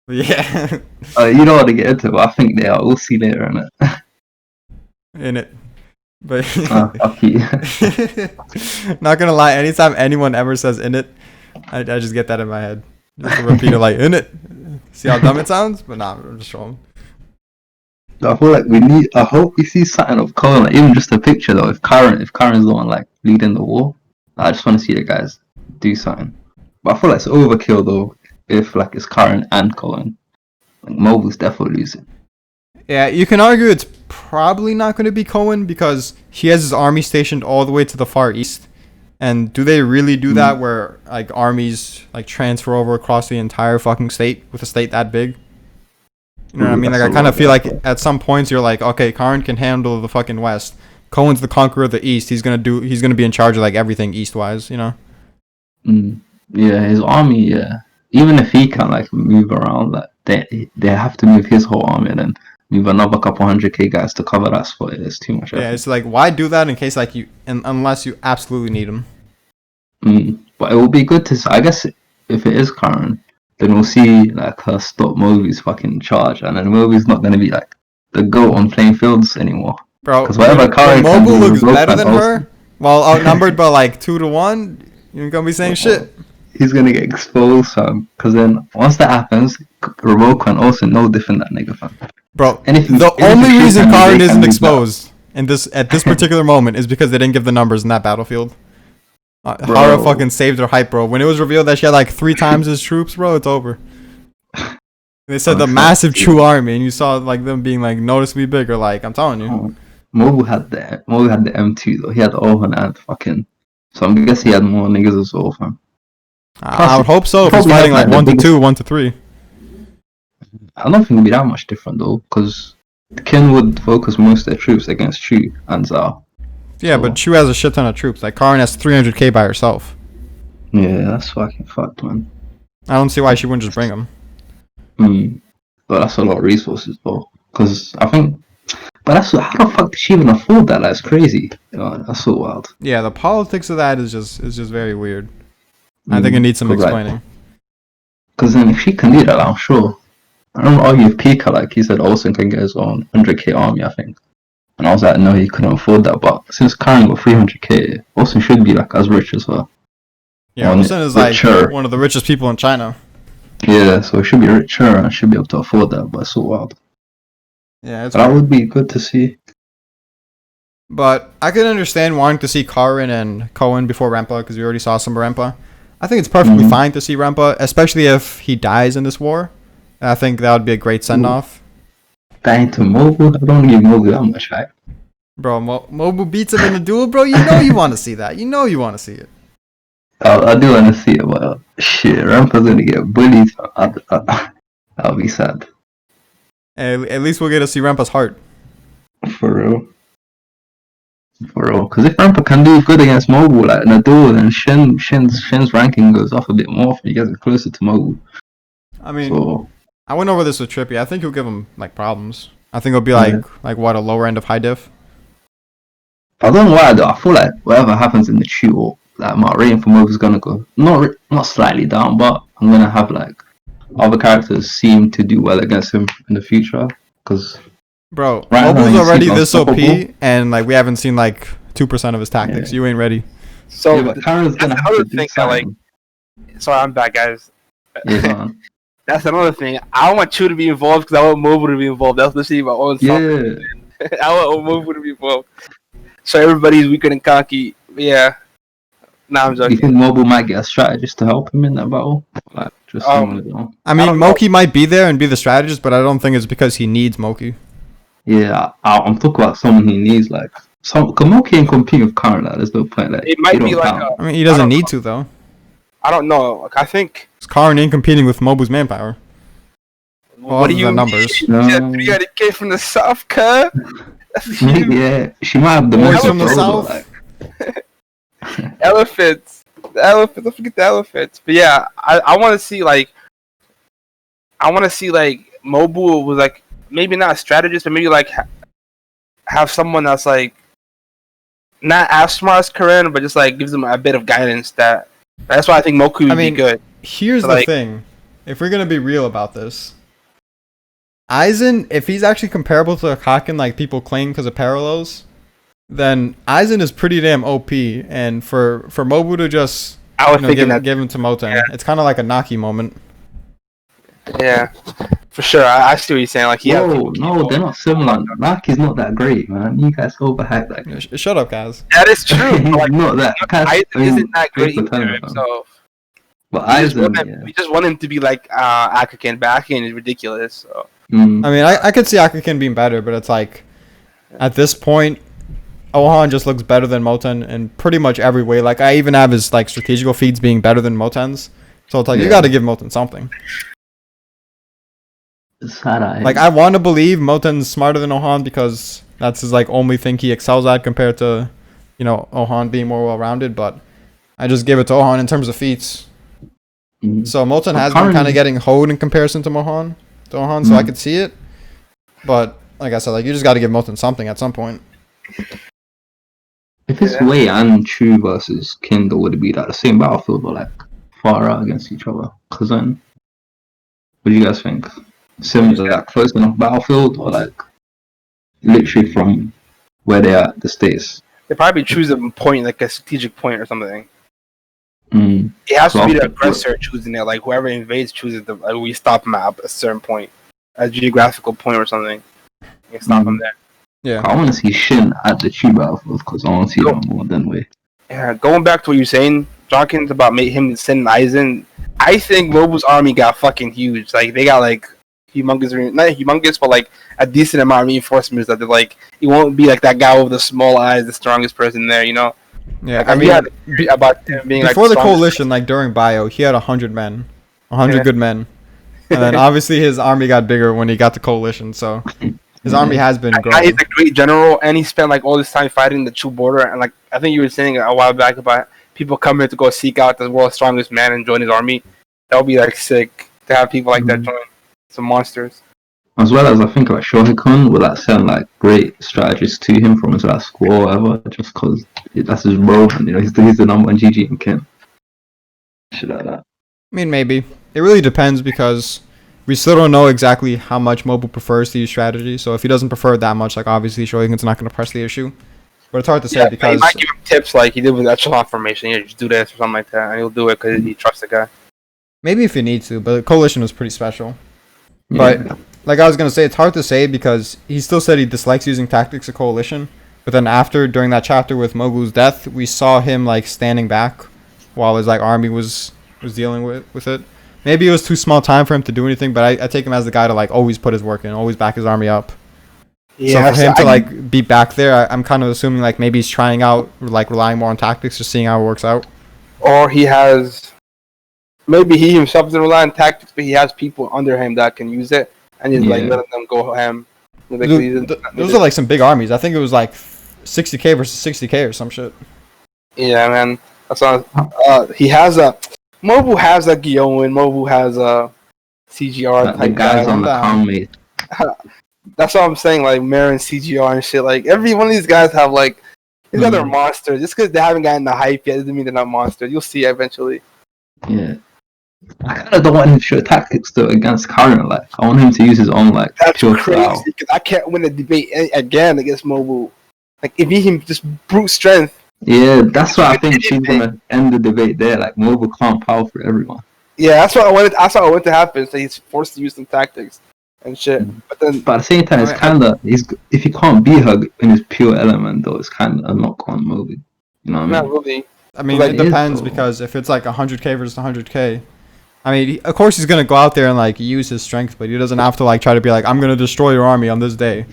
But yeah, You don't want to get into it, but I think they are. We'll see later in it. in it. But Fuck you. not gonna lie, anytime anyone ever says in it, I just get that in my head. Just to repeat it like in it. See how dumb it sounds? But nah, I'm just showing. I feel like I hope we see something of Colin, like, even just a picture though. If Karen's the one like leading the war, I just want to see the guys do something. But I feel like it's overkill though. If like it's Karen and Colin, like Mobile's definitely losing. Yeah, you can argue it's probably not going to be Cohen because he has his army stationed all the way to the far east. And do they really do that where like armies like transfer over across the entire fucking state with a state that big? You know what I mean? Like I kind of feel like at some points you're like, okay, Karen can handle the fucking west. Cohen's the conqueror of the east. He's gonna be in charge of like everything east wise. You know? Yeah, his army. Yeah, even if he can like move around, like they have to move his whole army and then move another couple 100k guys to cover that spot. It's too much effort. Yeah, it's like why do that in case like unless you absolutely need them. But it will be good to see. I guess if it is Karen, then we'll see like her stop Moby's fucking charge, and then Moby's not gonna be like the goat on playing fields anymore. Bro, Because whatever Karen Mobile looks better than her, while outnumbered by like 2-1, you ain't gonna be saying shit. He's gonna get exposed, fam. Because then once that happens, Revoke and also no different that nigga, fam. Bro, Anything, the only reason Karen isn't be exposed at this particular moment is because they didn't give the numbers in that battlefield. Hara fucking saved her hype, bro. When it was revealed that she had like 3 times his troops, bro, it's over. They said the massive true army, and you saw like them being like noticeably bigger. Like I'm telling you, Mobile had the M2 though. He had the Oven and fucking. So I'm guessing he had more niggas as well, fam. I would hope so. If he's fighting like 1 to 2, 1 to 3. I don't think it'll be that much different though, because Kin would focus most of their troops against Chu and Zhao. Yeah, but Chu has a shit ton of troops. Like Karen has 300k by herself. Yeah, that's fucking fucked, man. I don't see why she wouldn't just bring them. But that's a lot of resources though, because I think. But how the fuck did she even afford that? That's crazy. That's so wild. Yeah, the politics of that is just very weird. I think it needs some explaining. Because then if she can do that, I'm sure. I don't argue with Pika, like he said Olsen can get his own 100k army, I think. And I was like, no, he couldn't afford that. But since Karen got 300k, Olsen should be like as rich as her. Yeah, Olsen is like one of the richest people in China. Yeah, so he should be richer and should be able to afford that, but it's so wild. Yeah, that would be good to see. But I could understand wanting to see Karen and Cohen before Rempa, because we already saw some Rempa. I think it's perfectly fine to see Rempa, especially if he dies in this war. I think that would be a great send-off. Dying to Mobile? I don't give Mobile that much hype. Bro, Mobile beats him in the duel, bro. You know you want to see that. You know you want to see it. I do want to see it, but shit, Rempa's gonna get bullied. I'll be sad. At least we'll get to see Rempa's heart. For real. Because if Rempa can do good against Mobile, like in a duel, then Shin's ranking goes up a bit more. He gets closer to Mobile. I mean, I went over this with Trippy. I think he'll give him like problems. I think it'll be like what, a lower end of high diff. I don't know why though. I feel like whatever happens in the duel, like my rating for Mobile is gonna go not slightly down, but I'm gonna have like other characters seem to do well against him in the future. Because bro, Mobile's already this OP, and like we haven't seen like 2% of his tactics. You ain't ready. So but Karen's gonna have to think that like. Sorry, I'm back, guys. Yeah, that's another thing. I want Chu to be involved because I want Mobile to be involved. That's literally my own song. Yeah. I want Mobile to be involved. So everybody's weaker than Conky. Yeah. Nah, I'm joking. You think Mobile might get a strategist to help him in that battle? Like, just I mean, Moki might be there and be the strategist, but I don't think it's because he needs Moki. Yeah, I'm talking about someone he needs, like because Moki ain't competing with Karen. Like, there's no point. Like, it might be like. I mean, he doesn't need to though. I don't know. Like, I think Karen ain't competing with Mobu's manpower. What do you numbers? No. 300k from the south, cuz. Yeah, she might have the most from the south. Elephants. The elephants. Don't forget the elephants. But yeah, I want to see like. I want to see like Mobile was like maybe not a strategist, but maybe like have someone that's like not as smart as Karen, but just like gives them a bit of guidance. That's why I think Moku would be good. Here's the thing. if we're gonna be real about this, Aizen, if he's actually comparable to Haken like people claim because of parallels, then Aizen is pretty damn OP. And for Mobu to just I was thinking give him to Moten, Yeah. it's kind of like a Naki moment. Yeah, for sure. I see what you're saying. Like, he has Whoa, no, they're not similar. Naki's not that great, man. You guys overhype that. Yeah, shut up, guys. that is true. He's but, like, not that. Aizen isn't that great people tell either him, fam. himself. But We just want him to be like Akaken. But Akaken is ridiculous. So. Mm, I mean, I could see Akakin being better, but it's like, at this point, Ohan just looks better than Moten in pretty much every way. Like, I even have his like strategical feeds being better than Moten's. So it's like, you Yeah. got to give Moten something. Sad-eyed. Like, I want to believe Moten's smarter than Ohan because that's his like only thing he excels at compared to, Ohan being more well-rounded. But I just give it to Ohan in terms of feats. Mm. So Moten has been Currently- kind of getting hoed in comparison to Ohan, so I could see it. But like I said, like you just got to give Moten something at some point. If it's Yeah. Wei and Chu versus Kindle, would it be like the same battlefield but like far out against each other? Cause then, what do you guys think? Similar, like close enough battlefield, or like literally from where they are at the states? They probably choose a point, like a strategic point or something. Mm. It has to be the Well, aggressor choosing it. Like, whoever invades chooses the. Like, we stop him at a certain point, a geographical point or something. You stop him there. Yeah. I want to see Shin at the Chu battlefield because I want to see them more than Wei. Yeah, going back to what you're saying, Jonkins, about him sending Aizen. I think Mobu's army got fucking huge. Like, they got like humongous, not humongous, but like a decent amount of reinforcements that they're like, he won't be like that guy with the small eyes, the strongest person there, Yeah. Like, I he mean, had about him being before like the strongest- coalition, like during Bio, he had 100 men, 100 Yeah. good men, and then obviously his army got bigger when he got the coalition. So his army has been Now growing. he's a great general, and he spent like all this time fighting the Chu border. And like I think you were saying a while back about people coming to go seek out the world's strongest man and join his army. That would be like sick to have people like that Mhm. join. Some monsters. As well as I think like Shohei-kun will like send like great strategists to him from his last school or whatever, just because that's his bro, and he's the number one GG and Ken. Shit like that. I mean, maybe it really depends because we still don't know exactly how much Mobu prefers to use strategy. So if he doesn't prefer it that much, like obviously Shoigun's not going to press the issue. But it's hard to say Yeah, he because might give him tips like he did with echelon formation. Yeah, just do this or something like that, and he'll do it because he trusts the guy. maybe if he needs to. But coalition was pretty special. But Yeah. like I was gonna say, it's hard to say because he still said he dislikes using tactics of coalition. But then after, during that chapter with Mogu's death, we saw him like standing back while his like army was dealing with it. Maybe it was too small time for him to do anything, but I take him as the guy to like always put his work in, always back his army up. Yeah, so for him to like be back there, I'm kind of assuming like maybe he's trying out, like relying more on tactics, just seeing how it works out. or he has, maybe he himself doesn't rely on tactics, but he has people under him that can use it, and he's like Yeah. letting them go ham. Like, Those are like some big armies. I think it was like 60k versus 60k or some shit. Yeah, man. That's all. He has a Mobu has a Gyoen. Mobu has a CGR Like the type guys guy. on the down. calm mate. That's what I'm saying. Like Marin CGR and shit. Like every one of these guys have like these Mhm. other monsters. Just because they haven't gotten the hype yet doesn't mean they're not monsters. You'll see eventually. Yeah. I kind of don't want him to show tactics though against Karen. Like I want him to use his own like That's pure crazy style. because I can't win a debate again against Mobu. Like if he can just brute strength. Yeah, that's why I think she's gonna end the debate there. Like Mobile can't power for everyone. Yeah, that's what I wanted. That's what I wanted to happen. So he's forced to use some tactics and shit. Mhm. But then But at the same time, it's Alright, kind of if he can't be her in his pure element though, it's kind of a knock on Moby. You know what I not mean? really. I mean, Like, it depends though. because if it's like 100k versus 100k, I mean, of course he's gonna go out there and like use his strength, but he doesn't have to like try to be like, I'm gonna destroy your army on this day.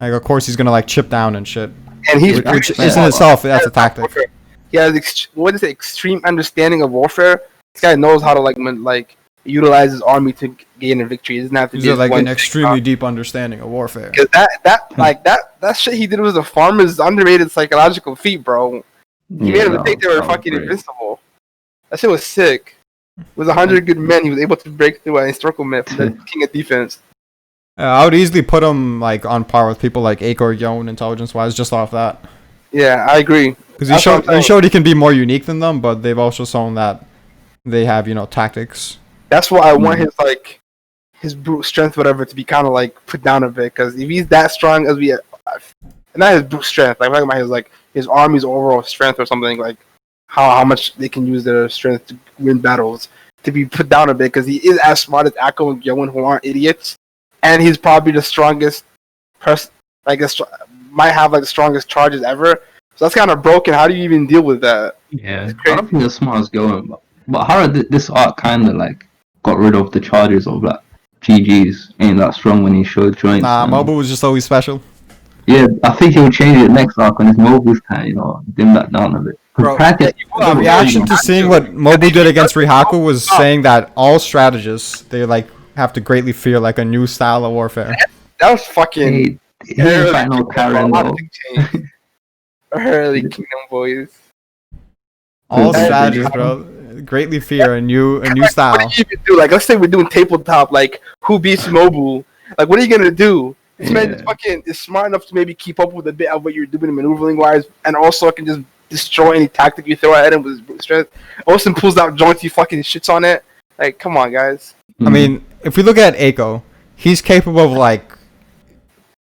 Like, of course he's gonna like chip down and shit. And he's Which very is in smart. itself, that's a tactic. Warfare. He has what is it? Extreme understanding of warfare. This guy knows how to like utilize his army to gain a victory. He doesn't have to He's be got like one an thing. extremely deep understanding of warfare. Because that shit he did with the farmers underrated psychological feat, bro. He made them think they were fucking invincible. That shit was sick. With 100 good men, he was able to break through an historical myth, the king of defense. I would easily put him like on par with people like Aiko or Yon intelligence wise, just off that. Yeah, I agree. Because That's what I'm he saying. showed he can be more unique than them, but they've also shown that they have tactics. That's why I want his brute strength, whatever, to be kind of like put down a bit. Because if he's that strong as not his brute strength, like I'm talking about his army's overall strength or something, like how much they can use their strength to win battles, to be put down a bit, because he is as smart as Akko and Gyoen, who aren't idiots, and he's probably the strongest person. Might have like the strongest charges ever. So that's kind of broken. How do you even deal with that? Yeah, I don't think as smart as going, but Hara, this arc kind of like got rid of the charges of like GG's ain't that strong when he showed joints. Nah, Mobu was just always special. Yeah, I think he'll change it next arc when his Mobu's kind of, dim that down a bit. Bro, practice, the reaction to seeing what Mobu did against Rihaku was saying that all strategists, they like have to greatly fear like a new style of warfare. That was fucking he didn't fight no Karen though. Early Kingdom boys. All strategists, bro, greatly fear a new style. What do you even do? Like, let's say we're doing tabletop. Like, who beats Mobu? Like, what are you gonna do? This man is smart enough to maybe keep up with a bit of what you're doing maneuvering wise, and also can just destroy any tactic you throw at him with his brute strength. Austin pulls out joints, he fucking shits on it. Like, come on, guys. I mean, if we look at Eiko, he's capable of like,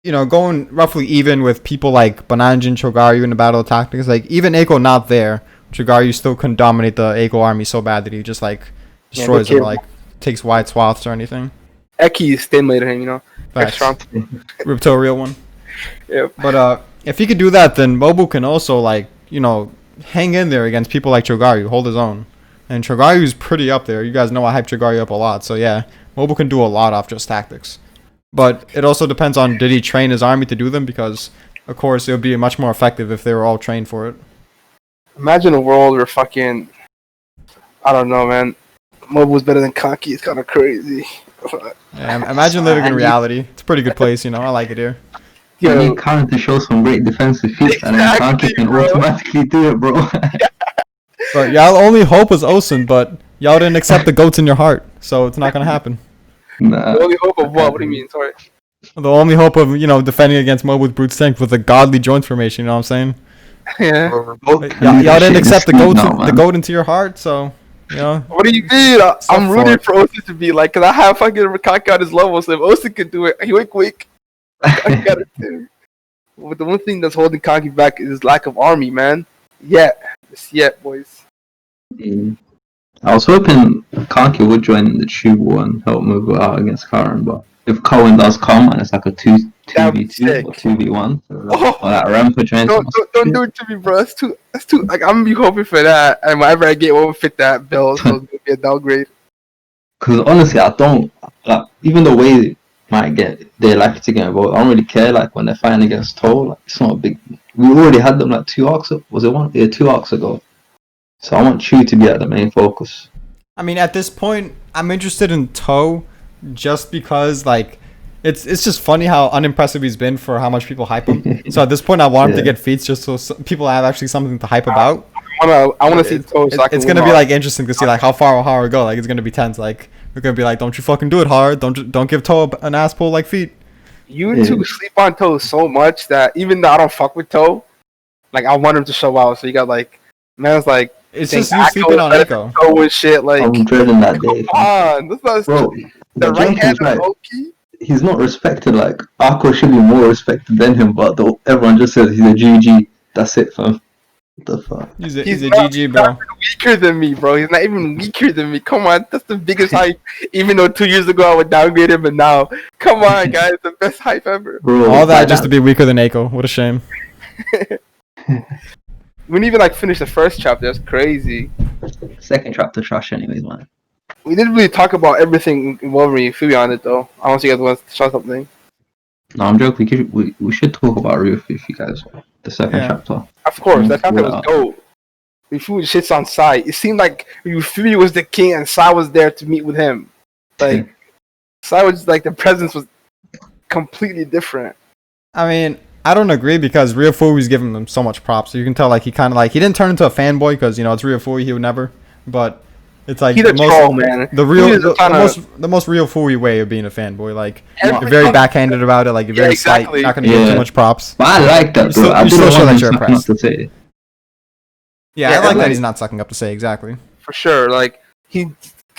going roughly even with people like Bananjin, Chogaryu in the battle of tactics. Like, even Eiko not there, Chogaryu still can dominate the Eiko army so bad that he just like destroys it, or like takes wide swaths or anything. Eki stimulated him, Extra. Ripto, real one. Yep. But if he could do that, then Mobu can also like, hang in there against people like Chogaryu, hold his own. And Chogaryu's pretty up there. You guys know I hype Chogaryu up a lot. So yeah, Mobu can do a lot off just tactics. But it also depends on, did he train his army to do them? Because, of course, it would be much more effective if they were all trained for it. Imagine a world where fucking, I don't know, man, Mobu's better than Kanki. It's kind of crazy. Yeah, imagine living in reality. It's a pretty good place, I like it here. You need Karen to show some great defensive feats, and then Kanki can automatically do it, bro. But y'all only hope was Osen, but y'all didn't accept the goats in your heart, so it's not gonna happen. Nah. The only hope of what? What do you mean? Sorry. The only hope of defending against Mobu with brute strength with a godly joint formation. You know what I'm saying? Yeah. Y'all didn't accept the goat into your heart, so What do you mean? I'm rooting for Osen to be like, cause I have fucking Kanki on his level, so if Osen could do it, he went quick. Kanki got it too. But the one thing that's holding Kanki back is his lack of army, man. It's boys. I was hoping Kanki would join in the Tube War and help Mobu out against Karen, but if Cohen does come and it's like a 2v2 or 2v1, or that Rampa joins. Don't do it to me, bro. That's too. Like, I'm gonna be hoping for that, and whenever I get one fit that bill, so it's gonna be a downgrade. Because honestly, I don't like, even the way they're likely to get involved. I don't really care. Like when they're fighting against Toll, like, it's not a big. We already had them like 2 arcs. Was it one? Yeah, 2 arcs ago. So I want Chu to be at the main focus. I mean, at this point, I'm interested in Toe, just because like it's just funny how unimpressive he's been for how much people hype him. So at this point, I want him to get feats just so people have actually something to hype about. I want to see Toe. It's gonna be like interesting to see like how far Hara go. Like it's gonna be tense. Like we're gonna be like, don't you fucking do it hard. Don't give Toe an ass pull like feet. You two sleep on Toe so much that even though I don't fuck with Toe, like I want him to show out. So you got like, man's like. It's just you sleeping on Eiko. Toe and shit, like. I'm dreading that day. Come on, that's not bro. The right hand of Loki. He's not respected. Like Akko should be more respected than him, but everyone just says he's a GG. That's it, fam. What the fuck? He's a GG, bro. Weaker than me, bro. He's not even weaker than me. Come on, that's the biggest hype. Even though 2 years ago I would downgrade him, but now, come on, guys, the best hype ever. Bro, all that just to be weaker than Eiko. What a shame. We didn't even like finish the first chapter. That's crazy. Second chapter trash, anyways, man. We didn't really talk about everything in Wolverine. Fury on it though. I want you guys want to show something. No, I'm joking. We should talk about Ryufu if you guys. The second chapter. Of course, that chapter was gold. Ryufu shits on Sai. It seemed like Ryufu was the king and Sai was there to meet with him. Like Sai was like the presence was completely different. I mean, I don't agree because Ryufui's giving them so much props. So you can tell like he kind of like he didn't turn into a fanboy because it's Ryufui, he would never. But it's like he's a troll, man. The most Ryufui way of being a fanboy. Like you're very backhanded about it. Like you're very slight. You're not gonna give too much props. But I like that, bro. I still show that you're impressed. To say. Yeah, I like that he's not sucking up to say exactly. For sure, like he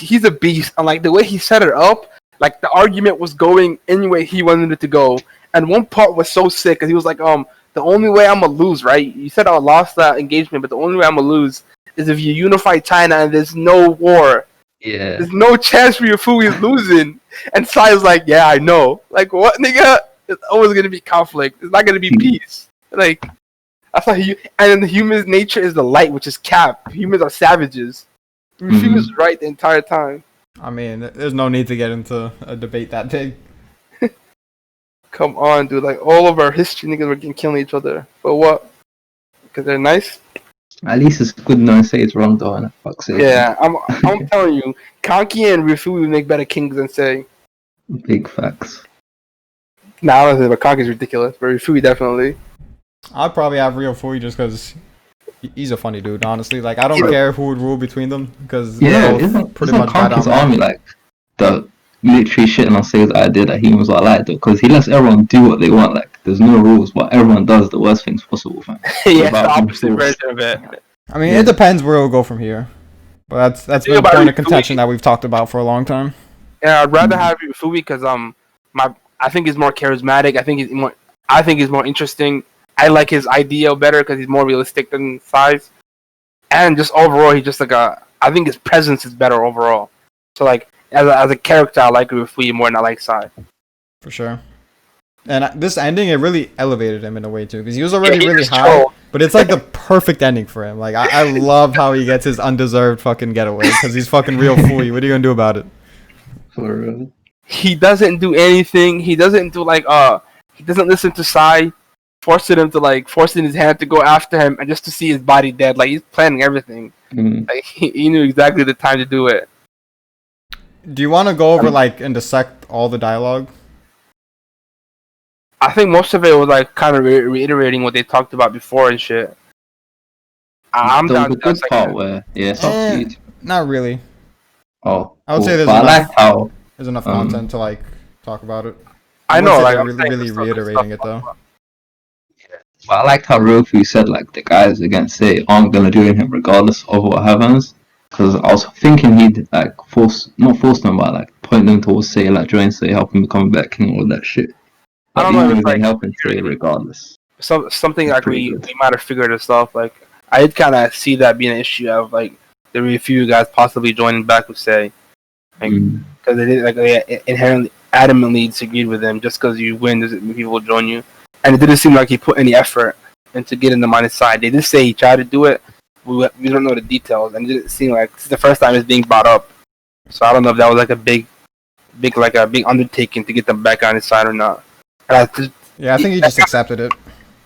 he's a beast, and like the way he set it up, like the argument was going any way he wanted it to go. And one part was so sick because he was like, the only way I'm gonna lose, right? You said I lost that engagement, but the only way I'm gonna lose is if you unify China and there's no war. Yeah. There's no chance for your food is losing. And Sai's like, yeah, I know. Like, what, nigga? It's always gonna be conflict. It's not gonna be peace. Like, that's how and then the human's nature is the light, which is cap. Humans are savages. Humans is right the entire time. I mean, there's no need to get into a debate that big. Come on, dude. Like, all of our history niggas were getting killing each other. For what? Because they're nice? At least it's good knowing say it's wrong though, and fuck's sake. Yeah, I'm telling you, Kanki and Rifui would make better kings than Sei. Big facts. Nah, I don't think, but Kanki's ridiculous. But Rifui definitely. I'd probably have Ryofui just because he's a funny dude, honestly. Like, I don't care who would rule between them because Yeah, they're isn't pretty much Kanki's right on. army like the literally shitting on Sei's idea that humans are like though? Because he lets everyone do what they want. Like, there's no rules, but everyone does the worst things possible, fam. Yeah, Without the opposite rules. version of it. I mean, it depends where it'll go from here. But that's been a about point of Ryofui. contention that we've talked about for a long time. Yeah, I'd rather have Rifui because I think he's more charismatic. I think he's more interesting. I like his idea better because he's more realistic than Sai's. And just overall, he's just like I think his presence is better overall. So like as a character, I like Rifui more than I like Sai. For sure. And this ending, it really elevated him in a way too, because he was already he really was high. troll. But it's like the perfect ending for him. Like I love how he gets his undeserved fucking getaway because he's fucking real fooey. What are you gonna do about it? For real. He doesn't do anything. He doesn't do like he doesn't listen to Sai, forcing his hand to go after him and just to see his body dead. Like he's planning everything. Like he knew exactly the time to do it. Do you want to go over like and dissect all the dialogue? I think most of it was like kind of reiterating what they talked about before and shit. I'm There down was to a that good part second. where it's up to you. Not really. Oh, I would say cool. there's But I enough. liked how There's enough content to like talk about it. I know, wouldn't say like they're I'm saying, really the stuff- reiterating it though. But I liked how Roku said like the guys against Sei aren't gonna do anything regardless of what happens. Because I was thinking he'd like not force them, but like point them towards Sei, like join Sei, help him become a better king, all that shit. I But don't know if even it's they like helping Sei regardless. something like Pretty we good. might have figured this stuff. Like I did kind of see that being an issue of like the few guys possibly joining back with Sei, because they did like they inherently adamantly disagreed with him. Just because you win doesn't mean people will join you, and it didn't seem like he put any effort into getting them on his side. They did say he tried to do it. We don't know the details, and it didn't seem like this is the first time it's being brought up. So I don't know if that was like a big undertaking to get them back on his side or not. Yeah, I think he just accepted it.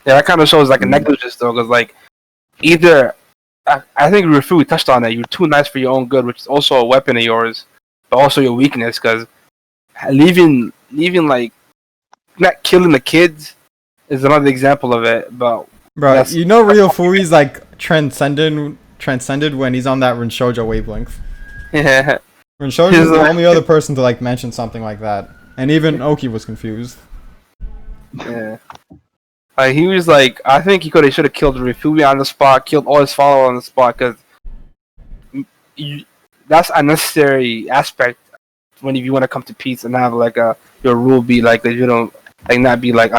Yeah, that kind of shows like a negligence though, because like either I think Rifui touched on that you're too nice for your own good, which is also a weapon of yours, but also your weakness, because leaving like not killing the kids is another example of it. But Bro, you know Ryofui's like transcended when he's on that Rinshojo wavelength. yeah, Rinshojo is the only other person to like mention something like that. And even Oki was confused. yeah. Like he was like, I think he should have killed Rifui on the spot, killed all his followers on the spot, because that's a necessary aspect when if you want to come to peace and have like your rule be like that you don't like not be like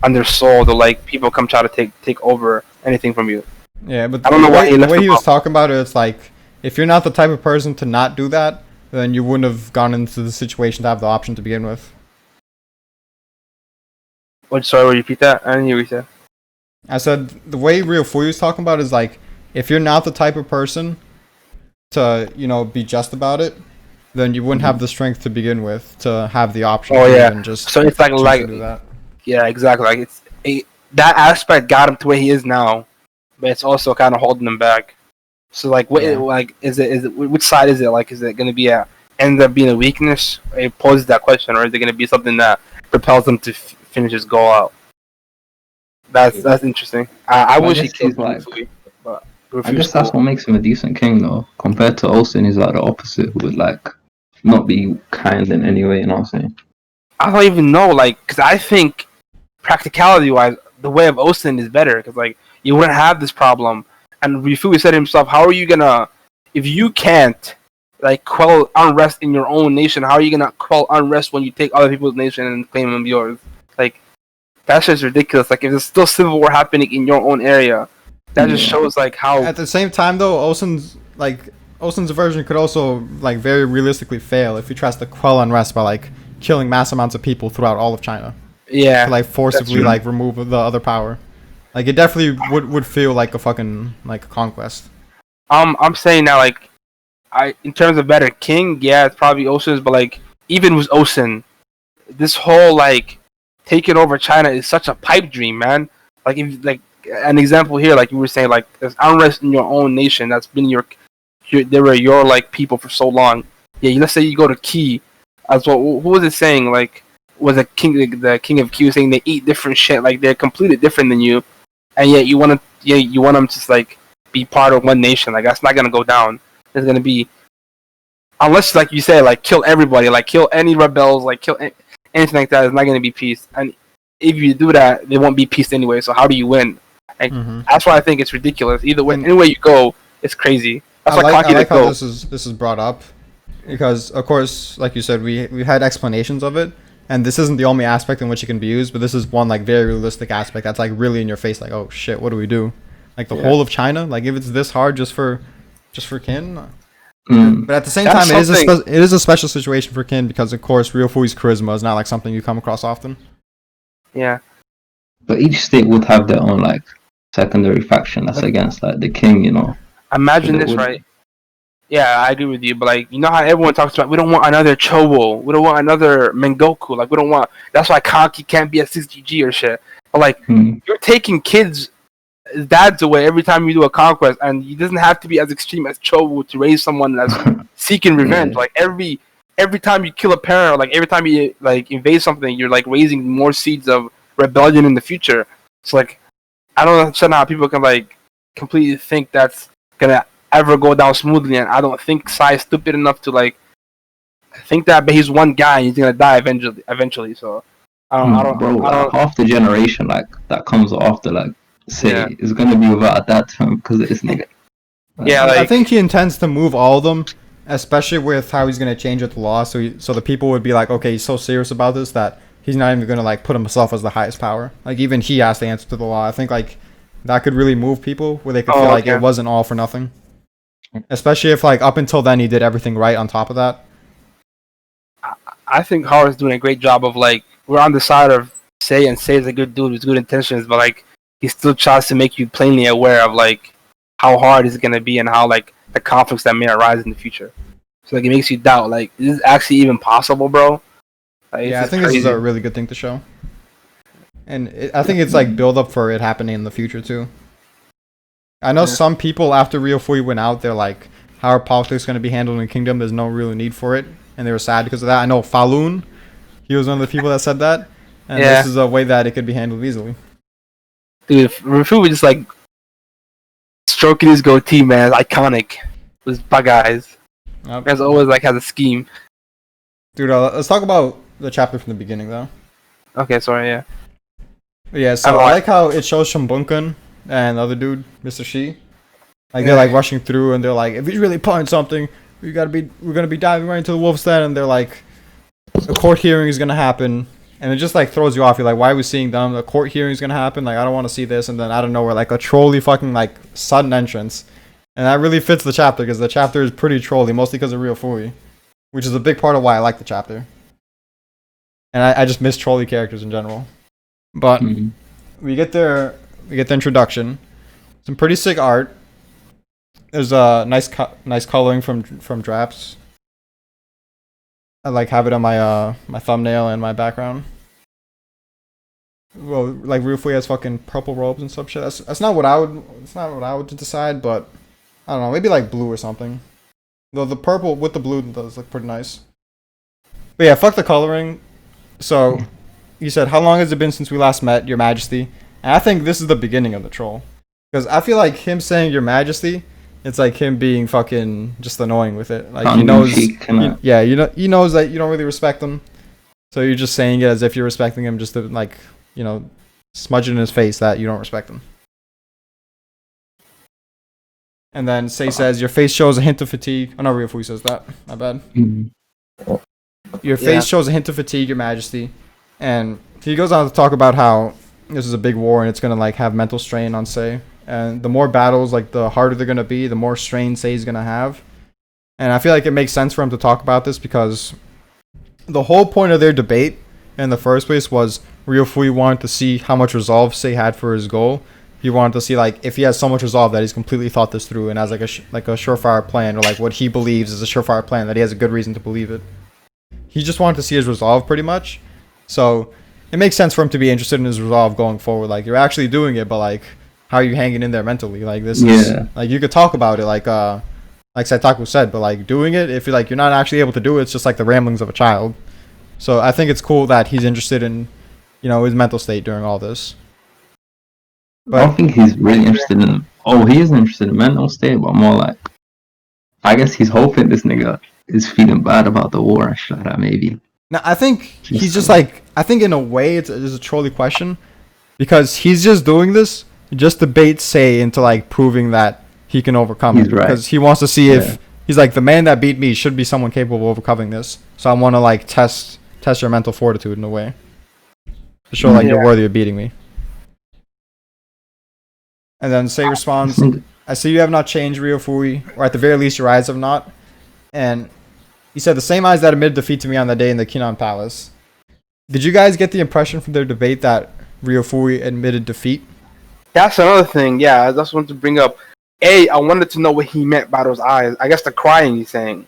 undersold or like people come try to take over anything from you. Yeah, but I don't know why he the left way he him was out. talking about it, it's like if you're not the type of person to not do that, then you wouldn't have gone into the situation to have the option to begin with. What? Sorry, will you repeat that? I didn't hear what you said. I said the way Ryofui was talking about it is like if you're not the type of person to be just about it, then you wouldn't have the strength to begin with to have the option. Oh, to yeah. even just So it's like choose to do that. yeah, exactly. Like that aspect got him to where he is now, but it's also kind of holding him back. So like, what? Yeah. Like, is it? Which side is it? Like, is it going to be end up being a weakness? It poses that question, or is it going to be something that propels him to finish his goal out? That's interesting. I wish he guess killed he's like- Rufui, but I Rufui's guess that's cool. what makes him a decent king, though. Compared to Olsen, he's like the opposite, who would like not be kind in any way. You know what I'm saying? I don't even know, like, because I think practicality-wise, the way of Osin is better, because like you wouldn't have this problem. And Rifui said himself, "How are you gonna, if you can't like quell unrest in your own nation. How are you gonna quell unrest when you take other people's nation and claim them yours? Like that's just ridiculous. Like if there's still civil war happening in your own area, that just Yeah. shows like how. At the same time, though, Osun's version could also like very realistically fail if he tries to quell unrest by like killing mass amounts of people throughout all of China Yeah, to like forcibly true. like remove the other power. Like it definitely would feel like a fucking like a conquest. I'm saying now like in terms of better king, yeah, it's probably Osun's, but like even with Osun, this whole like taking over China is such a pipe dream, man. Like if like an example here, like you were saying, like there's unrest in your own nation that's been they were your like people for so long. Yeah, let's say you go to Key, as well. Who was it saying? Like was the king of Key was saying they eat different shit, like they're completely different than you, and yet you want them to just like be part of one nation. Like that's not gonna go down. There's gonna be unless like you say like kill everybody, like kill any rebels, like kill anything like that. It's not gonna be peace. And if you do that, there won't be peace anyway. So how do you win? Like that's why I think it's ridiculous. Either way, any way you go, it's crazy. That's why I like how go. this is brought up because of course, like you said, we had explanations of it, and this isn't the only aspect in which it can be used, but this is one like very realistic aspect that's like really in your face. Like, oh shit, what do we do? Like the whole of China, like if it's this hard just for Qin. But at the same That's time, something- it is a special situation for Qin because of course Ryofui's charisma is not like something you come across often. Yeah. But each state would have their own like secondary faction that's against like the king, you know. Imagine It this, would- right? Yeah, I agree with you. But like, you know how everyone talks about, we don't want another Chowo, we don't want another Mengoku. Like, we don't want. That's why Kanki can't be a 60G or shit. But like, you're taking kids' dads away every time you do a conquest, and it doesn't have to be as extreme as Chowo to raise someone that's seeking revenge. Yeah. Like every time you kill a parent, or like every time you like invade something, you're like raising more seeds of rebellion in the future. It's like I don't understand how people can like completely think that's gonna ever go down smoothly, and I don't think Sai is stupid enough to like think that. But he's one guy, and he's gonna die eventually. So I Bro, don't. like, half the generation like that comes after like say Yeah. is gonna be without that term because it's nigga. Yeah, I like think he intends to move all of them, especially with how he's gonna change it to law. So the people would be like, okay, he's so serious about this that he's not even gonna like put himself as the highest power. Like even he has to answer to the law. I think like that could really move people where they could feel like okay. it wasn't all for nothing. Especially if like up until then he did everything right on top of that. I think Howard's doing a great job of like we're on the side of Say, and Say is a good dude with good intentions, but like he still tries to make you plainly aware of like how hard it's gonna be and how like the conflicts that may arise in the future. So like it makes you doubt like is this actually even possible, bro? Like, it's Yeah, I just think this is crazy. a really good thing to show. And I think it's like build up for it happening in the future too. I know some people after Ryofui went out, they're like, how are politics going to be handled in the kingdom? There's no real need for it. And they were sad because of that. I know Falun, he was one of the people that said that. And Yeah. this is a way that it could be handled easily. Dude, if Rufu was just like stroking his goatee, man, it's iconic. With his bug eyes. Yep. As always like has a scheme. Dude, let's talk about the chapter from the beginning though. Okay, sorry, yeah. But yeah, so I like how it shows Shambunkan and the other dude, Mr. Shi. Like they're like rushing through and they're like, if he's really pulling something, we're gonna be diving right into the wolf's den, and they're like, a court hearing is gonna happen, and it just like throws you off. You're like, why are we seeing them? The court hearing is gonna happen. Like I don't want to see this, and then out of nowhere, like a trolly fucking like sudden entrance, and that really fits the chapter because the chapter is pretty trolly, mostly because of Ryofui, which is a big part of why I like the chapter. And I just miss trolly characters in general. But we get the introduction. Some pretty sick art. There's a nice coloring from Draps. I like have it on my my thumbnail and my background. Well, like Ryofui has fucking purple robes and stuff. Shit. That's not what I would. It's not what I would decide, but I don't know. Maybe like blue or something. Though the purple with the blue does look pretty nice. But yeah, fuck the coloring. So, you said, how long has it been since we last met, Your Majesty? And I think this is the beginning of the troll. Because I feel like him saying Your Majesty, it's like him being fucking just annoying with it. Like, he knows... Yeah, he knows that you don't really respect him. So you're just saying it as if you're respecting him just to, like, you know, smudge it in his face that you don't respect him. And then Sei says, your face shows a hint of fatigue. Oh no, Ryufui says that. My bad. Mhm. Your face shows a hint of fatigue, Your Majesty. And he goes on to talk about how this is a big war and it's gonna like have mental strain on Sei. And the more battles, like the harder they're gonna be, the more strain Sei's gonna have. And I feel like it makes sense for him to talk about this because the whole point of their debate in the first place was Ryufui wanted to see how much resolve Sei had for his goal. He wanted to see like if he has so much resolve that he's completely thought this through and has like a surefire plan, or like what he believes is a surefire plan, that he has a good reason to believe it. He just wanted to see his resolve pretty much. So it makes sense for him to be interested in his resolve going forward. Like, you're actually doing it, but like, how are you hanging in there mentally? Like, this is like, you could talk about it like Saitaku said, but like doing it, if you're not actually able to do it, it's just like the ramblings of a child. So I think it's cool that he's interested in, his mental state during all this. I don't think he's really interested in. Oh, he is interested in mental state, but more like, I guess he's hoping this nigga is feeling bad about the war and shit like that. Maybe. Now I think he's just like, I think in a way it's a trolley question, because he's just doing this just to bait Sei into like proving that he can overcome it. Right. Because he wants to see if he's like, the man that beat me should be someone capable of overcoming this. So I want to like test your mental fortitude in a way to show like you're worthy of beating me. And then Sei responds, I see you have not changed, Ryufui, or at the very least your eyes have not. And he said, the same eyes that admitted defeat to me on that day in the Kinnan Palace. Did you guys get the impression from their debate that Ryufui admitted defeat? That's another thing, yeah, I just wanted to bring up. I wanted to know what he meant by those eyes. I guess the crying he's saying.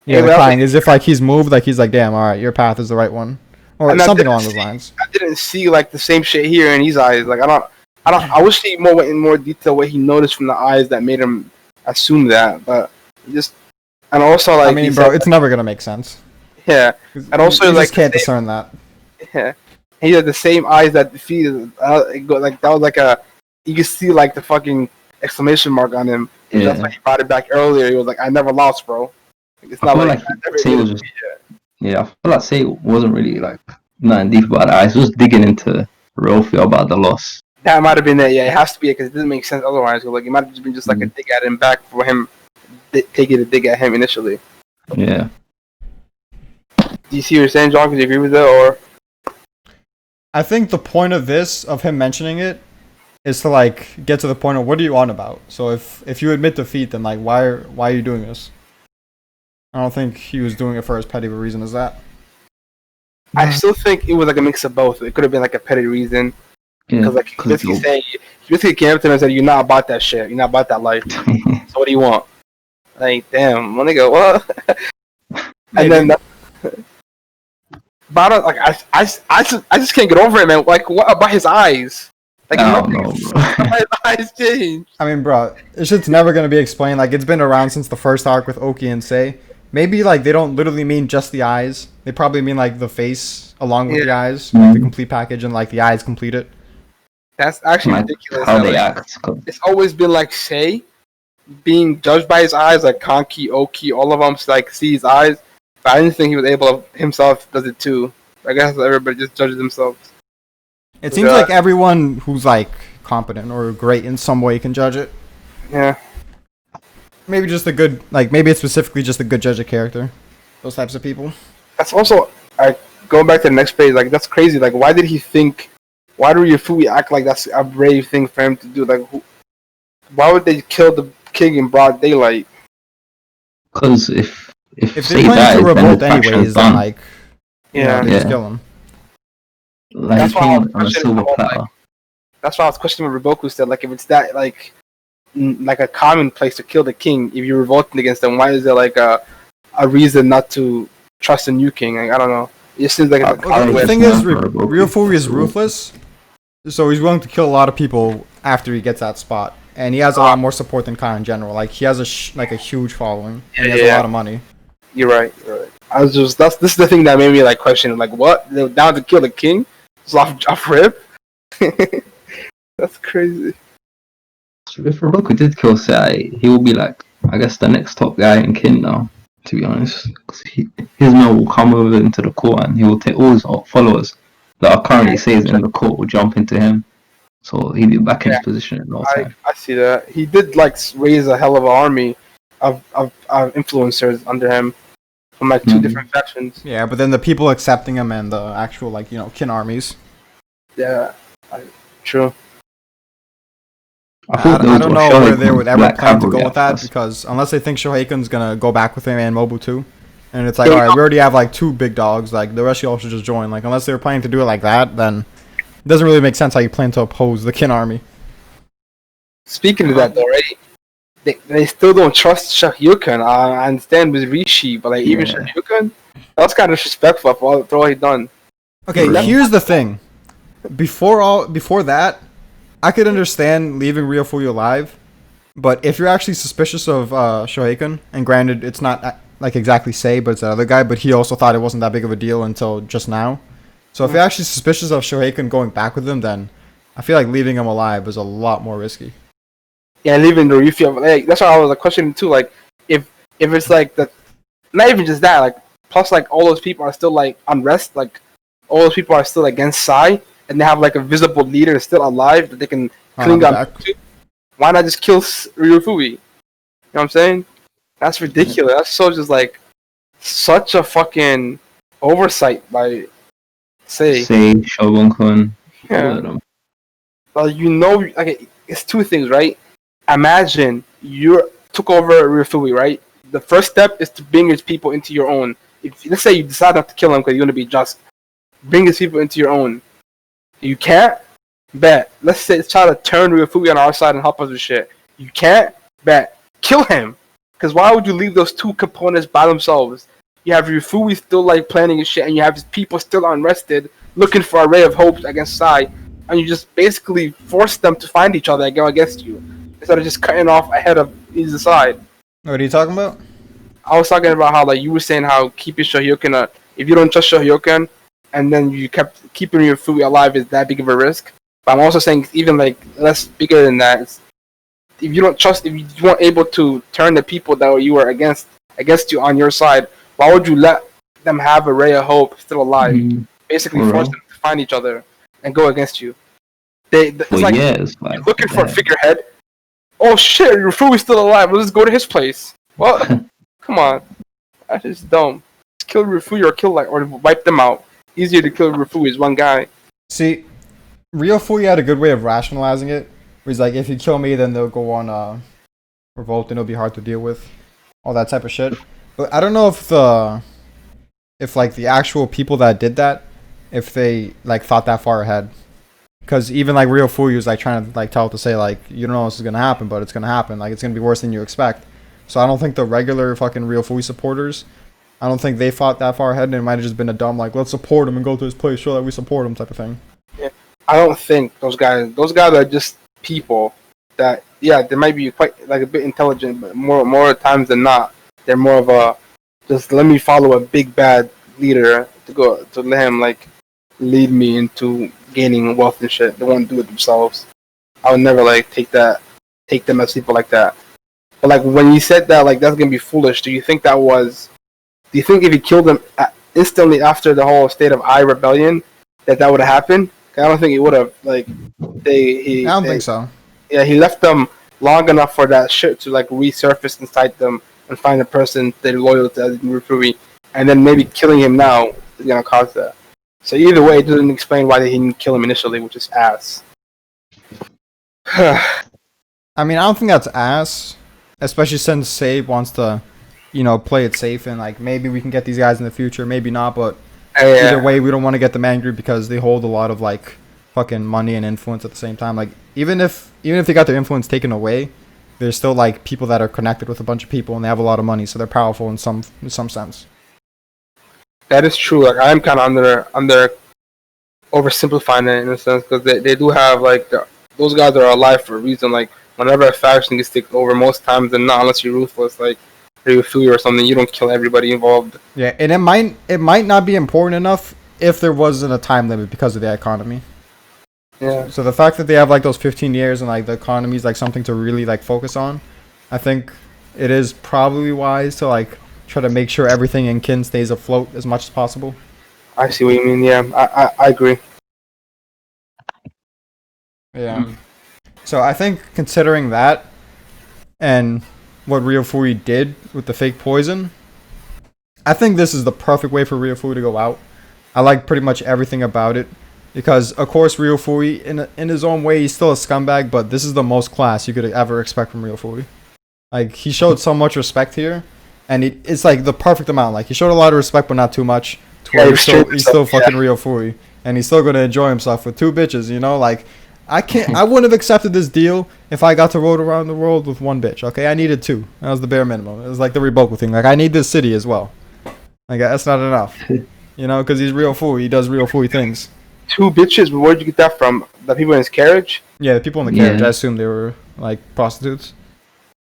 Yeah, the crying, as if like he's moved, like he's like, damn, alright, your path is the right one. Or something along those lines. I didn't see like the same shit here in his eyes. Like I wish he went in more detail what he noticed from the eyes that made him assume that. But just, and also like, I mean, bro, it's never gonna make sense. Yeah, and also you like just can't discern that. Yeah, he had the same eyes that defeated. Like that was like you could see like the fucking exclamation mark on him. Yeah. That's why he brought it back earlier. He was like, "I never lost, bro." Like, it's not like Sei was just, I feel like Sei wasn't really like nothing deep about it. I was just digging into Ryufui about the loss. That might have been it. Yeah, it has to be because it doesn't make sense otherwise. Like it might have just been just like a dig at him back for him taking a dig at him initially. Yeah. Do you see what you're saying, John? Can you agree with that, or? I think the point of this, of him mentioning it, is to like get to the point of what are you on about. So if you admit defeat, then like why are you doing this? I don't think he was doing it for as petty of a reason as that. I still think it was like a mix of both. It could have been like a petty reason. Because like he basically came up to him and said, "You're not about that shit. You're not about that life. So what do you want?" Like, damn, my nigga, what? And then, but like I just can't get over it, man. Like, what about his eyes? Like, I don't know, bro. his eyes changed. I mean, bro, this shit's never gonna be explained. Like, it's been around since the first arc with Oki and Sei. Maybe like they don't literally mean just the eyes. They probably mean like the face along with the eyes, like the complete package, and like the eyes complete it. That's actually like ridiculous. how they act. It's always been like Sei being judged by his eyes, like Kanki, Oki, all of them like see his eyes. But I didn't think he was able to himself does it too. I guess everybody just judges themselves. It seems like everyone who's like competent or great in some way can judge it. Yeah. Maybe just a good, like maybe it's specifically just a good judge of character. Those types of people. That's also going back to the next page. Like that's crazy. Like why did he think? Why do Ryufui act like that's a brave thing for him to do? Like, why would they kill the king in broad daylight? Because if they plan to revolt anyways, then like, they just kill him. Like that's why I was on a silver platter. That's why I was questioning what Riboku said. Like, if it's that like a common place to kill the king, if you're revolting against them, why is there like a reason not to trust a new king? Like, I don't know. It seems like the thing is, Ryufui is ruthless. So he's willing to kill a lot of people after he gets that spot, and he has a lot more support than Khan in general. Like he has a huge following, and he has a lot of money. You're right. I was just this is the thing that made me like question like what they're down to kill the king, just off rip. That's crazy. If Ryuko did kill Sei, he will be like I guess the next top guy in Kin now. To be honest, because his man will come over into the court and he will take all his followers that are currently Sei's in the court will jump into him. So he'd be back in his Yeah. position in no I time. I see that. He did like raise a hell of an army of influencers under him from like two Mhm. different factions. Yeah, but then the people accepting him and the actual like kin armies. Yeah, true. I I, thought I don't know where they would ever Black plan to Cavalry go at with that first. because unless they think Shoheiken's gonna go back with him and Mobutu, and it's like, Yeah, all right, we already have like two big dogs, like the rest of y'all should just join. Like unless they were planning to do it like that, then it doesn't really make sense how you plan to oppose the kin army. Speaking of that, though, right? They still don't trust Shoryuken. I understand with Rishi, but like even Yeah. Shoryuken, that's kind of disrespectful for all he done. Okay, Really? here's the thing. Before that, I could understand leaving Ryofuyu alive, but if you're actually suspicious of Shoheiken, and granted it's not like exactly Sei, but it's the other guy, but he also thought it wasn't that big of a deal until just now. So if you're actually suspicious of Shoheiken going back with him, then I feel like leaving him alive is a lot more risky. Yeah, leaving the Ryufi, like that's why I was like questioning too. Like if it's like the, not even just that, like plus like all those people are still like unrest, like all those people are still against Sai, and they have like a visible leader still alive that they can cling on Back. to. Why not just kill Ryufui? You know what I'm saying? That's ridiculous. That's so just like such a fucking oversight by Sei. Shogun Kun, all Yeah. of them. Well, like it's two things, right? Imagine you took over Ryufui, right? The first step is to bring his people into your own. If let's say you decide not to kill him because you want to be just, bring his people into your own. You can't bet. Let's try to turn Ryufui on our side and help us with shit. You can't bet. Kill him, because why would you leave those two components by themselves? You have Ryufui still like planning his shit, and you have his people still unrested, looking for a ray of hope against Sai, and you just basically force them to find each other and go against you, instead of just cutting off ahead of either side. What are you talking about? I was talking about how like you were saying how keeping Shoryuken, if you don't trust Shoryuken, and then you kept keeping your food alive is that big of a risk. But I'm also saying even like less bigger than that. If you don't trust, if you weren't able to turn the people that you were against you on your side, why would you let them have a ray of hope still alive? Mhm. Basically For force real? them to find each other and go against you. It's Well, like yeah, it's like you're looking for a yeah. figurehead. Oh shit, your food is still alive. Let's go to his place. What? Come on, that's just dumb. Just kill Rufui or wipe them out. Easier to kill Rufui is one guy. See, Ryofuyu had a good way of rationalizing it. Where he's like, if you kill me, then they'll go on revolt, and it'll be hard to deal with, all that type of shit. But I don't know if like the actual people that did that, if they like thought that far ahead. Because even like Ryofuyu was like trying to like tell it to say like, you don't know this is gonna happen, but it's gonna happen. Like it's gonna be worse than you expect. So I don't think the regular fucking Ryofuyu supporters, I don't think they thought that far ahead, and it might have just been a dumb like, let's support him and go to his place, show that we support him type of thing. I don't think those guys are just people that, yeah, they might be quite like a bit intelligent, but more times than not, they're more of a just let me follow a big bad leader to let him like lead me into gaining wealth and shit. They won't do it themselves. I would never like take them as people like that. But like when you said that like that's gonna be foolish, do you think if he killed them instantly after the whole State of I rebellion that would have happened? I don't think it would have. Like I don't think so. Yeah, he left them long enough for that shit to like resurface inside them and find a person they're loyal to as Rufui, and then maybe killing him now is gonna cause that. So either way, it doesn't explain why they didn't kill him initially, which is ass. I mean, I don't think that's ass, especially since Sabe wants to, play it safe and like maybe we can get these guys in the future, maybe not, but either way, we don't want to get them angry because they hold a lot of like fucking money and influence at the same time. Like even if they got their influence taken away, there's still like people that are connected with a bunch of people and they have a lot of money, so they're powerful in some sense. That is true. Like I'm kind of under oversimplifying it in a sense because they do have like those guys are alive for a reason. Like whenever a faction gets taken over, most times than not, unless you're ruthless, like you're Rufui or something, you don't kill everybody involved. Yeah, and it might not be important enough if there wasn't a time limit because of the economy. Yeah. So the fact that they have like those 15 years and like the economy is like something to really like focus on, I think it is probably wise to like try to make sure everything in Kin stays afloat as much as possible. I see what you mean. Yeah, I agree. Yeah. So I think considering that and what Ryofui did with the fake poison, I think this is the perfect way for Ryofui to go out. I like pretty much everything about it. Because, of course, Ryofui, in his own way, he's still a scumbag, but this is the most class you could ever expect from Ryofui. Like, he showed so much respect here, and it's like the perfect amount. Like, he showed a lot of respect, but not too much. To where he's still fucking Ryofui, and he's still gonna enjoy himself with 2 bitches, you know? Like, I wouldn't have accepted this deal if I got to roll around the world with 1 bitch, okay? I needed 2. That was the bare minimum. It was like the Riboku thing. Like, I need this city as well. Like, that's not enough. You know, because he's Ryofui. He does Ryofui things. 2 bitches? Where'd you get that from? The people in his carriage? Yeah, the people in the carriage. I assume they were like prostitutes.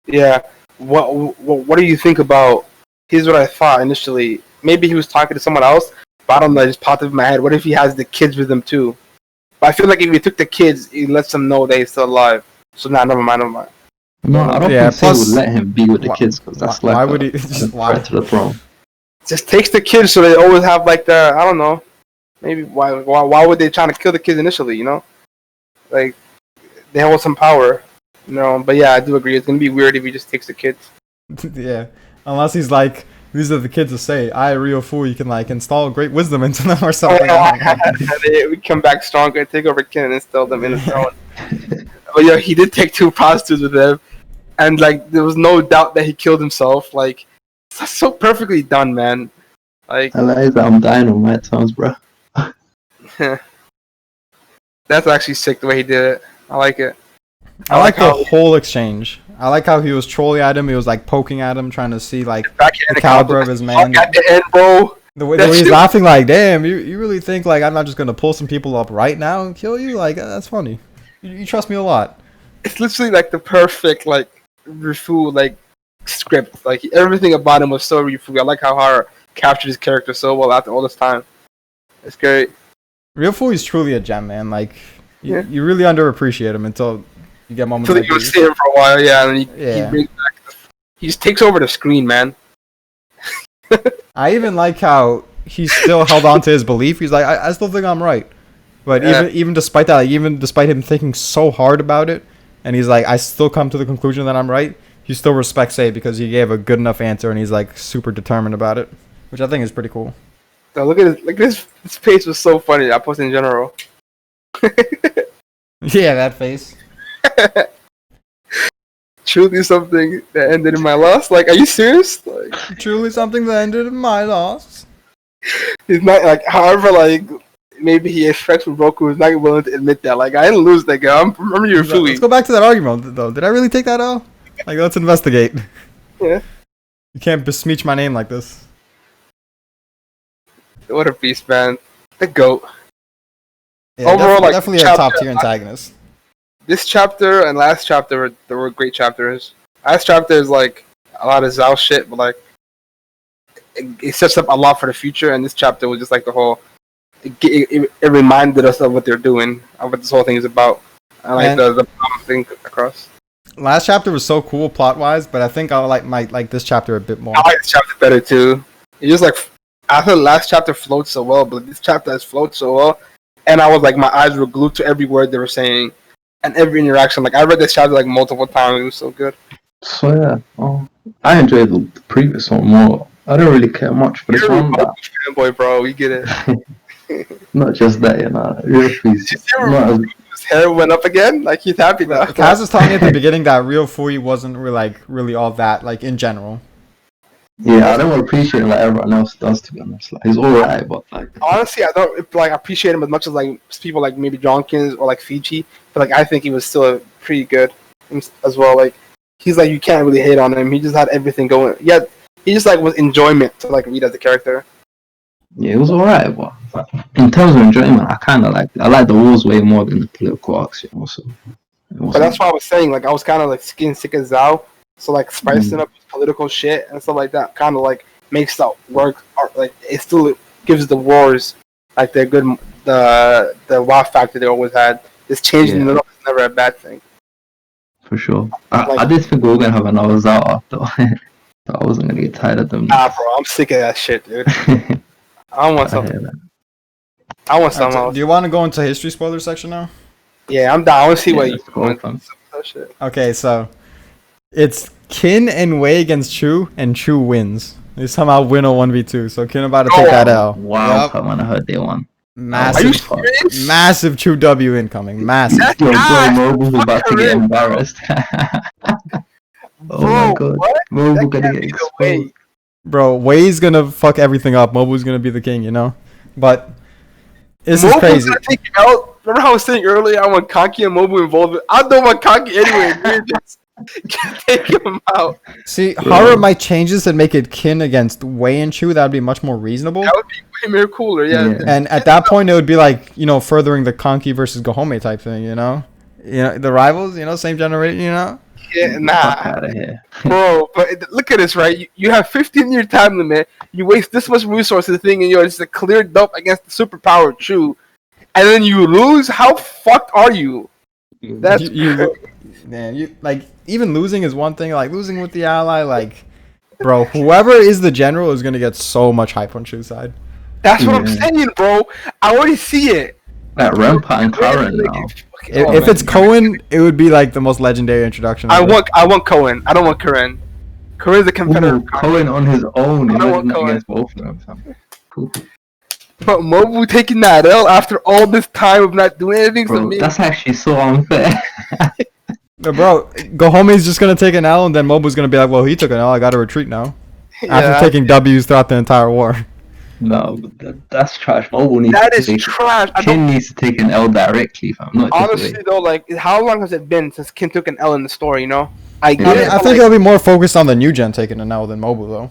Yeah. What do you think about? Here's what I thought initially. Maybe he was talking to someone else, but I don't know. It just popped up in my head. What if he has the kids with him too? But I feel like if he took the kids, he lets them know that he's still alive. So nah, never mind. No, I don't think Say would let him be with the kids because that's why would he just lie to the throne? Just takes the kids so they always have like the I don't know. Maybe why would they try to kill the kids initially? You know, like they hold some power. You know, but yeah, I do agree. It's gonna be weird if he just takes the kids. Yeah, unless he's like, these are the kids to say, I Ryofui, you can like install great wisdom into them or something. We come back stronger, take over Kin and install them in the throne. But yeah, he did take 2 prostitutes with him, and like there was no doubt that he killed himself. Like that's so perfectly done, man. Like I like that I'm dying on my terms, bro. That's actually sick the way he did it. I like it. I like the whole exchange. I like how he was trolling at him. He was like poking at him, trying to see like the caliber of his man. At the end, bro. The way he's laughing, like, damn, you really think like I'm not just gonna pull some people up right now and kill you? Like that's funny. You trust me a lot. It's literally like the perfect like Rifu like script. Like everything about him was so Rifu. I like how Hara captured his character so well after all this time. It's great. Ryofui is truly a gem, man. Like you really underappreciate him until you get moments. So like you see him for a while, yeah, and he brings back. He just takes over the screen, man. I even like how he still held on to his belief. He's like, I still think I'm right, but even despite that, like, even despite him thinking so hard about it, and he's like, I still come to the conclusion that I'm right. He still respects Sei because he gave a good enough answer, and he's like super determined about it, which I think is pretty cool. Now look at his face was so funny. I posted in general. Yeah, that face. Truly something that ended in my loss. Like, are you serious? Like, truly something that ended in my loss. He's not like, however, like maybe he expects from Roku is not willing to admit that. Like, I didn't lose that guy. Remember your Fui. Let's go back to that argument though. Did I really take that L? Like, let's investigate. Yeah. You can't besmirch my name like this. What a beast, man. The GOAT. Yeah, overall, definitely a top tier antagonist. This chapter and last chapter were great chapters. Last chapter is like a lot of Zao shit, but like it sets up a lot for the future. And this chapter was just like the whole. It reminded us of what they're doing, of what this whole thing is about. I like the thing across. Last chapter was so cool plot wise, but I think I like this chapter a bit more. I like this chapter better too. It's just like I thought the last chapter flowed so well, but this chapter has flowed so well, and I was like my eyes were glued to every word they were saying. And every interaction, like I read this chapter like multiple times. It was so good. So yeah, I enjoyed the previous one more. I don't really care much for this one. Fanboy, bro, we get it. Not just that, you know. His hair went up again. Like he's happy now. Kaz was telling me at the beginning that Ryofui wasn't really all that, like in general. Yeah, I don't appreciate him like everyone else does. To be honest, like he's alright, but like honestly, I don't like appreciate him as much as like people like maybe Jonkins or like Fiji. But like I think he was still pretty good as well. Like he's like you can't really hate on him. He just had everything going. Yeah, he just like was enjoyment to like read as a character. Yeah, it was alright, but in terms of enjoyment, I like the wars way more than the political arcs. You know, so but that's why I was saying like I was kind of like skin sick of Zao. So like spicing up political shit and stuff like that kind of like makes that work. Like it still gives the wars like their good the wow factor they always had. This changing it up is never a bad thing. For sure. I did think we were gonna have another Zao after. So I wasn't gonna get tired of them. Nah, bro, I'm sick of that shit, dude. I want something. I want something else. Do you want to go into history spoiler section now? Yeah, I'm down. I want to see what you let's go, want. fam. That shit. Okay, so it's Kin and Wei against Chu, and Chu wins. They somehow win a 1v2, so Kin about to take that L. Wow, Yup. fam, when I heard they won. Are Massive, you serious? massive Chu W incoming. Massive. Yo, bro, Ah, Mobile's about to get fucking embarrassed. Oh my god. what? Mobile That gonna can't get be the way. exposed. Bro, Wei's gonna fuck everything up. Mobu's gonna be the king, you know? But this is Mobu's crazy. gonna take him out. Remember how I was saying earlier? I want Kanki and Mobu involved. I don't want Kanki anyway. Dude. Just take him out. See, Hara might change this and make it Kin against Wei and Chu. That would be much more reasonable. That would be way more cooler. Yeah. Yeah. And at that point, it would be like, you know, furthering the Kanki versus Gohome type thing, you know? You know, the rivals, you know, same generation, you know? Yeah, Fuck nah, out of here. bro. But look at this, right? You have 15-year time limit. You waste this much resources thinking you're just a clear dump against the superpowered Chu, and then you lose. How fucked are you? That's Man, you like even losing is one thing. Like losing with the ally, like, bro, whoever is the general is gonna get so much hype on Chu's side. That's what I'm Yeah. saying, bro. I already see it. Like Rampa and Karen now. If it's Cohen, it would be like the most legendary introduction. I ever. want Cohen. I don't want Karen. Karen's a competitor. Ooh, Cohen on his own. I don't want Imagine Cohen. against both of them. Fam. Cool. But Mobu taking that L after all this time of not doing anything for Bro, me. that's actually so unfair. Bro, Gohome's just gonna take an L, and then Mobu's gonna be like, "Well, he took an L. I gotta retreat now." After taking W's throughout the entire war. No, that's trash. Mobile needs that to is take, trash. I Kin don't needs to take an L directly, fam. Not just honestly wait. though. Like, how long has it been since Kin took an L in the story? You know, I Yeah. get I, mean, it. I but, think like, it'll be more focused on the new gen taking an L than Mobu, though.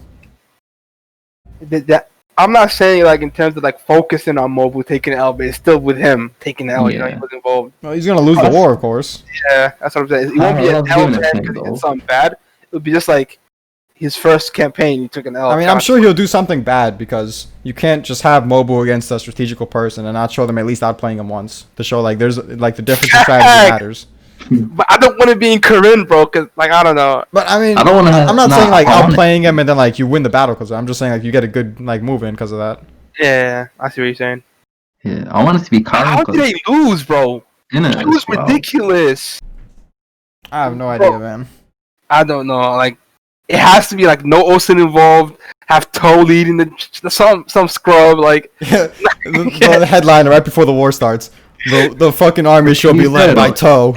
that I'm not saying like in terms of like focusing on Mobu taking an L, but it's still with him taking an L. You know, Yeah. he was involved. Well, he's gonna lose the war, of course. Yeah, that's what I'm saying. It won't be I an love L doing for that him thing, because he though. did something bad. It would be just like his first campaign. He took an L. I mean, I'm sure he'll do something bad because you can't just have Mobu against a strategical person and not show them at least outplaying him once to show like there's like the difference in strategy matters. But I don't want to be in Corinne, bro. Cause like I don't know. But I mean, I don't want to. I'm not saying like outplaying him and then like you win the battle because I'm just saying like you get a good like move in because of that. Yeah, I see what you're saying. Yeah, I want it to be Karen. How did they lose, bro? It was ridiculous. I have no idea, man. I don't know. Like, it has to be like no Osen involved. Have Toe leading the some scrub. Like, the headline right before the war starts. The fucking army shall be led by Toe.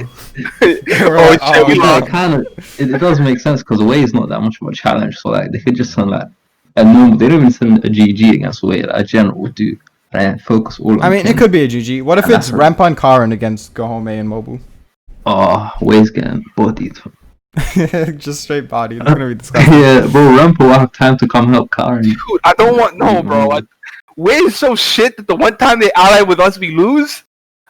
It does make sense because Wei is not that much of a challenge. So like they could just send like a normal. They don't even send a GG against Wei. Like, a general would do. And focus all on. I mean, Kin. it could be a GG. What if And it's that's Rampan Karan against Gohome and Mobu? Oh, Wei's getting bodied. Just straight body. It's gonna be disgusting. Yeah, bro, Rampa will have time to come help Karen. dude, I don't want bro. Like, Wade is so shit that the one time they ally with us, we lose.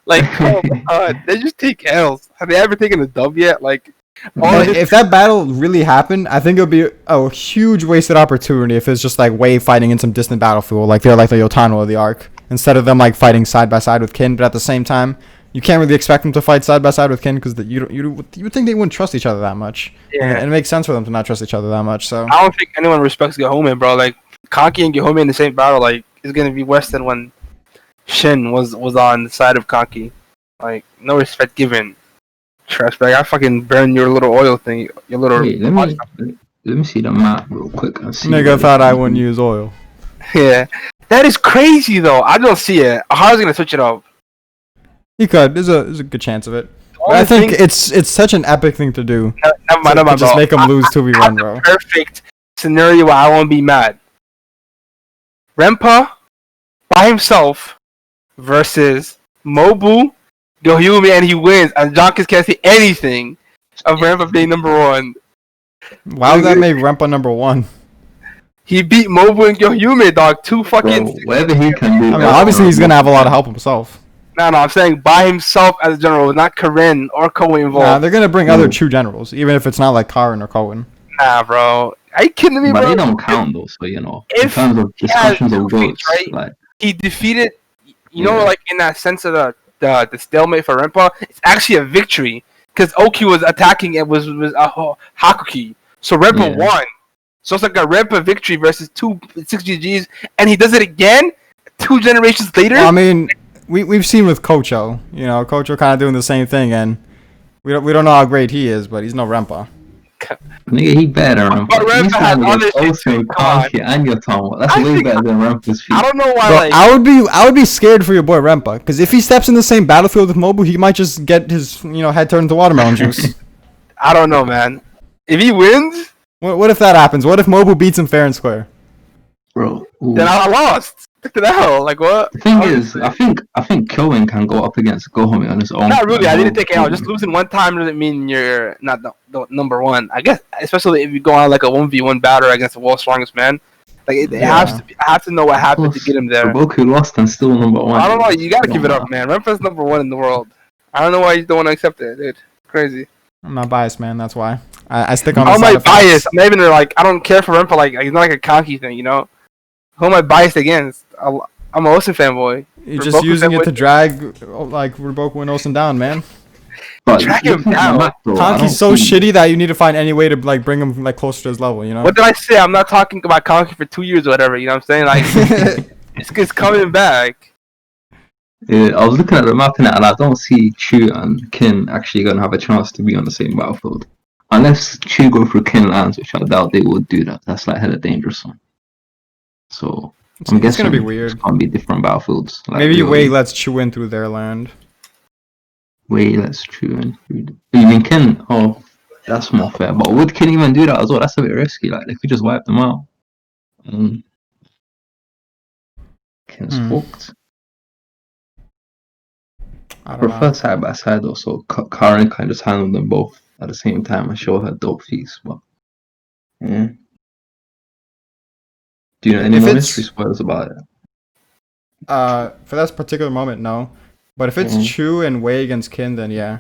Like, oh my god, they just take L's. Have they ever taken a dub yet? Like, If that battle really happened, I think it would be a huge wasted opportunity if it's just like Wei fighting in some distant battlefield, like they're like the Yotano of the arc, instead of them like fighting side by side with Kin. But at the same time, you can't really expect them to fight side by side with Kin because you would think they wouldn't trust each other that much. yeah. And it makes sense for them to not trust each other that much. So I don't think anyone respects Gahome, bro. Like, Kanki and Gahome in the same battle, like, is gonna be worse than when Shin was on the side of Kanki. Like, no respect given. Trash bag. I fucking burn your little oil thing. Your little. Wait, let me see the map real quick and see. nigga thought I wouldn't use oil. Yeah. That is crazy, though. I don't see it. Ahara's gonna switch it up. He could. There's a good chance of it. The But I only think thing- it's such an epic thing to do. Never mind, To bro. just make them lose I 2v1, have bro. the perfect scenario where I won't be mad. Rempa by himself versus Mobu, Gohyumi, and he wins. And Jonkis can't say anything of Rempa being number one. Why would that make Rempa number one? He beat Mobu and Gohyumi, dog. Two fucking. Bro, whatever he can do. I mean, obviously he's gonna have a lot of help himself. No, I'm saying by himself as a general, not Karen or Koei Nah, involved. they're gonna bring other true generals, even if it's not like Karin or Cohen. Nah, bro. Are you kidding me, But bro? they don't count though, so in If terms of he has discussions of two votes, right? like He defeated, you know, Yeah. like in that sense of the stalemate for Rempa, it's actually a victory because Oki was attacking it was Hakuki, so Rempa Yeah. won. So it's like a Rempa victory versus 6 GGs, and he does it again 2 generations later. I mean, we've seen with Kocho. You know, Kocho kind of doing the same thing, and we don't know how great he is, but he's no Rempa. Nigga, he better than But Rempa. He's Rempa has playing other against shit Osu, too, come on. Kanki, and Yotomo. That's I way think- better than Rempa's feat. I don't know why. Bro, Like, I would be scared for your boy Rempa, because if he steps in the same battlefield with Mobu, he might just get his head turned into watermelon juice. I don't know, man. If he wins, What if that happens? What if Mobu beats him fair and square? Bro, ooh. then I lost. What the hell? Like what? The thing is, I think Kyoin can go up against Gohome on his own. Not really. I didn't take it out. Gohome. Just losing one time doesn't mean you're not the number one. I guess, especially if you go on like a 1v1 battle against the world's strongest man. Like it has to. I have to know what happened to get him there. Goku lost and still number one. I don't know. You gotta give it up, man. Rempa's number one in the world. I don't know why you don't want to accept it, dude. Crazy. I'm not biased, man. That's why I stick on. How the am I side of facts. biased? I'm not even like I don't care for Rempa. Like it's not like a Kanki thing, you know. Who am I biased against? I'm a Osen fanboy. You're For just Boku using it fanboy- to drag like Riboku and Osen down, man. But Track him looking at the down. map, bro, I don't Kanki's so see- shitty that you need to find any way to like bring him like closer to his level, you know? What did I say? I'm not talking about Kanki for 2 years or whatever. You know what I'm saying? Like it's coming back. Yeah, I was looking at the map and I don't see Chu and Kin actually gonna have a chance to be on the same battlefield. Unless Chu go through Kin lands, which I doubt they would do that. That's like hella dangerous one. So I'm It's guessing gonna be it's weird. gonna be different battlefields. Like Maybe real- Wei lets Chu in through their land. Wei lets Chu and you mean Kin? Oh, that's more fair. But would Kin even do that as well? That's a bit risky. Like they could just wipe them out. Kin's Hmm. fucked. I I don't know. prefer side by side though, so Karen can just handle them both at the same time and show her dope feats. But yeah. Do you know any If more it's- mystery spoilers about it? For that particular moment, no. But if it's Mhm. Chu and Wei against Kin, then yeah.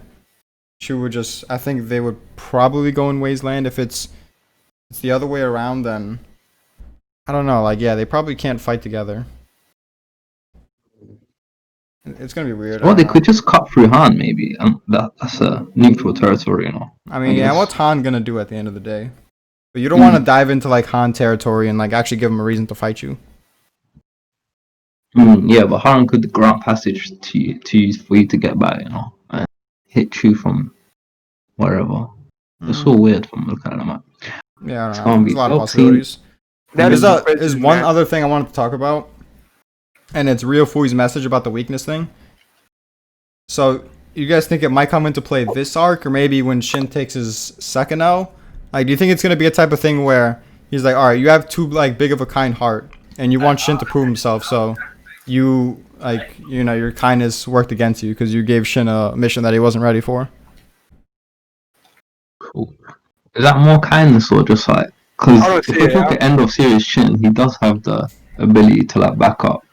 Chu would just I think they would probably go in Wei's land. If it's the other way around, then I don't know, like yeah, they probably can't fight together. It's gonna be weird. I Well, they don't know. could just cut through Han maybe, and that's a neutral territory, you know. I mean, I yeah, guess. what's Han gonna do at the end of the day? But you don't want to dive into like Han territory and like actually give him a reason to fight you. Yeah, but Han could grant passage to you for you to get by, you know, and hit you from wherever. It's so weird from looking at the map. Yeah, I It's don't know. gonna There's be a lot of dope possibilities. That There's is crazy, there's one man. other thing I wanted to talk about, and it's Real Fui's message about the weakness thing. So, you guys think it might come into play this arc, or maybe when Shin takes his second L? Like, do you think it's gonna be a type of thing where he's like, all right, you have too like big of a kind heart, and you want Shin to prove himself, so you like your kindness worked against you because you gave Shin a mission that he wasn't ready for. Cool. Is that more kindness or just like? I Because don't if see we it, look at end of series Shin, he does have the ability to like back up.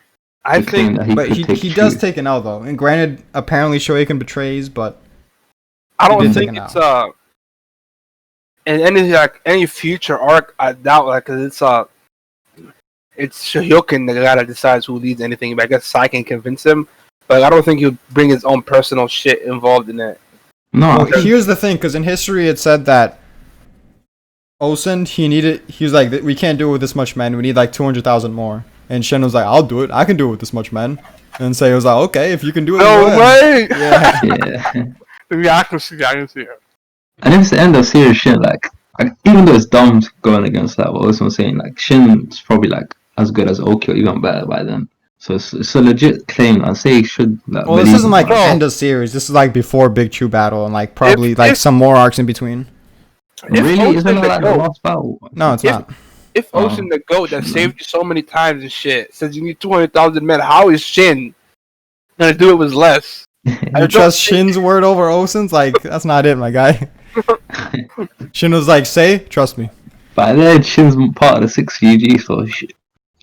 I the claim think that he But could he take does Chu. take an L though, and granted, apparently Shoeiken betrays, but I don't didn't think take it it's in any future arc. I doubt like 'cause it's Shoyoken the guy that decides who leads anything. But I guess Sai can convince him. But I don't think he'll bring his own personal shit involved in it. No, well, I think- here's the thing, because in history it said that Osen he was like, we can't do it with this much men. We need like 200,000 more. And Shin was like, I'll do it. I can do it with this much men. And Sei was like, okay, if you can do it, No go ahead." way! Yeah. yeah. Maybe I can see it. And if it's the end of series Shin, like even though it's dumb going against that, what I'm saying, like Shin's probably like as good as Oki or even better by then. So it's a legit claim. I'd say he should. Like, Well, this believe isn't in like that. end of series. This is like before Big Chu battle and like probably If- like if- some more arcs in between. Really? Ocean Isn't it the like the goat- last battle? No, it's If- not. If Oh. Ocean the goat that saved you so many times and shit says you need 200,000 men, how is Shin gonna do it with less? I You don't trust think- Shin's word over Osen's? Like, that's not it, my guy. Shin was like, Sei, trust me. By then, Shin's part of the 6 VG, so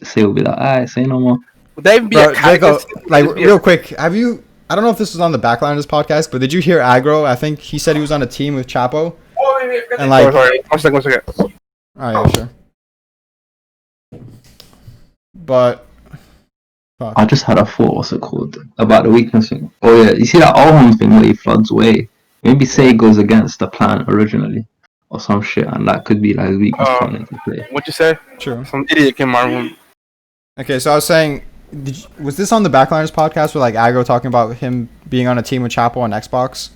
Say will be like, alright, say no more. Would that even be Bro, a Jacob, kindness? like Would it be a- real quick, have you? I don't know if this was on the backline of this podcast, but did you hear Agro? I think he said he was on a team with Chapo. And like, sorry. One second. oh yeah, sure. But fuck. I just had a thought, what's it called? About the weakness thing. Oh yeah, you see that Alham thing where he floods away? Maybe Say goes against the plan originally. Or some shit, and that could be like his weakness coming into play. What'd you say? True. Some idiot came in my room. Okay, so I was saying, Was this on the Backliners podcast with like Agro talking about him being on a team with Chapo on Xbox?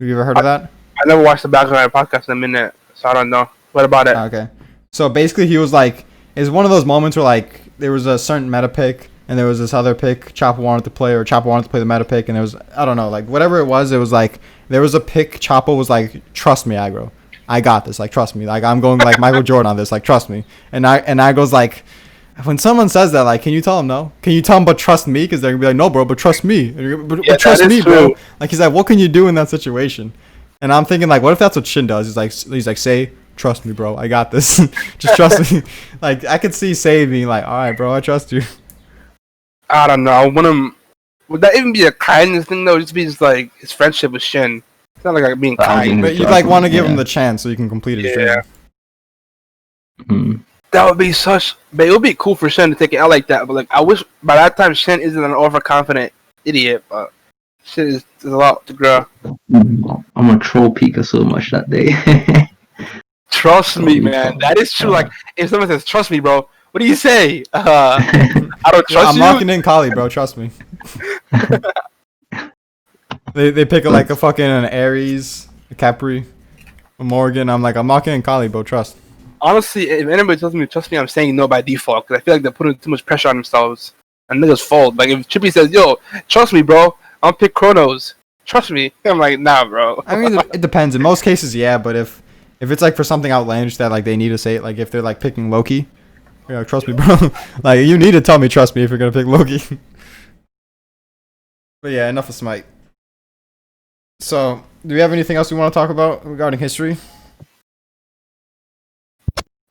Have you ever heard of that? I never watched the Background podcast in a minute, so I don't know. What about it? Okay. So basically, he was like, it's one of those moments where like there was a certain meta pick, and there was this other pick Chapo wanted to play, or Chapo wanted to play the meta pick, and there was, I don't know, like whatever it was like there was a pick. Chapo was like, trust me, Agro, I got this. Like trust me, like I'm going like Michael Jordan on this. Like trust me. And Agro's like, when someone says that, like, can you tell them no? Can you tell them but trust me? Because they're gonna be like, no, bro, but trust me. But trust me, bro. Like he's like, what can you do in that situation? And I'm thinking like, what if that's what Shin does? He's like, say, trust me, bro, I got this. Just trust me. Like I could see Say being like, all right, bro, I trust you. I don't know. I want him. Would that even be a kindness thing though? Just be just like his friendship with Shin. It's not like being kind. But you'd like want to give him the chance so you can complete his dream. Mm. That would be such. But it would be cool for Shin to take it out like that. But like, I wish by that time Shin isn't an overconfident idiot. But Shin is a lot to grow. I'm gonna troll Pika so much that day. Trust me, man. That is true. Like, if someone says, "Trust me, bro," what do you say? I don't trust I'm you. locking in Kali, bro. Trust me. they pick like a fucking an Aries, a Capri, a Morgan. I'm locking in Kali, bro. Trust. Honestly, if anybody tells me to trust me, I'm saying no by default because I feel like they're putting too much pressure on themselves and niggas fold. Like if Chippy says, "Yo, trust me, bro," I'll pick Chronos. Trust me. I'm like, nah, bro. I mean, it depends. In most cases, yeah. But if it's like for something outlandish that like they need to say it, like if they're like picking Loki, you're like, trust me, bro. Like you need to tell me, trust me, if you're gonna pick Loki. But yeah, enough of Smite. So, do we have anything else we want to talk about regarding history?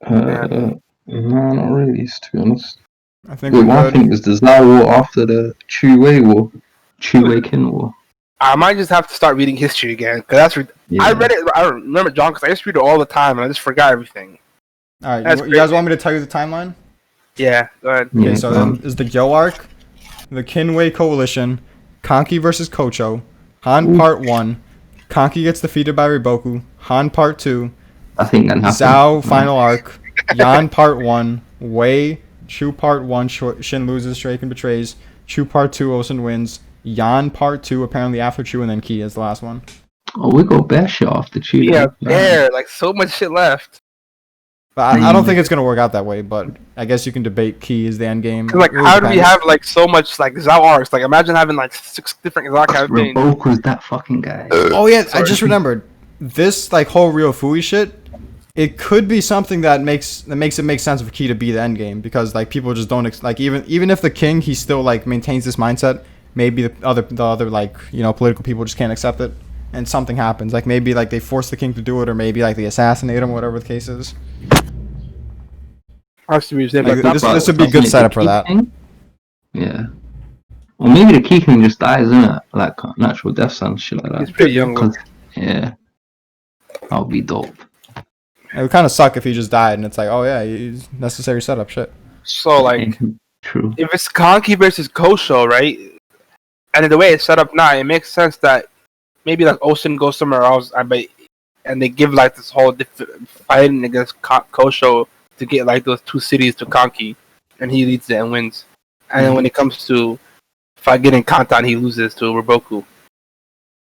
No, not really, to be honest. I think Wait, we're one good. thing was the Zhao War after the Chu Wei War. Chu Wei Kin War. I might just have to start reading history again because Yeah. I read it. I remember John because I used to read it all the time and I just forgot everything. All right, That's you guys want me to tell you the timeline? Yeah, go ahead. Okay, Yeah, so then is the Gyo arc, the Kinwei Coalition, Konki versus Kocho, Han Ooh. Part 1, Konki gets defeated by Riboku, Han Part 2, I think that happened. Zhao Final Arc, Yan Part 1, Wei, Chu Part 1, Shin loses, Straken betrays, Chu Part 2, Osen wins, Yan Part 2, apparently after Chu, and then Ki is the last one. Oh, we got bear shit after Chu. Yeah, though. there, like so much shit left. But I don't think it's going to work out that way, but I guess you can debate Ki is the end game. 'Cause, like, It really how do we depends. have like so much like Zao arcs? Like, imagine having like 6 different Zao campaigns. Riboku's that fucking guy. Oh yeah, I Sorry. just remembered this like whole Real Fui shit. It could be something that makes it make sense for Ki to be the end game because like people just don't like even if the king he still like maintains this mindset. Maybe the other like political people just can't accept it, and something happens. Like maybe like they force the king to do it, or maybe like they assassinate him, whatever the case is. Like, This would be a good setup for that. Yeah. Or maybe the Key King just dies, isn't it? Like natural deaths and shit like that. He's pretty young. 'Cause- yeah. That would be dope. It would kind of suck if he just died, and it's like, oh yeah, he's necessary setup shit. So like, True. if it's Konki versus Kosho, right? And the way it's set up now, it makes sense that maybe like Ocean goes somewhere else, and they give like this whole fighting against Kosho to get like those 2 cities to Konki, and he leads it and wins. And then when it comes to fight getting Kantan, he loses to Riboku.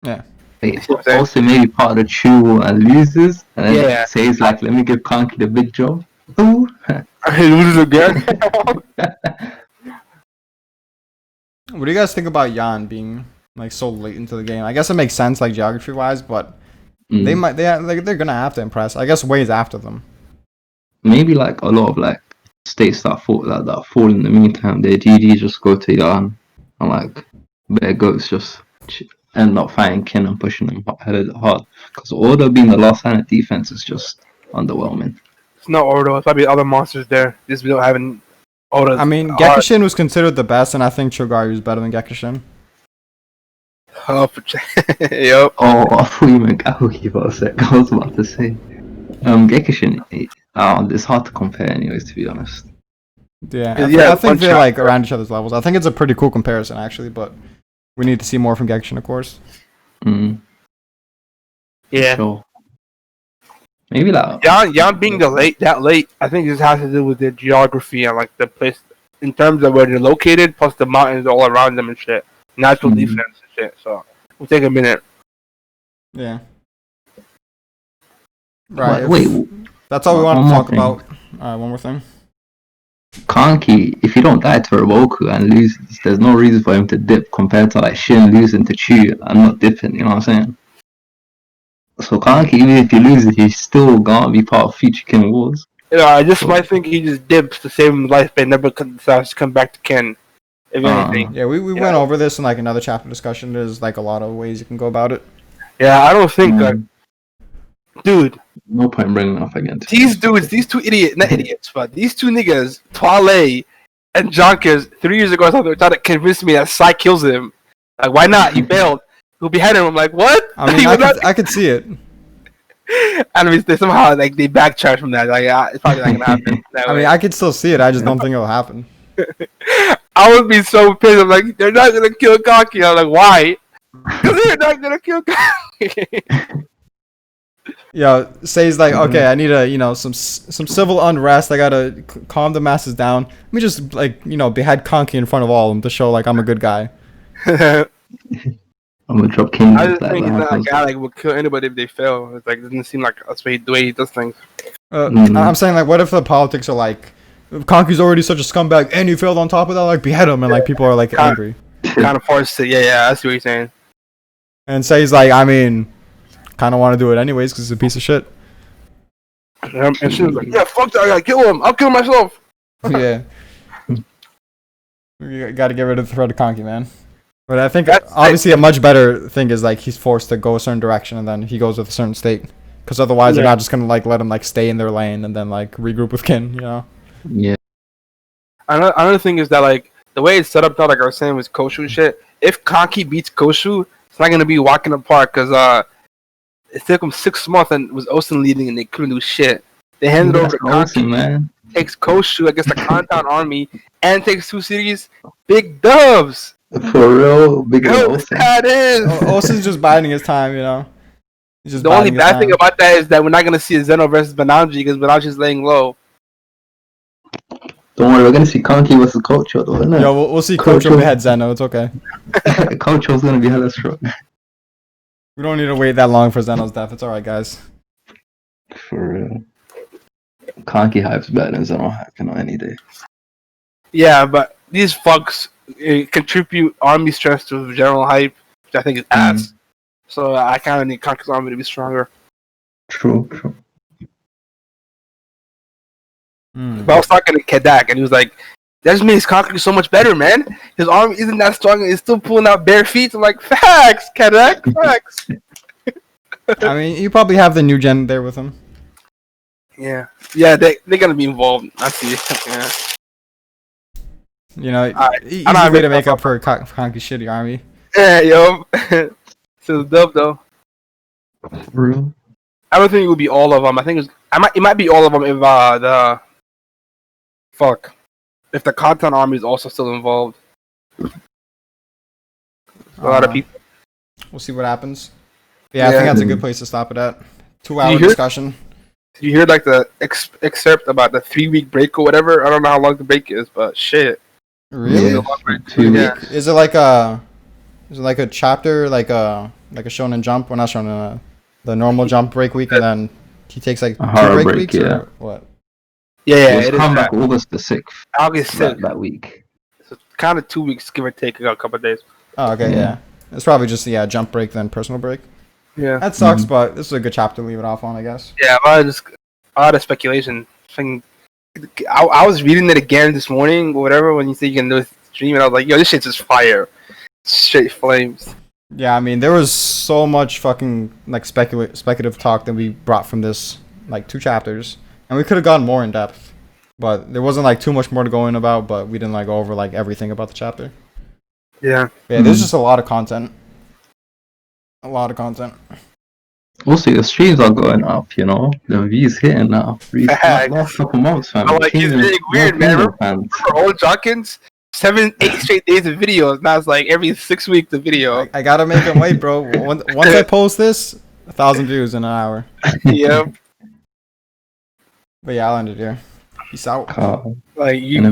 Yeah. Wait, See what I'm saying? also maybe part of the Chu War and loses, and then Yeah. says like, "Let me give Konki the big job." Ooh. He loses again. What do you guys think about Yan being like so late into the game? I guess it makes sense like geography wise, but they're gonna have to impress. I guess Wei's after them. Maybe like a lot of like states that fall in the meantime, their GD just go to Yan and like bear goats just end up fighting Kin and pushing them hard. Because Order being the last line of defense is just underwhelming. It's not Ordo. It's probably other monsters there. Just we don't have any Ordo. I mean, Gekishin was considered the best, and I think Chogaru is better than Gekishin. Yep. Oh, I thought you meant Gaoki for a sec. I was about to say. Gekishin, it's hard to compare anyways, to be honest. Yeah, Yeah, I think one they're shot. like around each other's levels. I think it's a pretty cool comparison actually, but we need to see more from Gekishin, of course. Yeah. Sure. Maybe like Yan being that late, I think this has to do with the geography and like the place in terms of where they're located, plus the mountains all around them and shit. Natural defense and shit. So we'll take a minute. Yeah. Right. Wait, That's all we one wanted to more talk thing. about. One more thing. Kanki, if you don't die to Roku and loses, there's no reason for him to dip compared to like Shin losing to Chu and not dipping, you know what I'm saying? So Kanki, even if he loses, he's still gonna be part of future King Wars. I just might think he just dips to save his life, but never decides to come back to Ken. If anything. Yeah, we went over this in like another chapter discussion. There's like a lot of ways you can go about it. Yeah, I don't think dude. No point bringing it up again. These dudes, these two not idiots, but these two niggas, Twale and Jonkers, 3 years ago, they were trying to convince me that Sai kills him. Like, why not? He failed. Who beheaded him? I'm like, what? I mean, I could see it. I mean, they somehow like they backcharge from that. Like, it's probably not gonna happen. I mean, I could still see it. I just don't think it'll happen. I would be so pissed. I'm like, they're not gonna kill Kaki. I'm like, why? Because they're not gonna kill Kaki. Yeah, Say's like, okay, I need some civil unrest. I gotta calm the masses down. Let me just behead Conky in front of all of them to show like I'm a good guy. I'm gonna drop King. I just think he's not a guy like would kill anybody if they fail. It's like it doesn't seem like that's the way he does things. I'm saying like, what if the politics are like, Conky's already such a scumbag and he failed on top of that, like behead him, and like people are like angry. Kind of forced to, yeah, I see what you're saying. And Say's like, I mean, kind of want to do it anyways because he's a piece of shit. And she was like, yeah, fuck that, I gotta kill him. I'll kill myself. Yeah. You gotta get rid of the threat of Conky, man. But I think That's obviously a much better thing is like he's forced to go a certain direction and then he goes with a certain state. Because otherwise they're not just gonna like let him like stay in their lane and then like regroup with Kin, you know? Yeah. Another thing is that like the way it's set up now, like I was saying with Koshu and shit, if Kanki beats Koshu, it's not gonna be walking apart because it took him 6 months and was Osen leading and they couldn't do shit. They handed over to Kanki, man. Takes Koshu against the Kantan army and takes 2 cities. Big dubs. For real, big That is. Osen's just biding his time, you know? He's just The only biding his bad time. thing about that is that we're not gonna see a Zeno versus Bananji because Bananji's laying low. Don't worry, we're gonna see Kanki versus Kocho though, isn't it? Yo, we'll see Kocho behead Zeno, it's okay. Kocho's gonna be hella strong. We don't need to wait that long for Zeno's death, it's alright, guys. For real. Kanki hype's better than Zeno hype, any day. Yeah, but these fucks contribute army stress to general hype, which I think is ass. So I kind of need Kanki's army to be stronger. True. But I was talking to Kedak, and he was like, that just makes Kanki so much better, man. His army isn't that strong, and he's still pulling out bare feet. I'm like, facts, Kedak, facts. I mean, you probably have the new gen there with him. Yeah, they're gonna be involved. I see. Yeah. You know, easy not way to make up for Kanki's shitty army. Yeah, yo. So it's dope though. For real. I don't think it would be all of them. I think it might be all of them if if the Kantan army is also still involved. A lot of people. We'll see what happens. Yeah, I think that's a good place to stop it at. 2-hour hear- discussion. Did you hear like the excerpt about the 3-week break or whatever? I don't know how long the break is, but shit. Really? Yeah, 2 Yeah. weeks. Is it like a chapter, like a Shonen Jump? Well, not Shonen, the normal Jump break week, and then he takes like A 2 horror break break, weeks, yeah. or what? Yeah, It it was is come that. back August the 6th. August 6th. That week. So it's kind of 2 weeks, give or take, a couple of days. Oh, okay, yeah. It's probably just Jump break then personal break. Yeah. That sucks, but this is a good chapter to leave it off on, I guess. Yeah, a lot of speculation. I was reading it again this morning, or whatever, when you say you can do a stream, and I was like, yo, this shit's just fire. Straight flames. Yeah, I mean, there was so much fucking like speculative talk that we brought from this like 2 chapters, and we could have gone more in depth, but there wasn't like too much more to go in about. But we didn't like go over like everything about the chapter. Yeah. Yeah, there's just a lot of content. A lot of content. Also, the streams are going up, you know? The views hitting now. Facts. Last couple months, fam. I'm like, it's really weird, man. Remember old Jockins? 7, 8 straight days of videos. Now it's like every 6 weeks a video. I gotta make them wait, bro. Once I post this, 1,000 views in an hour. Yep. But yeah, I'll end it here. Peace out. Car. Like you